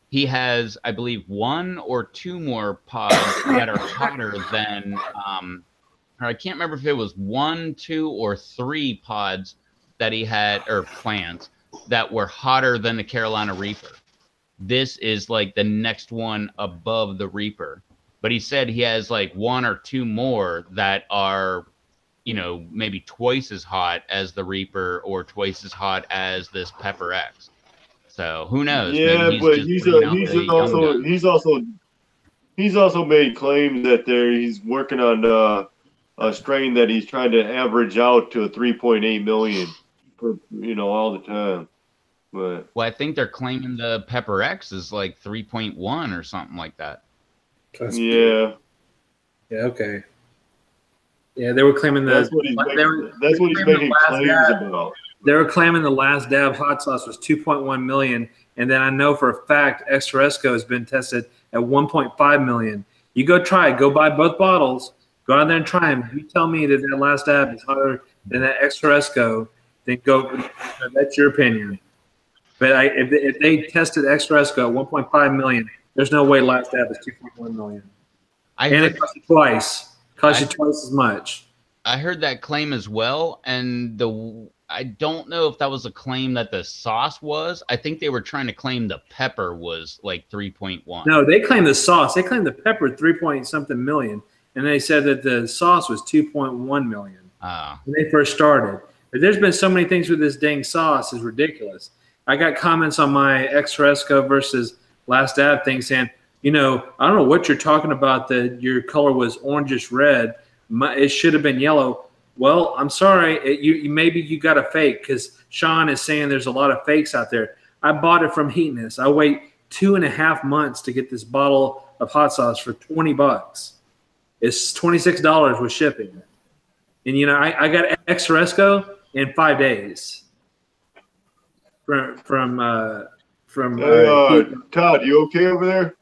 he has, I believe, 1 or 2 more pods that are hotter than, or I can't remember if it was 1, 2, or 3 pods that he had, or plants, that were hotter than the Carolina Reaper. This is like the next one above the Reaper. But he said he has like 1 or 2 more that are, maybe twice as hot as the Reaper or twice as hot as this Pepper X. So who knows? Yeah, but he's also made claims that he's working on a strain that he's trying to average out to 3.8 million. For, all the time. But well, I think they're claiming the Pepper X is like 3.1 or something like that. Yeah. Yeah, okay. Yeah, they were claiming that's what he's making claims about. They were claiming the last dab hot sauce was 2.1 million, and then I know for a fact Extra Esco has been tested at 1.5 million. You go try it. Go buy both bottles. Go out there and try them. You tell me that last dab is hotter than that Extra Esco, then go. That's your opinion. But if they tested Extra Esco at 1.5 million, there's no way last dab is 2.1 million. It costs you twice. Costs you twice as much. I heard that claim as well, and I don't know if that was a claim that the sauce was. I think they were trying to claim the pepper was like 3.1. No, they claimed the sauce. They claimed the pepper 3-point-something million, and they said that the sauce was 2.1 million when they first started. But there's been so many things with this dang sauce, it's ridiculous. I got comments on my Extra Esco versus Last Dab thing saying, I don't know what you're talking about, that your color was orangish red. It should have been yellow. Well, I'm sorry. Maybe you got a fake, because Sean is saying there's a lot of fakes out there. I bought it from Heatness. I wait 2.5 months to get this bottle of hot sauce for $20. It's $26 with shipping. And, I got Extra Esco in 5 days. From Todd, you okay over there?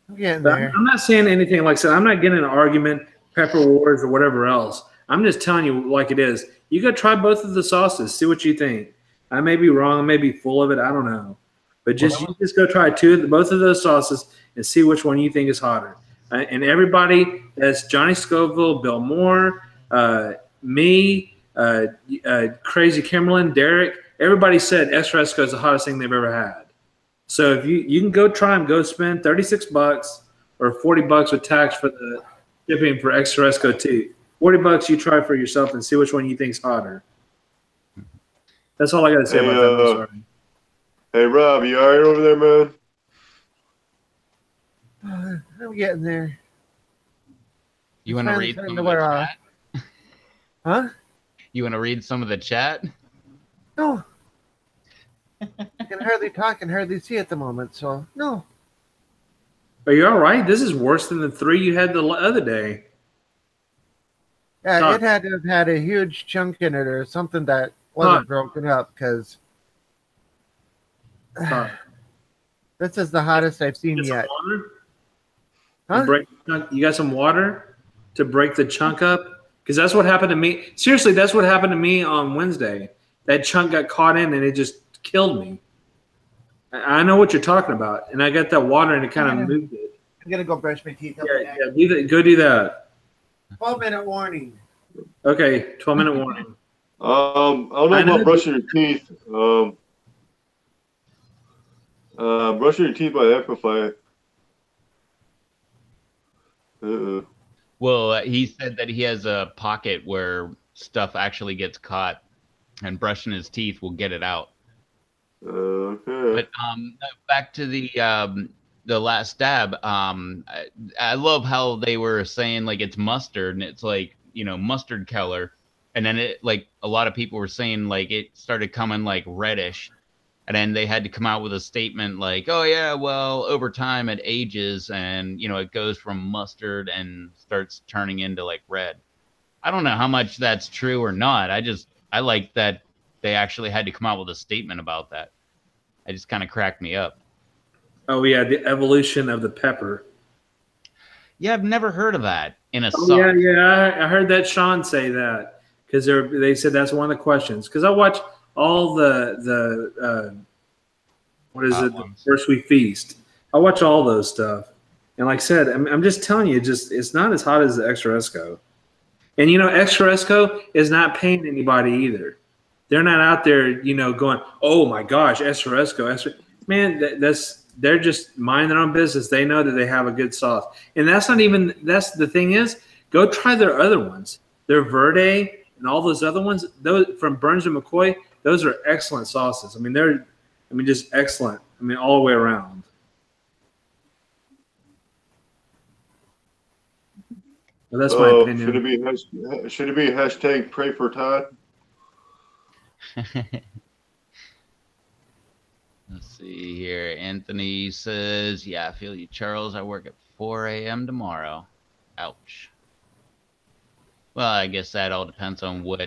I'm getting there. I'm not saying anything like I said. I'm not getting an argument, pepper wars or whatever else. I'm just telling you like it is. You go try both of the sauces, see what you think. I may be wrong, I may be full of it, I don't know. But just go try both of those sauces and see which one you think is hotter. And everybody, that's Johnny Scoville, Bill Moore, me, Crazy Kimberlin, Derek, everybody said Esresco is the hottest thing they've ever had. So if you can go try them, go spend $36 or $40 with tax for the shipping for Esresco too. $40 you try for yourself and see which one you think's hotter. That's all I got to say about that. I'm sorry. Hey Rob, you all right over there, man? I'm getting there. You want to read some of the chat? Huh? You want to read some of the chat? No. I can hardly talk and hardly see at the moment, so no. Are you all right? This is worse than the 3 you had the other day. Yeah, it had to have had a huge chunk in it or something that wasn't broken up because this is the hottest I've seen yet. Huh? You got some water to break the chunk up? Because that's what happened to me. Seriously, that's what happened to me on Wednesday. That chunk got caught in and it just killed me. I know what you're talking about. And I got that water and it kind of moved it. I'm going to go brush my teeth. Yeah, go do that. 12-minute warning. Okay, 12-minute warning. I don't know about brushing your teeth. Brushing your teeth by Equify. Well, he said that he has a pocket where stuff actually gets caught, and brushing his teeth will get it out. Okay. But back to the last dab. I love how they were saying like it's mustard, and it's like mustard color, and then it like a lot of people were saying like it started coming like reddish. And then they had to come out with a statement like, oh, yeah, well, over time it ages and, it goes from mustard and starts turning into like red. I don't know how much that's true or not. I like that they actually had to come out with a statement about that. It just kind of cracked me up. Oh, yeah, the evolution of the pepper. Yeah, I've never heard of that in a sauce. Yeah, I heard that Sean say that because they said that's one of the questions. Because I watch all the what is it? The First We Feast. I watch all those stuff, and like I said, I'm just telling you, it's not as hot as the Esresco. And Esresco is not paying anybody either. They're not out there, going, oh my gosh, Esresco. Man, they're just minding their own business. They know that they have a good sauce, and that's the thing is, go try their other ones. Their Verde and all those other ones, those from Burns and McCoy. Those are excellent sauces. They're just excellent. All the way around. Well, that's my opinion. Should it be hashtag pray for Todd? Let's see here. Anthony says, yeah, I feel you, Charles. I work at 4 a.m. tomorrow. Ouch. Well, I guess that all depends on what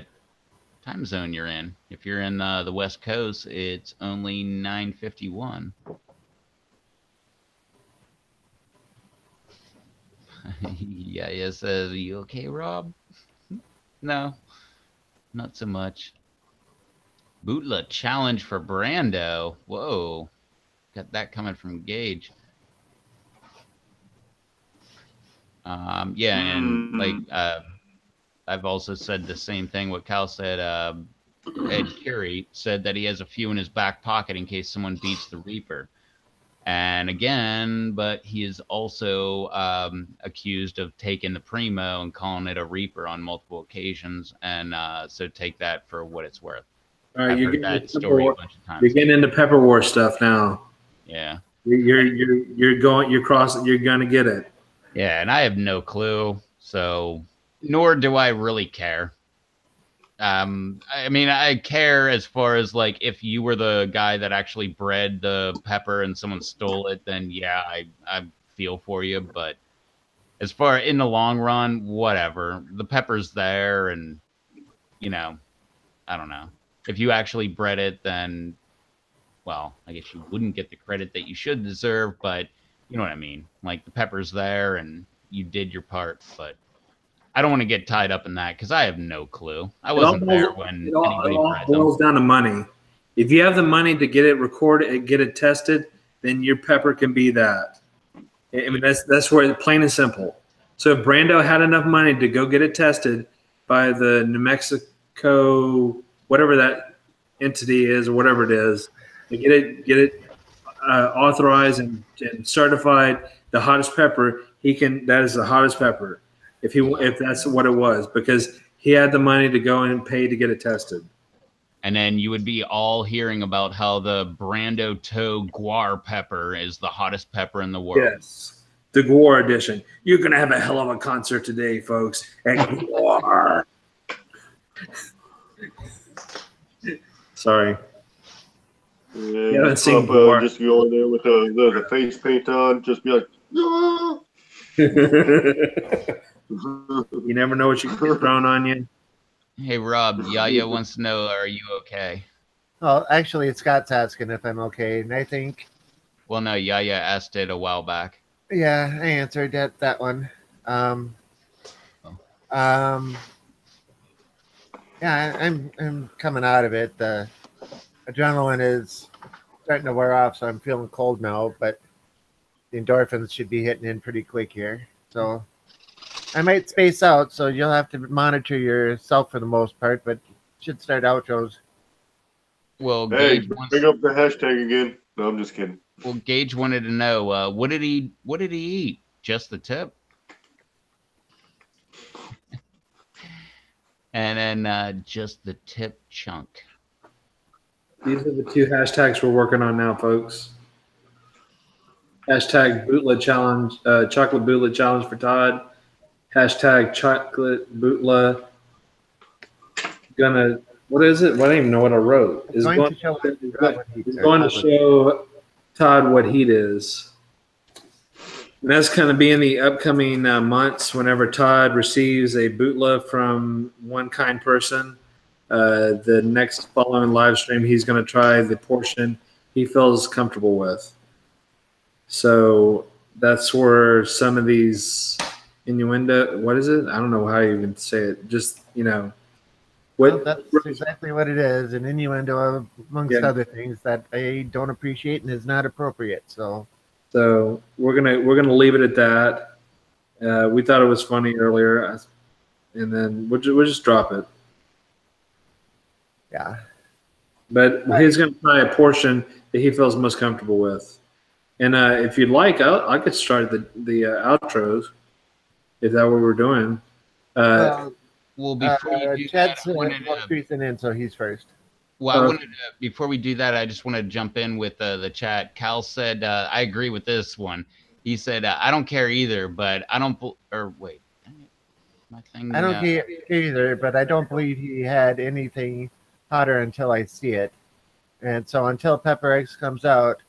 time zone you're in. If you're in the West Coast, it's only 9:51. Yeah, says, are you okay, Rob? No, not so much. Bootla challenge for Brando. Whoa, got that coming from Gage. Yeah, and like I've also said the same thing what Cal said. Ed Curie said that he has a few in his back pocket in case someone beats the Reaper. And again, but he is also accused of taking the Primo and calling it a Reaper on multiple occasions. And so take that for what it's worth. All right, I've heard that story a bunch of times. You're getting into Pepper War stuff now. Yeah. You're gonna get it. Yeah, and I have no clue. So nor do I really care. I care as far as like if you were the guy that actually bred the pepper and someone stole it, then yeah, I feel for you. But as far in the long run, whatever. The pepper's there, and I don't know. If you actually bred it, then well, I guess you wouldn't get the credit that you should deserve. But you know what I mean. Like the pepper's there, and you did your part, but. I don't want to get tied up in that because I have no clue. I wasn't there when anybody bred them. It boils down to money. If you have the money to get it recorded and get it tested, then your pepper can be that. That's where it's plain and simple. So if Brando had enough money to go get it tested by the New Mexico whatever that entity is or whatever it is, to get it authorized and certified the hottest pepper. That is the hottest pepper if that's what it was, because he had the money to go and pay to get it tested. And then you would be all hearing about how the Brando Toe Guar pepper is the hottest pepper in the world. Yes, the Guar edition. You're gonna have a hell of a concert today, folks, at Guar. Sorry. Yeah, just go in there with the face paint on, just be like, no. You never know what you can get thrown on you. Hey, Rob, Yaya wants to know, are you okay? Well, actually, Scott's asking if I'm okay, and I think... Well, no, Yaya asked it a while back. Yeah, I answered that one. Yeah, I'm coming out of it. The adrenaline is starting to wear off, so I'm feeling cold now, but the endorphins should be hitting in pretty quick here. So I might space out, so you'll have to monitor yourself for the most part, but should start outros. Well, hey, Gage bring up the hashtag again. No, I'm just kidding. Well, Gage wanted to know, what did he eat? Just the tip? And then just the tip chunk. These are the two hashtags we're working on now, folks. Hashtag bootleg challenge, chocolate bootleg challenge for Todd. Hashtag chocolate bootleg. What is it? Well, I don't even know what I wrote. Is going to show Todd what heat is. And that's going to be in the upcoming months whenever Todd receives a bootleg from one kind person. The next following live stream, he's going to try the portion he feels comfortable with. So that's where some of these innuendo, what is it? I don't know how you even say it. Just, that's exactly what it is, an innuendo amongst other things that I don't appreciate and is not appropriate. So we're gonna leave it at that. We thought it was funny earlier, and then we'll just drop it. Yeah. But he's gonna try a portion that he feels most comfortable with. And if you'd like, I could start the outros if that what we're doing. Well, before you do Chad's that, in, so he's first. Well, before we do that, I just want to jump in with the chat. Cal said, I agree with this one. He said, I don't care either, but I don't, or wait, my thing. I don't care either, but I don't believe he had anything hotter until I see it. And so until Pepper X comes out,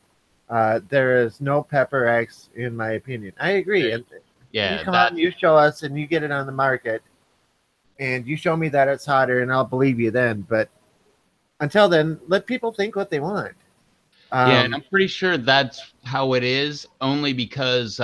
there is no Pepper X in my opinion. I agree. And yeah, you come out and you show us and you get it on the market and you show me that it's hotter and I'll believe you then. But until then, let people think what they want. Yeah, and I'm pretty sure that's how it is, only because,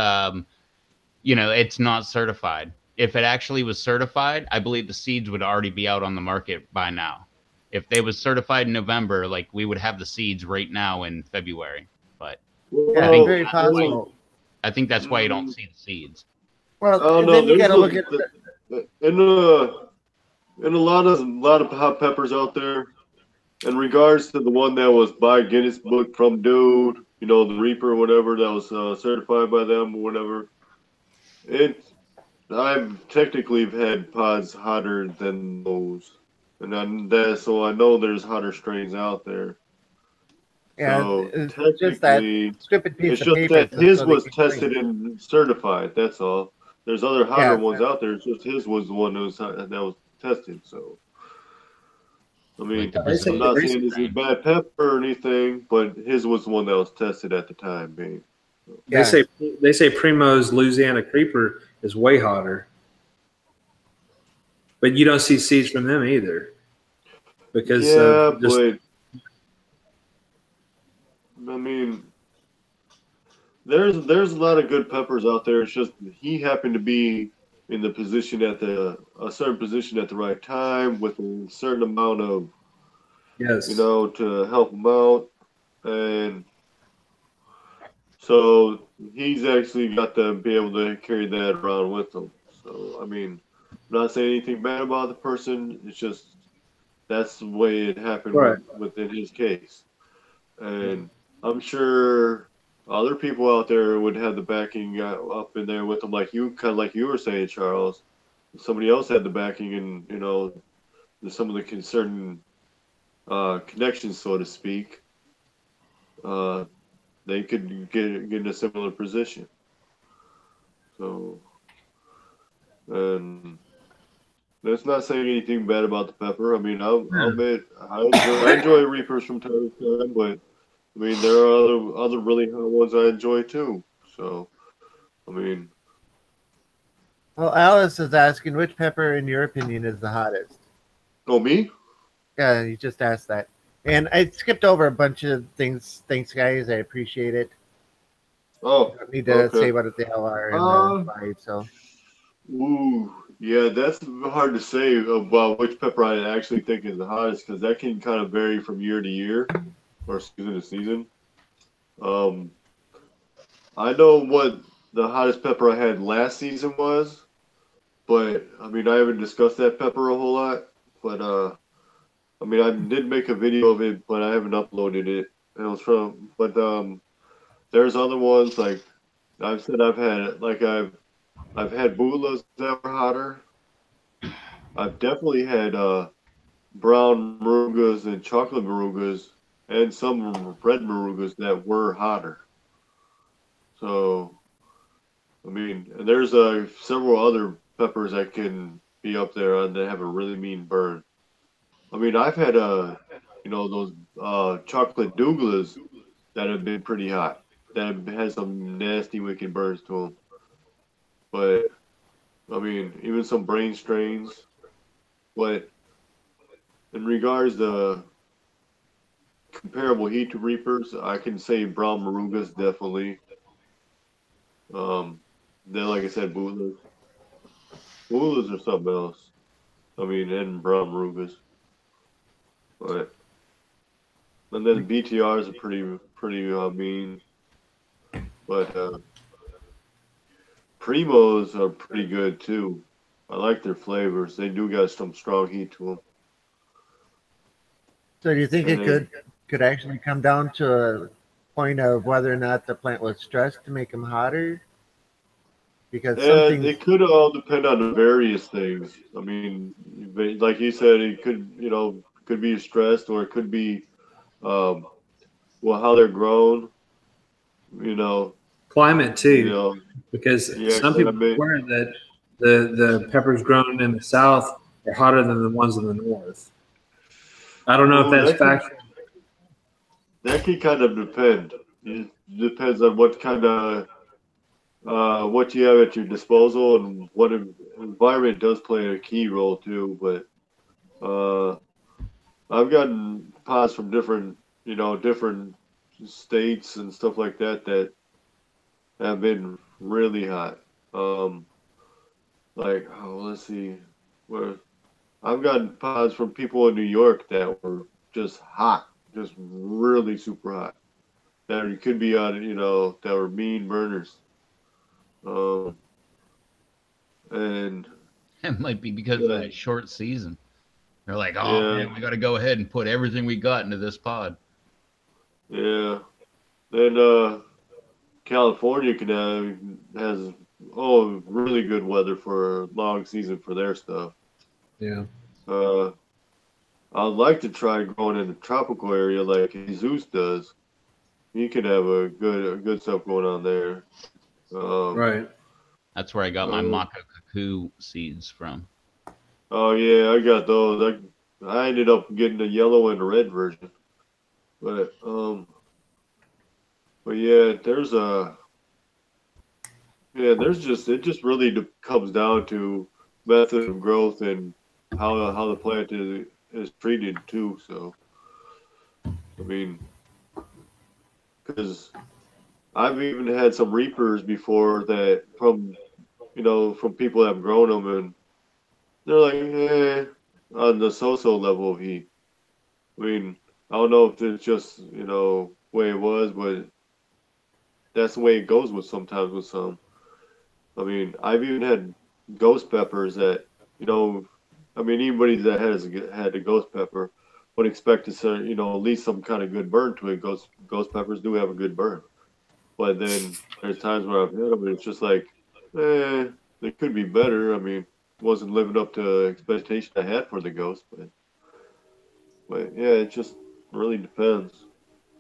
it's not certified. If it actually was certified, I believe the seeds would already be out on the market by now. If they was certified in November, like we would have the seeds right now in February. But I think very possible. I think that's why you don't see the seeds. Well, then you got to look at in a lot of hot peppers out there. In regards to the one that was by Guinness Book from Dude, the Reaper or whatever, that was certified by them or whatever. I've technically had pods hotter than those, so I know there's hotter strains out there. Yeah, so it's just that stupid piece of paper. It's just that his was tested and certified. That's all. There's other hotter ones out there. It's just his was the one that was tested. So. I mean, I'm not saying this is bad pepper or anything, but his was the one that was tested at the time, being. So. They say Primo's Louisiana Creeper is way hotter, but you don't see seeds from them either, because but I mean, there's a lot of good peppers out there. It's just he happened to be in the position a certain position at the right time with a certain amount of, to help him out. And so he's actually got to be able to carry that around with him. So, I mean, I'm not saying anything bad about the person. It's just that's the way it happened Right. within his case. And I'm sure other people out there would have the backing up in there with them, like you, kind of like you were saying, Charles. If somebody else had the backing and, you know, some of the certain connections, so to speak, they could get in a similar position. So, and that's not saying anything bad about the pepper. I mean, I'll admit I enjoy Reapers from time to time, but I mean there are other really hot ones I enjoy too. So, I mean, Well, Alice is asking which pepper, in your opinion, is the hottest. oh me? Yeah, you just asked that, and I skipped over a bunch of things. Thanks, guys. I appreciate it. Oh, I don't need to okay. say what they all are in the slide. So, Ooh, yeah, that's hard to say about which pepper I actually think is the hottest because that can kind of vary from year to year or season to season. I know what the hottest pepper I had last season was, but I mean I haven't discussed that pepper a whole lot. But I mean I did make a video of it, but I haven't uploaded it. And it was from, but there's other ones like I've said I've had Bulas that were hotter. I've definitely had brown marugas and chocolate marugas and some red marugas that were hotter. So, I mean, and there's several other peppers that can be up there and that have a really mean burn. I mean, I've had those chocolate Douglas that have been pretty hot. That have had some nasty, wicked burns to them. But I mean, even some brain strains. But in regards to comparable heat to Reapers, I can say brown marugas definitely. Then, like I said, Bulas. Bulas are something else. I mean, and brown marugas. But and then BTRs are pretty mean. But Primos are pretty good too. I like their flavors. They do got some strong heat to them. so do you think And it could actually come down to a point of whether or not the plant was stressed to make them hotter? Because something it could all depend on the various things. I mean, like you said, it could be stressed or it could be, how they're grown. You know, Climate you too, know, because yeah, some people climate. swear that the peppers grown in the south are hotter than the ones in the north. I don't know if Ooh, that's factual. that could kind of depend. It depends on what kind of what you have at your disposal and what environment does play a key role too. But I've gotten pods from different states and stuff like that that have been really hot. Like, let's see, where I've gotten pods from people in New York that were just hot, just really super hot. That you could be on, that were mean burners. Um, and It might be because of that short season. They're like, oh yeah, man, we got to go ahead and put everything we got into this pod. yeah. Then California has really good weather for a long season for their stuff. Yeah. I'd like to try growing in a tropical area like Jesus does. He could have a good stuff going on there. Right. That's where I got my Maka Cuckoo seeds from. Oh yeah, I got those. I ended up getting the yellow and the red version. But yeah, it just really comes down to method of growth and how the plant is treated too. So I mean, because I've even had some reapers before that from people that have grown them and they're like, on the so-so level of heat. I mean, I don't know if it's just way it was, but that's the way it goes with sometimes with some. I mean, I've even had ghost peppers that I mean, anybody that had a ghost pepper would expect to say, at least some kind of good burn to it. Ghost peppers do have a good burn, but then there's times where I've had them and it's just like, they could be better. I mean, wasn't living up to expectation I had for the ghost, but yeah, it just really depends.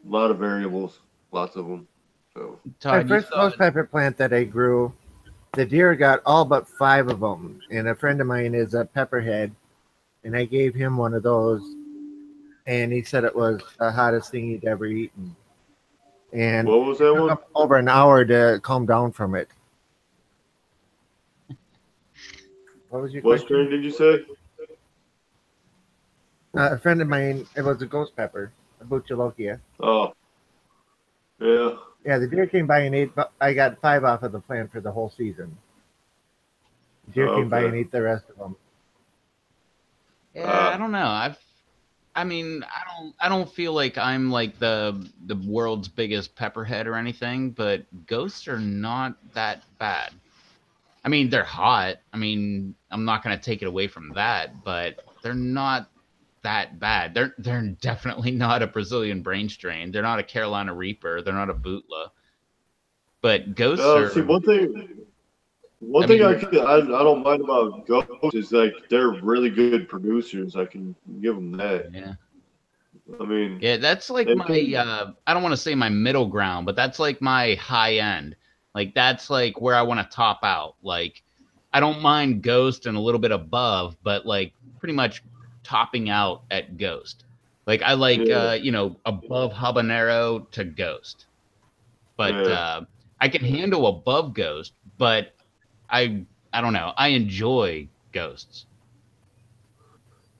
A lot of variables, lots of them. So My Todd, you first ghost thought pepper plant that I grew, the deer got all but 5 of them. And a friend of mine is a pepperhead, and I gave him one of those, and he said it was the hottest thing he'd ever eaten. And what was it that took one? him over an hour to calm down from it. What was your What question? strain did you say? A friend of mine, it was a ghost pepper, a Buchalokia. Oh, yeah. Yeah, the deer came by and ate. I got 5 off of the plant for the whole season. The deer came by and Okay. ate the rest of them. yeah, I don't know. I don't feel like I'm like the world's biggest pepperhead or anything, but ghosts are not that bad. I mean, they're hot. I mean, I'm not gonna take it away from that, but they're not that bad. They're definitely not a Brazilian brain strain. They're not a Carolina Reaper. They're not a Bootla. But ghosts See, are. one I thing mean, I don't mind about Ghost is like they're really good producers. I can give them that. yeah. I mean, Yeah, that's like they my can, I don't want to say my middle ground, but that's like my high end. Like that's like where I want to top out. Like I don't mind Ghost and a little bit above, but like pretty much topping out at Ghost. Like I like yeah, above Habanero to Ghost. But yeah, I can handle above Ghost, but I don't know. I enjoy Ghosts.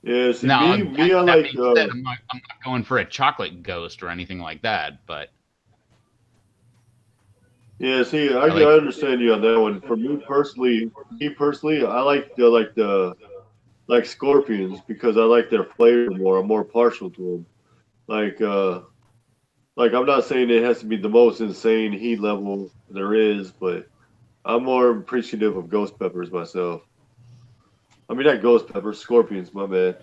yeah. See, Now, me, I that like, being said, I'm not going for a chocolate ghost or anything like that, but yeah. See, I like, I understand you on that one. For me personally, I like scorpions because I like their flavor more. I'm more partial to them. Like, like I'm not saying it has to be the most insane heat level there is, but I'm more appreciative of ghost peppers myself. I mean, not ghost peppers, scorpions. My bad.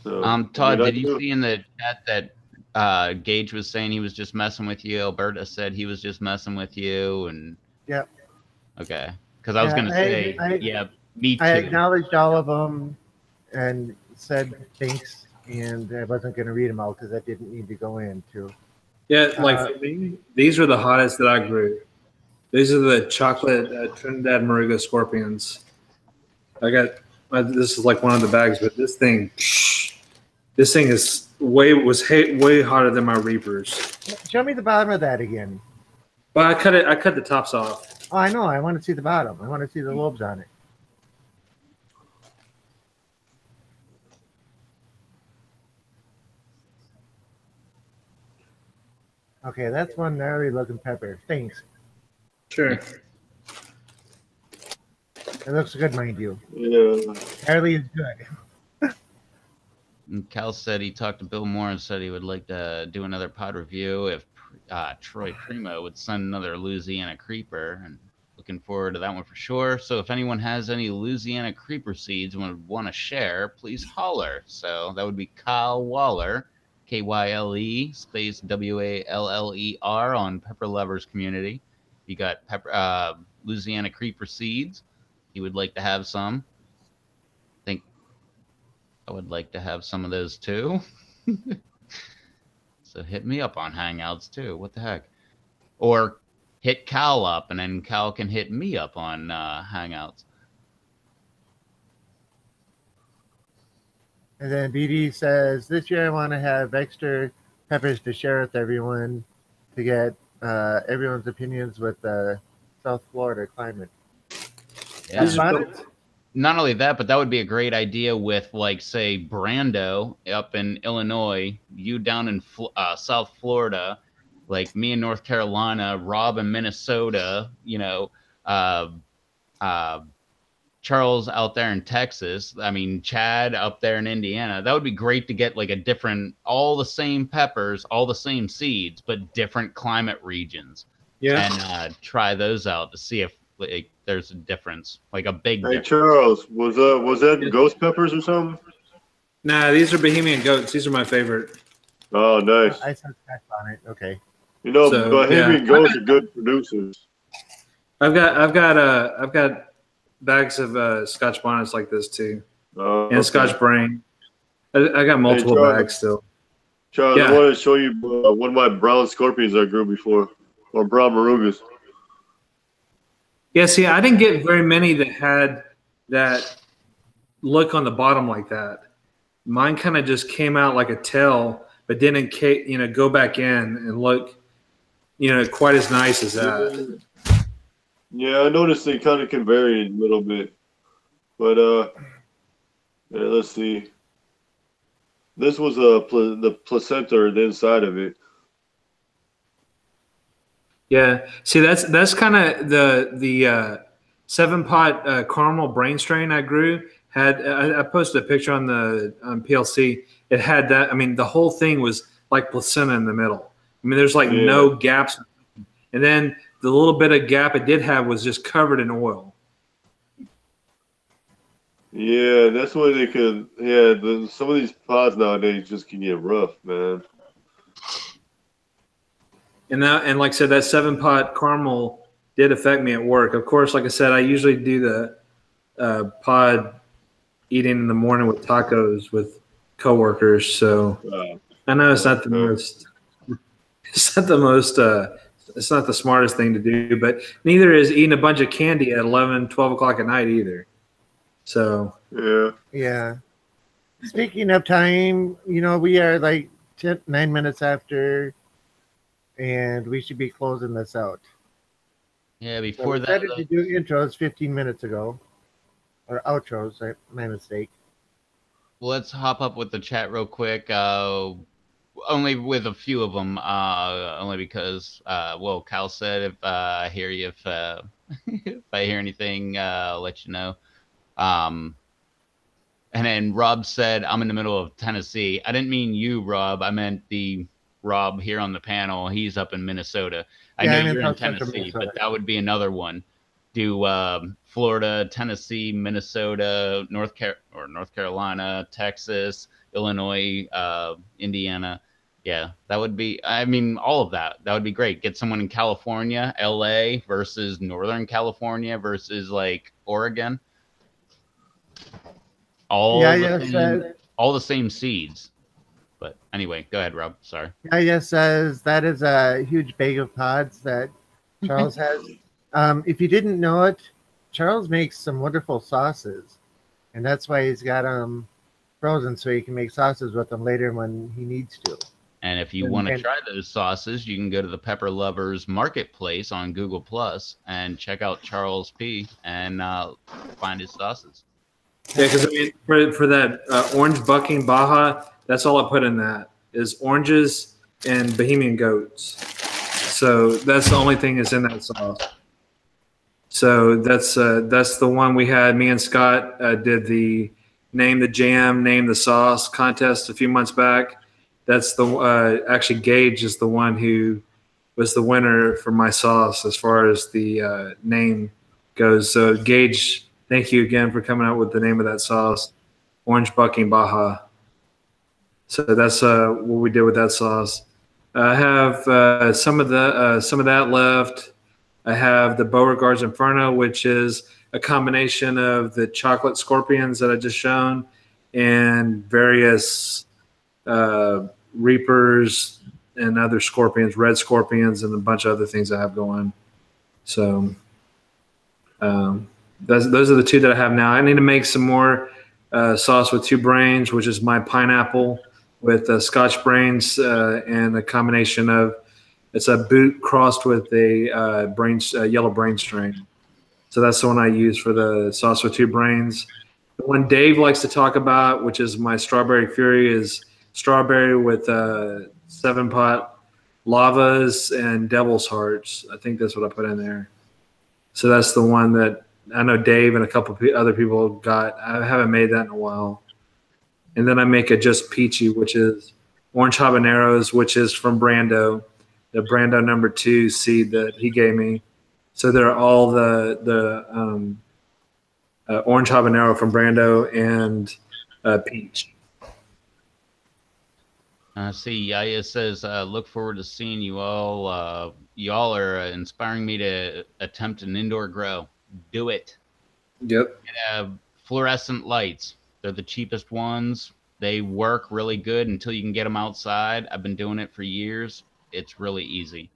So, I mean, Todd, I did you do. see in the chat that Gage was saying he was just messing with you? Alberta said he was just messing with you, and Yep. okay, because I was Yeah, gonna say, yeah, me I too. acknowledged all of them and said thanks, and I wasn't going to read them out because I didn't need to go into. Yeah, like for me, these are the hottest that I grew. These are the chocolate Trinidad Moruga scorpions. I got this is like one of the bags, but this thing is way hotter than my Reapers. Show me the bottom of that again. But I cut it. I cut the tops off. Oh, I know. I want to see the bottom. I want to see the lobes on it. Okay, that's one gnarly looking pepper. Thanks. Sure. It looks good, mind you. Yeah. Gnarly is good. And Cal said he talked to Bill Moore and said he would like to do another pod review if Troy Primo would send another Louisiana Creeper, and looking forward to that one for sure. So if anyone has any Louisiana Creeper seeds and would want to share, please holler. So that would be Kyle Waller, Kyle space Waller on Pepper Lovers Community. You got Louisiana Creeper seeds. He would like to have some. I would like to have some of those too. So hit me up on Hangouts too. What the heck? Or hit Cal up, and then Cal can hit me up on Hangouts. And then BD says, this year I want to have extra peppers to share with everyone to get everyone's opinions with the South Florida climate. Yeah. Not only that, but that would be a great idea with, like, say, Brando up in Illinois, you down in South Florida, like me in North Carolina, Rob in Minnesota, Charles out there in Texas. I mean, Chad up there in Indiana. That would be great to get like a different, all the same peppers, all the same seeds, but different climate regions. Yeah. And try those out to see if like there's a difference, like a big Hey difference. Charles, was that ghost peppers or something? Nah, these are Bohemian Goats. These are my favorite. Oh, nice. I saw text on it. Okay. You know, So, Bohemian yeah. Ghosts are good producers. I've got bags of Scotch bonnets like this too, and Okay. Scotch Brain. I got multiple Charles. bags still. Charles, Yeah. I want to show you one of my brown scorpions I grew before, or brown marugas. Yeah, see, I didn't get very many that had that look on the bottom like that. Mine kind of just came out like a tail, but didn't, go back in and look, quite as nice as that. Yeah, I noticed they kind of can vary a little bit, but yeah, let's see. This was the placenta or the inside of it. Yeah, see, that's kind of the 7-pot caramel brain strain I grew. I posted a picture on the PLC. It had that. I mean, the whole thing was like placenta in the middle. I mean, there's like no gaps, and then the little bit of gap it did have was just covered in oil. Yeah, that's why they could. Yeah, some of these pods nowadays just can get rough, man. And like I said, that 7-pot caramel did affect me at work. Of course, like I said, I usually do the pod eating in the morning with tacos with coworkers. So I know it's not the most. It's not the most. It's not the smartest thing to do, but neither is eating a bunch of candy at 11, 12 o'clock at night either. So yeah. Speaking of time, we are like 9 minutes after, and we should be closing this out. Yeah, before so that, to do intros 15 minutes ago, or outros. My mistake. well, let's hop up with the chat real quick. Only with a few of them, only because, well, Kyle said if I hear you, if I hear anything, I'll let you know. And then Rob said, I'm in the middle of Tennessee. I didn't mean you, Rob. I meant the Rob here on the panel. He's up in Minnesota. I know you're in Tennessee, but that would be another one. Do Florida, Tennessee, Minnesota, North Carolina, Texas, Illinois, Indiana. Yeah, that would be, I mean, all of that. That would be great. Get someone in California, LA versus Northern California versus like Oregon. All the same seeds. But anyway, go ahead, Rob. Sorry. Yeah, says that is a huge bag of pods that Charles has. If you didn't know it, Charles makes some wonderful sauces, and that's why he's got them frozen so he can make sauces with them later when he needs to. And if you want to try those sauces, you can go to the Pepper Lovers Marketplace on Google Plus and check out Charles P. and find his sauces. Yeah, because I mean, for that orange bucking Baja, that's all I put in that is oranges and Bohemian Goats. So that's the only thing that's in that sauce. So that's the one we had. Me and Scott did the name the jam, name the sauce contest a few months back. That's the actually Gage is the one who was the winner for my sauce as far as the name goes. So Gage, thank you again for coming out with the name of that sauce, Orange Bucking Baja. So that's what we did with that sauce. I have some of that left. I have the Beauregard's Inferno, which is a combination of the chocolate scorpions that I just shown and various reapers and other scorpions, red scorpions, and a bunch of other things I have going. So those are the two that I have now. I need to make some more sauce with two brains, which is my pineapple with Scotch brains and a combination of it's a boot crossed with a yellow brain strain. So that's the one I use for the sauce with two brains. The one Dave likes to talk about, which is my Strawberry Fury, is strawberry with 7-pot lavas and devil's hearts. I think that's what I put in there. So that's the one that I know Dave and a couple of other people got. I haven't made that in a while. And then I make a just peachy, which is orange habaneros, which is from Brando, the Brando #2 seed that he gave me. So they're all the orange habanero from Brando and peach. See, Yaya says, look forward to seeing you all. Y'all are inspiring me to attempt an indoor grow. Do it. Yep. Fluorescent lights. They're the cheapest ones. They work really good until you can get them outside. I've been doing it for years. It's really easy.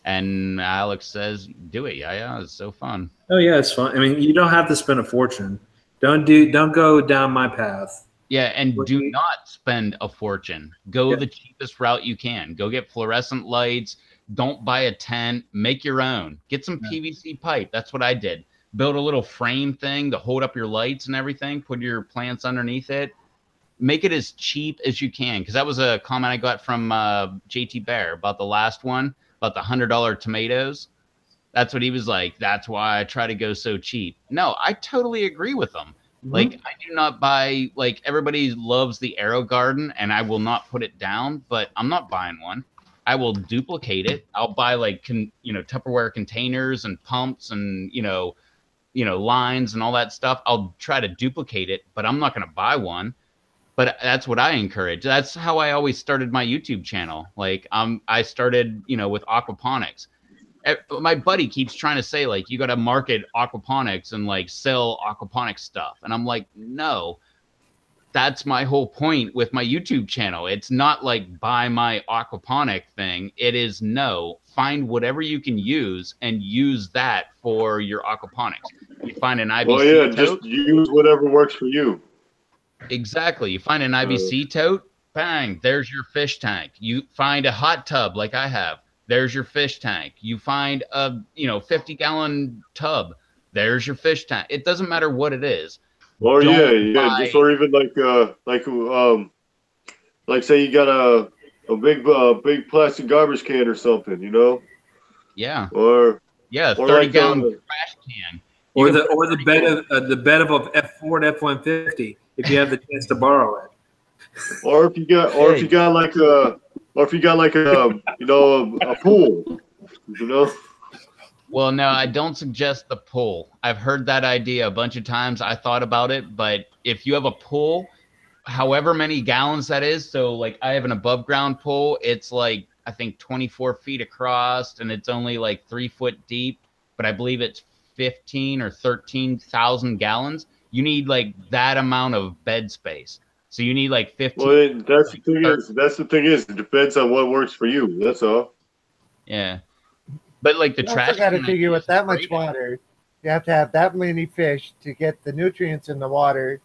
And Alex says, do it. Yeah, it's so fun. Oh yeah, it's fun. I mean, you don't have to spend a fortune. Don't go down my path. Yeah, and do not spend a fortune. Go the cheapest route you can. Go get fluorescent lights. Don't buy a tent. Make your own. Get some PVC pipe. That's what I did. Build a little frame thing to hold up your lights and everything. Put your plants underneath it. Make it as cheap as you can. Because that was a comment I got from JT Bear about the last one, about the $100 tomatoes. That's what he was like. That's why I try to go so cheap. No, I totally agree with him. Like, I do not buy, like, everybody loves the Arrow Garden, and I will not put it down, but I'm not buying one. I will duplicate it. I'll buy, like, Tupperware containers and pumps and, lines and all that stuff. I'll try to duplicate it, but I'm not going to buy one. But that's what I encourage. That's how I always started my YouTube channel. Like, I started, with aquaponics. My buddy keeps trying to say, like, you got to market aquaponics and like sell aquaponics stuff. And I'm like, no, that's my whole point with my YouTube channel. It's not like buy my aquaponic thing. It is find whatever you can use and use that for your aquaponics. You find an IBC tote. Just use whatever works for you. Exactly. You find an IBC tote, bang, there's your fish tank. You find a hot tub like I have. There's your fish tank. You find a 50-gallon tub. There's your fish tank. It doesn't matter what it is. Or just or even like say you got a big plastic garbage can or something, Yeah. Or 30-gallon trash can. Or the bed of a Ford F-150 if you have the chance to borrow it. Or if you got like a pool, Well, no, I don't suggest the pool. I've heard that idea a bunch of times. I thought about it, but if you have a pool, however many gallons that is, so like I have an above ground pool, it's like I think 24 feet across and it's only like 3 foot deep, but I believe it's 15 or 13,000 gallons. You need like that amount of bed space. So you need like 15. Well, that's the thing is, it depends on what works for you. That's all. Yeah. But like the trash. You got to figure with that much water, you have to have that many fish to get the nutrients in the water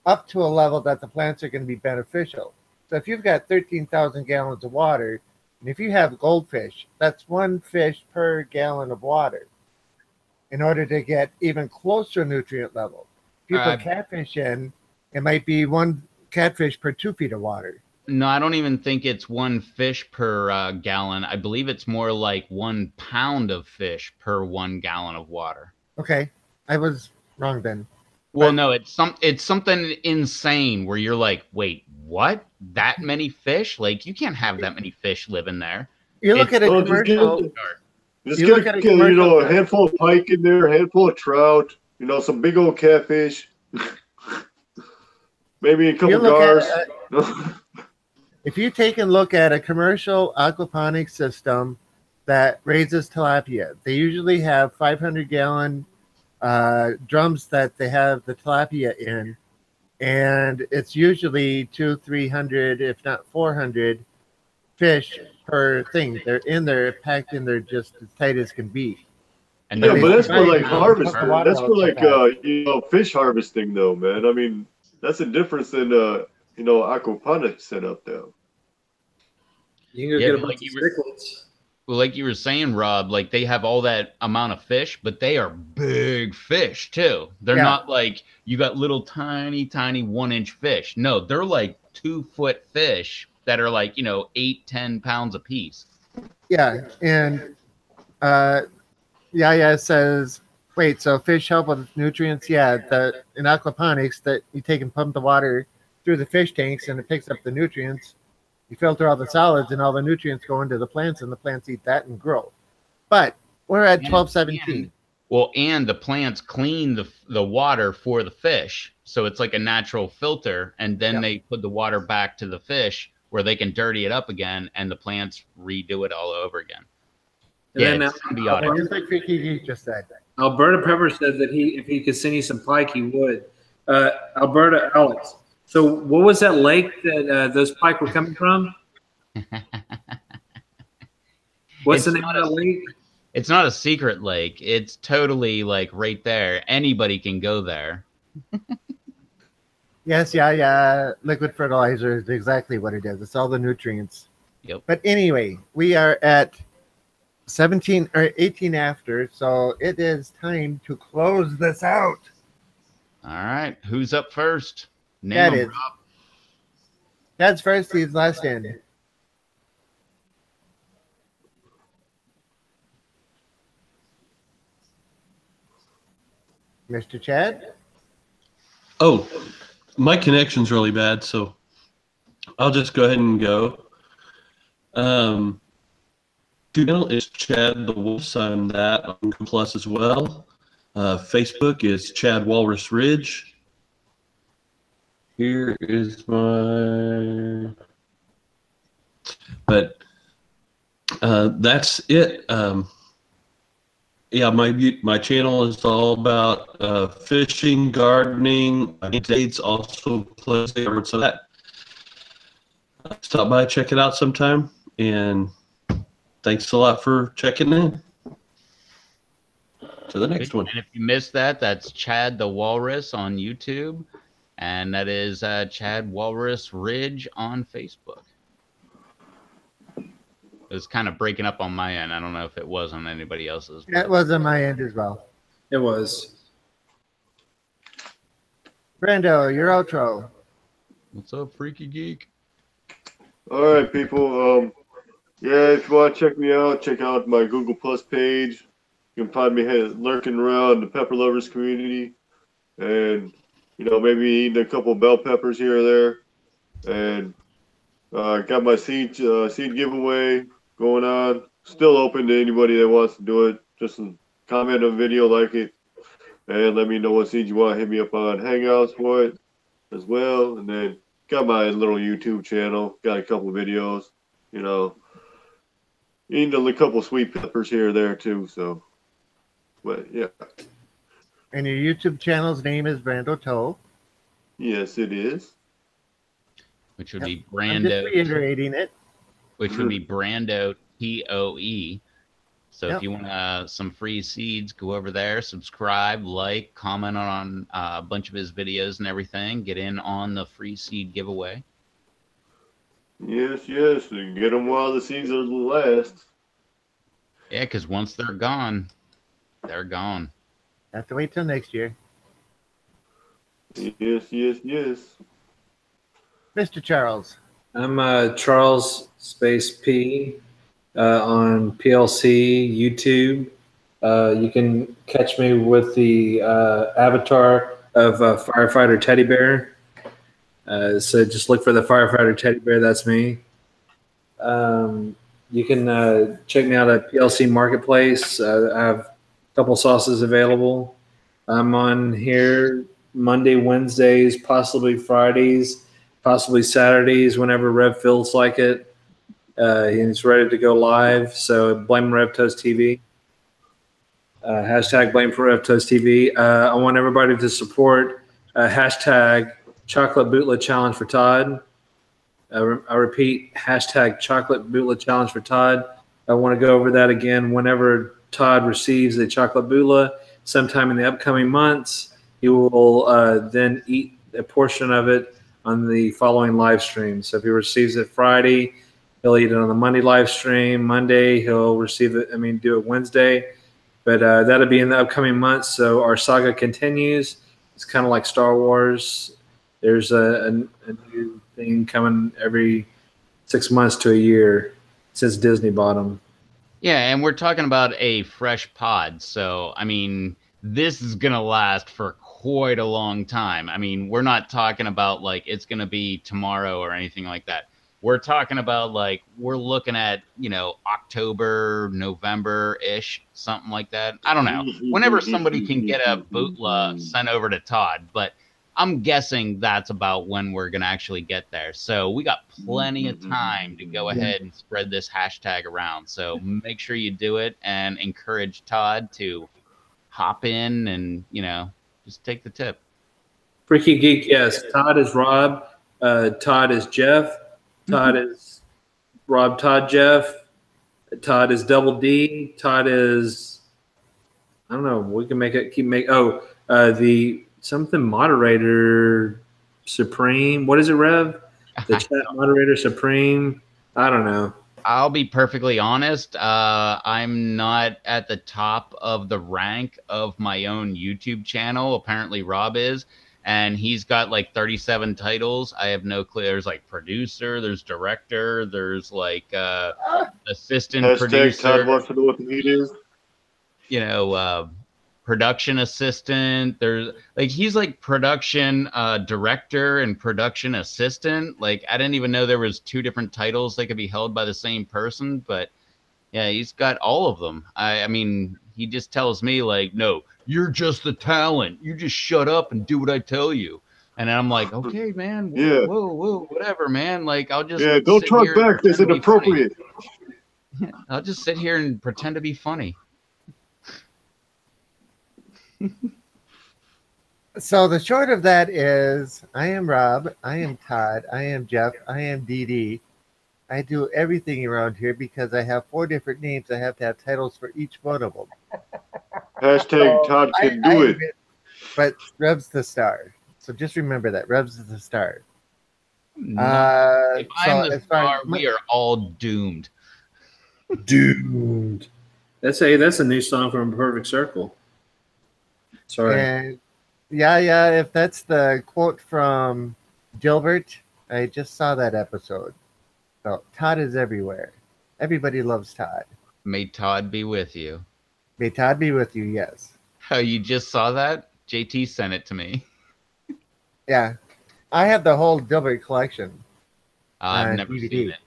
up to a level that the plants are going to be beneficial. So if you've got 13,000 gallons of water, and if you have goldfish, that's one fish per gallon of water in order to get even closer nutrient level. If you put catfish in, it might be one catfish per 2 feet of water. No, I don't even think it's one fish per gallon. I believe it's more like 1 pound of fish per 1 gallon of water. Okay, I was wrong then. Well, no, it's something insane where you're like, wait, what? That many fish? Like, you can't have that many fish living there. You look at a commercial. Just get a handful of pike in there, a handful of trout, some big old catfish. Maybe a couple gars. If you take a look at a commercial aquaponics system that raises tilapia, they usually have 500-gallon drums that they have the tilapia in, and it's usually 200-300, if not 400 fish per thing. They're in there, packed in there just as tight as can be. And yeah, but that's for like harvest. That's for like fish harvesting, though, man. I mean, that's a difference than aquaponics setup, though. You can go get a bunch of cichlids. Well, like you were saying, Rob, like they have all that amount of fish, but they are big fish too. They're not like you got little tiny 1-inch fish. No, they're like 2-foot fish that are like 8-10 pounds a piece. Yeah, and Yaya says, wait, so fish help with nutrients? Yeah, in aquaponics that you take and pump the water through the fish tanks and it picks up the nutrients. You filter all the solids and all the nutrients go into the plants and the plants eat that and grow. But We're at 12:17. Well, and the plants clean the water for the fish, so it's like a natural filter, and then they put the water back to the fish where they can dirty it up again, and the plants redo it all over again. And Yeah, it's symbiotic. Just like Freaky Geek just said. Alberta Pepper said that if he could send you some pike, he would. Alberta Alex. So what was that lake that those pike were coming from? What's the name of that lake? It's not a secret lake. It's totally like right there. Anybody can go there. Yes, yeah. Liquid fertilizer is exactly what it is. It's all the nutrients. Yep. But anyway, we are at 17 or 18 after, so it is time to close this out. All right. Who's up first? That is. Dad's first, he's last in. Mr. Chad? Oh, my connection's really bad, so I'll just go ahead and go. Channel is Chad the Wolf. I'm that on Google Plus as well. Facebook is Chad Walrus Ridge. Here is my. But that's it. Yeah, my channel is all about fishing, gardening. Dates also plays there, so that stop by, check it out sometime, and thanks a lot for checking in. To the next one. And if you missed that, that's Chad the Walrus on YouTube, and that is Chad Walrus Ridge on Facebook. It was kind of breaking up on my end. I don't know if it was on anybody else's. That was on my end as well. It was. Brando, your outro. What's up, Freaky Geek? All right, people. Yeah, if you want to check me out, check out my Google Plus page. You can find me lurking around the pepper lovers community, and maybe eating a couple bell peppers here or there. And got my seed giveaway going on. Still open to anybody that wants to do it. Just comment on a video, like it, and let me know what seeds you want. Hit me up on Hangouts for it as well. And then got my little YouTube channel. Got a couple videos. Eating a couple sweet peppers here or there too. So, but yeah. And your YouTube channel's name is Brando Toe. Yes, it is. Which would be Brando. I'm just reiterating it. Which would be Brando TOE. So if you want some free seeds, go over there, subscribe, like, comment on a bunch of his videos and everything. Get in on the free seed giveaway. Yes, and get them while the seeds are the last. Yeah, because once they're gone, they're gone. Have to wait till next year. Yes. Mr. Charles. I'm Charles Space P on PLC YouTube. You can catch me with the avatar of Firefighter Teddy Bear. So just look for the Firefighter Teddy Bear. That's me. You can check me out at PLC Marketplace. I have a couple sauces available. I'm on here Monday, Wednesdays, possibly Fridays, possibly Saturdays, whenever Rev feels like it. He's ready to go live. So blame Rev Toast TV. Hashtag blame for Rev Toast TV. I want everybody to support hashtag Chocolate Bootlet Challenge for Todd. I repeat, hashtag Chocolate Bootlet Challenge for Todd. I want to go over that again whenever Todd receives a chocolate bootlet sometime in the upcoming months. He will then eat a portion of it on the following live stream. So if he receives it Friday, he'll eat it on the Monday live stream. Monday, he'll receive it, do it Wednesday. But that'll be in the upcoming months. So our saga continues. It's kind of like Star Wars. There's a new thing coming every 6 months to a year since Disney bought them. Yeah, and we're talking about a fresh pod. So, this is going to last for quite a long time. We're not talking about like it's going to be tomorrow or anything like that. we're talking about like we're looking at, you know, October, November-ish, something like that. I don't know. Whenever somebody can get a bootla sent over to Todd, but I'm guessing that's about when we're going to actually get there. So we got plenty of time to go ahead and spread this hashtag around. So make sure you do it and encourage Todd to hop in and, you know, just take the tip. Freaky Geek, yes. Todd is Rob. Todd is Jeff. Todd is Rob, Todd, Jeff. Todd is Double D. Todd is, I don't know. We can make it, the something moderator supreme. What is it, Rev? The chat moderator supreme. I don't know. I'll be perfectly honest. I'm not at the top of the rank of my own YouTube channel. Apparently Rob is, and he's got like 37 titles. I have no clue. There's like producer, there's director, there's like assistant Hashtag producer. Todd wants to know what the heat is. You know, production assistant. There's like he's like production director and production assistant. Like I didn't even know there was two different titles that could be held by the same person, but yeah, he's got all of them. I mean, he just tells me like, no, you're just the talent. You just shut up and do what I tell you. And I'm like, okay, man, whoa, whatever, man. Like I'll just don't talk back. This is inappropriate. I'll just sit here and pretend to be funny. So the short of that is I am Rob, I am Todd, I am Jeff, I am DD. I do everything around here because I have 4 different names. I have to have titles for each one of them. Hashtag Todd can do it. But Rev's the star. So just remember that. Rev's is the star. If I'm the star, we are all doomed. Doomed. That's a new song from Perfect Circle. Sorry. And yeah, if that's the quote from Gilbert, I just saw that episode. So Todd is everywhere. Everybody loves Todd. May Todd be with you. May Todd be with you, yes. Oh, you just saw that? JT sent it to me. Yeah. I have the whole Gilbert collection. I've never seen it.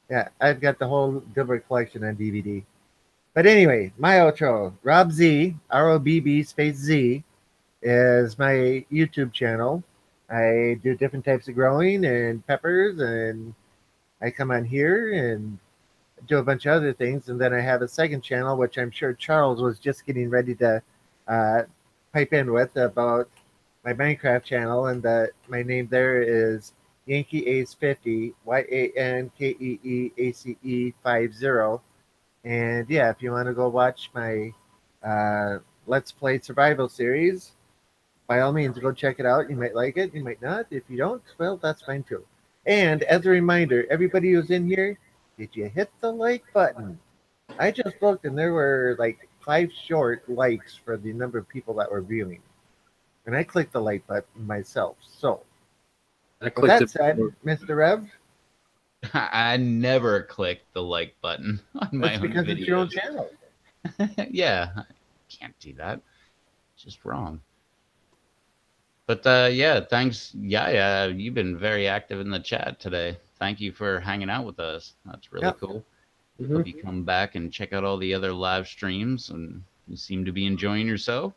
Yeah, I've got the whole Gilbert collection on DVD. But anyway, my outro, Rob Z, ROBB space Z, is my YouTube channel. I do different types of growing and peppers, and I come on here and do a bunch of other things. And then I have a second channel, which I'm sure Charles was just getting ready to pipe in with about my Minecraft channel. And my name there is Yankee Ace 50, YANKEEACE 50. And yeah, if you want to go watch my Let's Play Survival series, by all means, go check it out. You might like it, you might not. If you don't, well, that's fine too. And as a reminder, everybody who's in here, did you hit the like button? I just looked and there were like 5 short likes for the number of people that were viewing. And I clicked the like button myself. So, with that said, Mr. Rev, I never clicked the like button on my own because videos. it's your own channel. Yeah, I can't do that. It's just wrong. But yeah, thanks. Yeah, you've been very active in the chat today. Thank you for hanging out with us. That's really cool. Hope you come back and check out all the other live streams, and you seem to be enjoying yourself.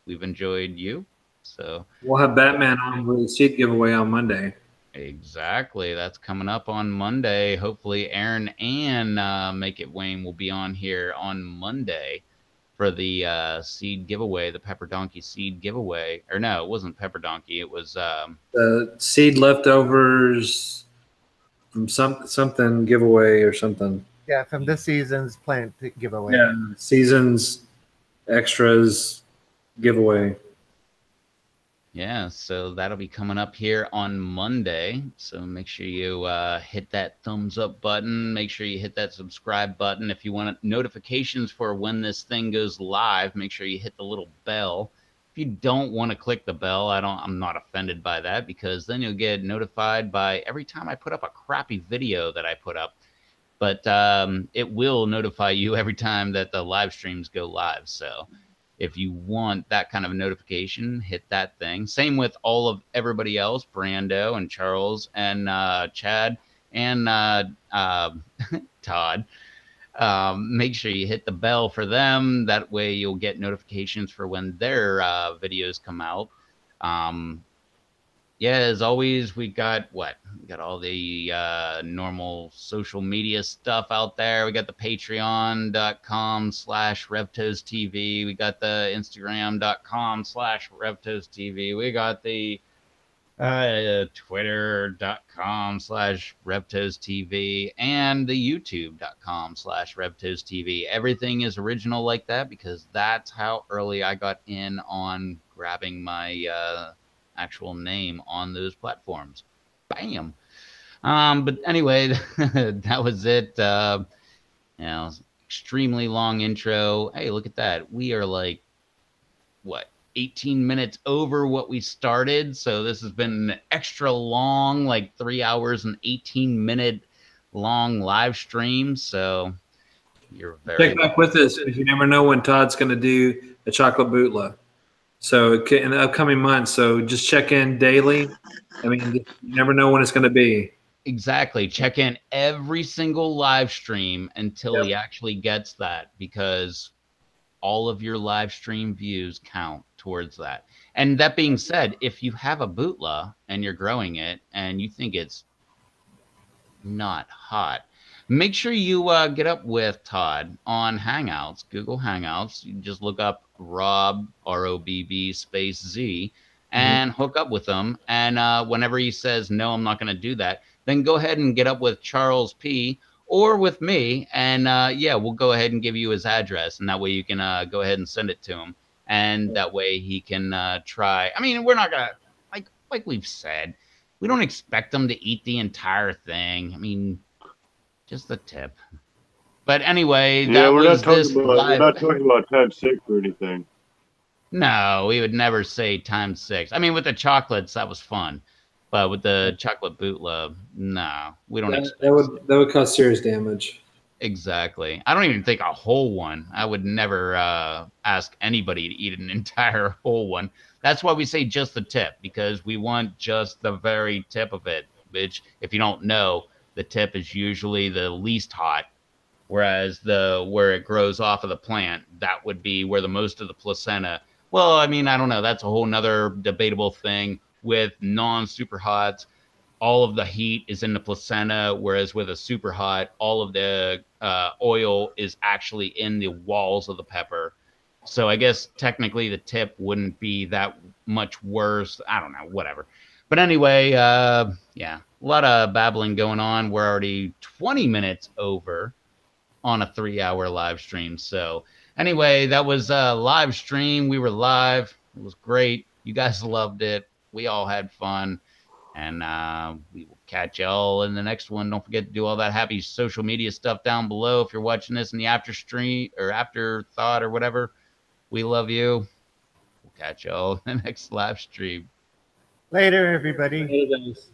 We've enjoyed you. So we'll have Batman on with the seed giveaway on Monday. Exactly. That's coming up on Monday. Hopefully Aaron and Make It Wayne will be on here on Monday for the seed giveaway, the Pepper Donkey seed giveaway. Or no, it wasn't Pepper Donkey. It was the seed leftovers from something giveaway or something. Yeah, from this season's plant giveaway. Yeah, season's extras giveaway. Yeah, so that'll be coming up here on Monday. So make sure you hit that thumbs up button. Make sure you hit that subscribe button. If you want notifications for when this thing goes live, make sure you hit the little bell. If you don't want to click the bell, I'm not offended by that, because then you'll get notified by every time I put up a crappy video that I put up. But it will notify you every time that the live streams go live. So if you want that kind of notification, hit that thing. Same with all of everybody else, Brando and Charles and Chad. and Todd. Make sure you hit the bell for them. That way you'll get notifications for when their videos come out. Yeah, as always, we got all the normal social media stuff out there. We got the patreon.com/RevToesTV. We got the Instagram.com/RevToesTV. We got the Twitter.com/RevToesTV and the YouTube.com/RevToesTV. Everything is original like that because that's how early I got in on grabbing my actual name on those platforms. Bam. But anyway, that was it. Extremely long intro. Hey, look at that. We are like, 18 minutes over what we started. So this has been an extra long, like 3 hours and 18-minute long live stream. So you're very check back with us because you never know when Todd's going to do a chocolate bootleg. So in the upcoming months, so just check in daily. I mean, you never know when it's going to be. Exactly. Check in every single live stream until he actually gets that, because all of your live stream views count towards that. And that being said, if you have a bootla and you're growing it and you think it's not hot, make sure you get up with Todd on Hangouts, Google Hangouts. You just look up Rob, ROBB space Z, and hook up with him. And whenever he says, no, I'm not going to do that, then go ahead and get up with Charles P. or with me. And yeah, we'll go ahead and give you his address. And that way you can go ahead and send it to him. And that way he can try. I mean, we're not going to, like we've said, we don't expect them to eat the entire thing. I mean, just the tip. But anyway, yeah, we're not talking about times 6 or anything. No, we would never say times 6. I mean, with the chocolates, that was fun. But with the chocolate bootleg, no, we don't expect that would cause serious damage. Exactly. I don't even think a whole one. I would never ask anybody to eat an entire whole one. That's why we say just the tip, because we want just the very tip of it, which, if you don't know, the tip is usually the least hot, whereas where it grows off of the plant, that would be where the most of the placenta. Well, I mean, I don't know. That's a whole nother debatable thing with non-super hots. All of the heat is in the placenta, whereas with a super hot, all of the oil is actually in the walls of the pepper. So I guess technically the tip wouldn't be that much worse. I don't know, whatever. But anyway, yeah, a lot of babbling going on. We're already 20 minutes over on a 3-hour live stream. So anyway, that was a live stream. We were live. It was great. You guys loved it. We all had fun. And we will catch y'all in the next one. Don't forget to do all that happy social media stuff down below. If you're watching this in the after stream or afterthought or whatever, we love you. We'll catch y'all in the next live stream. Later, everybody. Later, guys.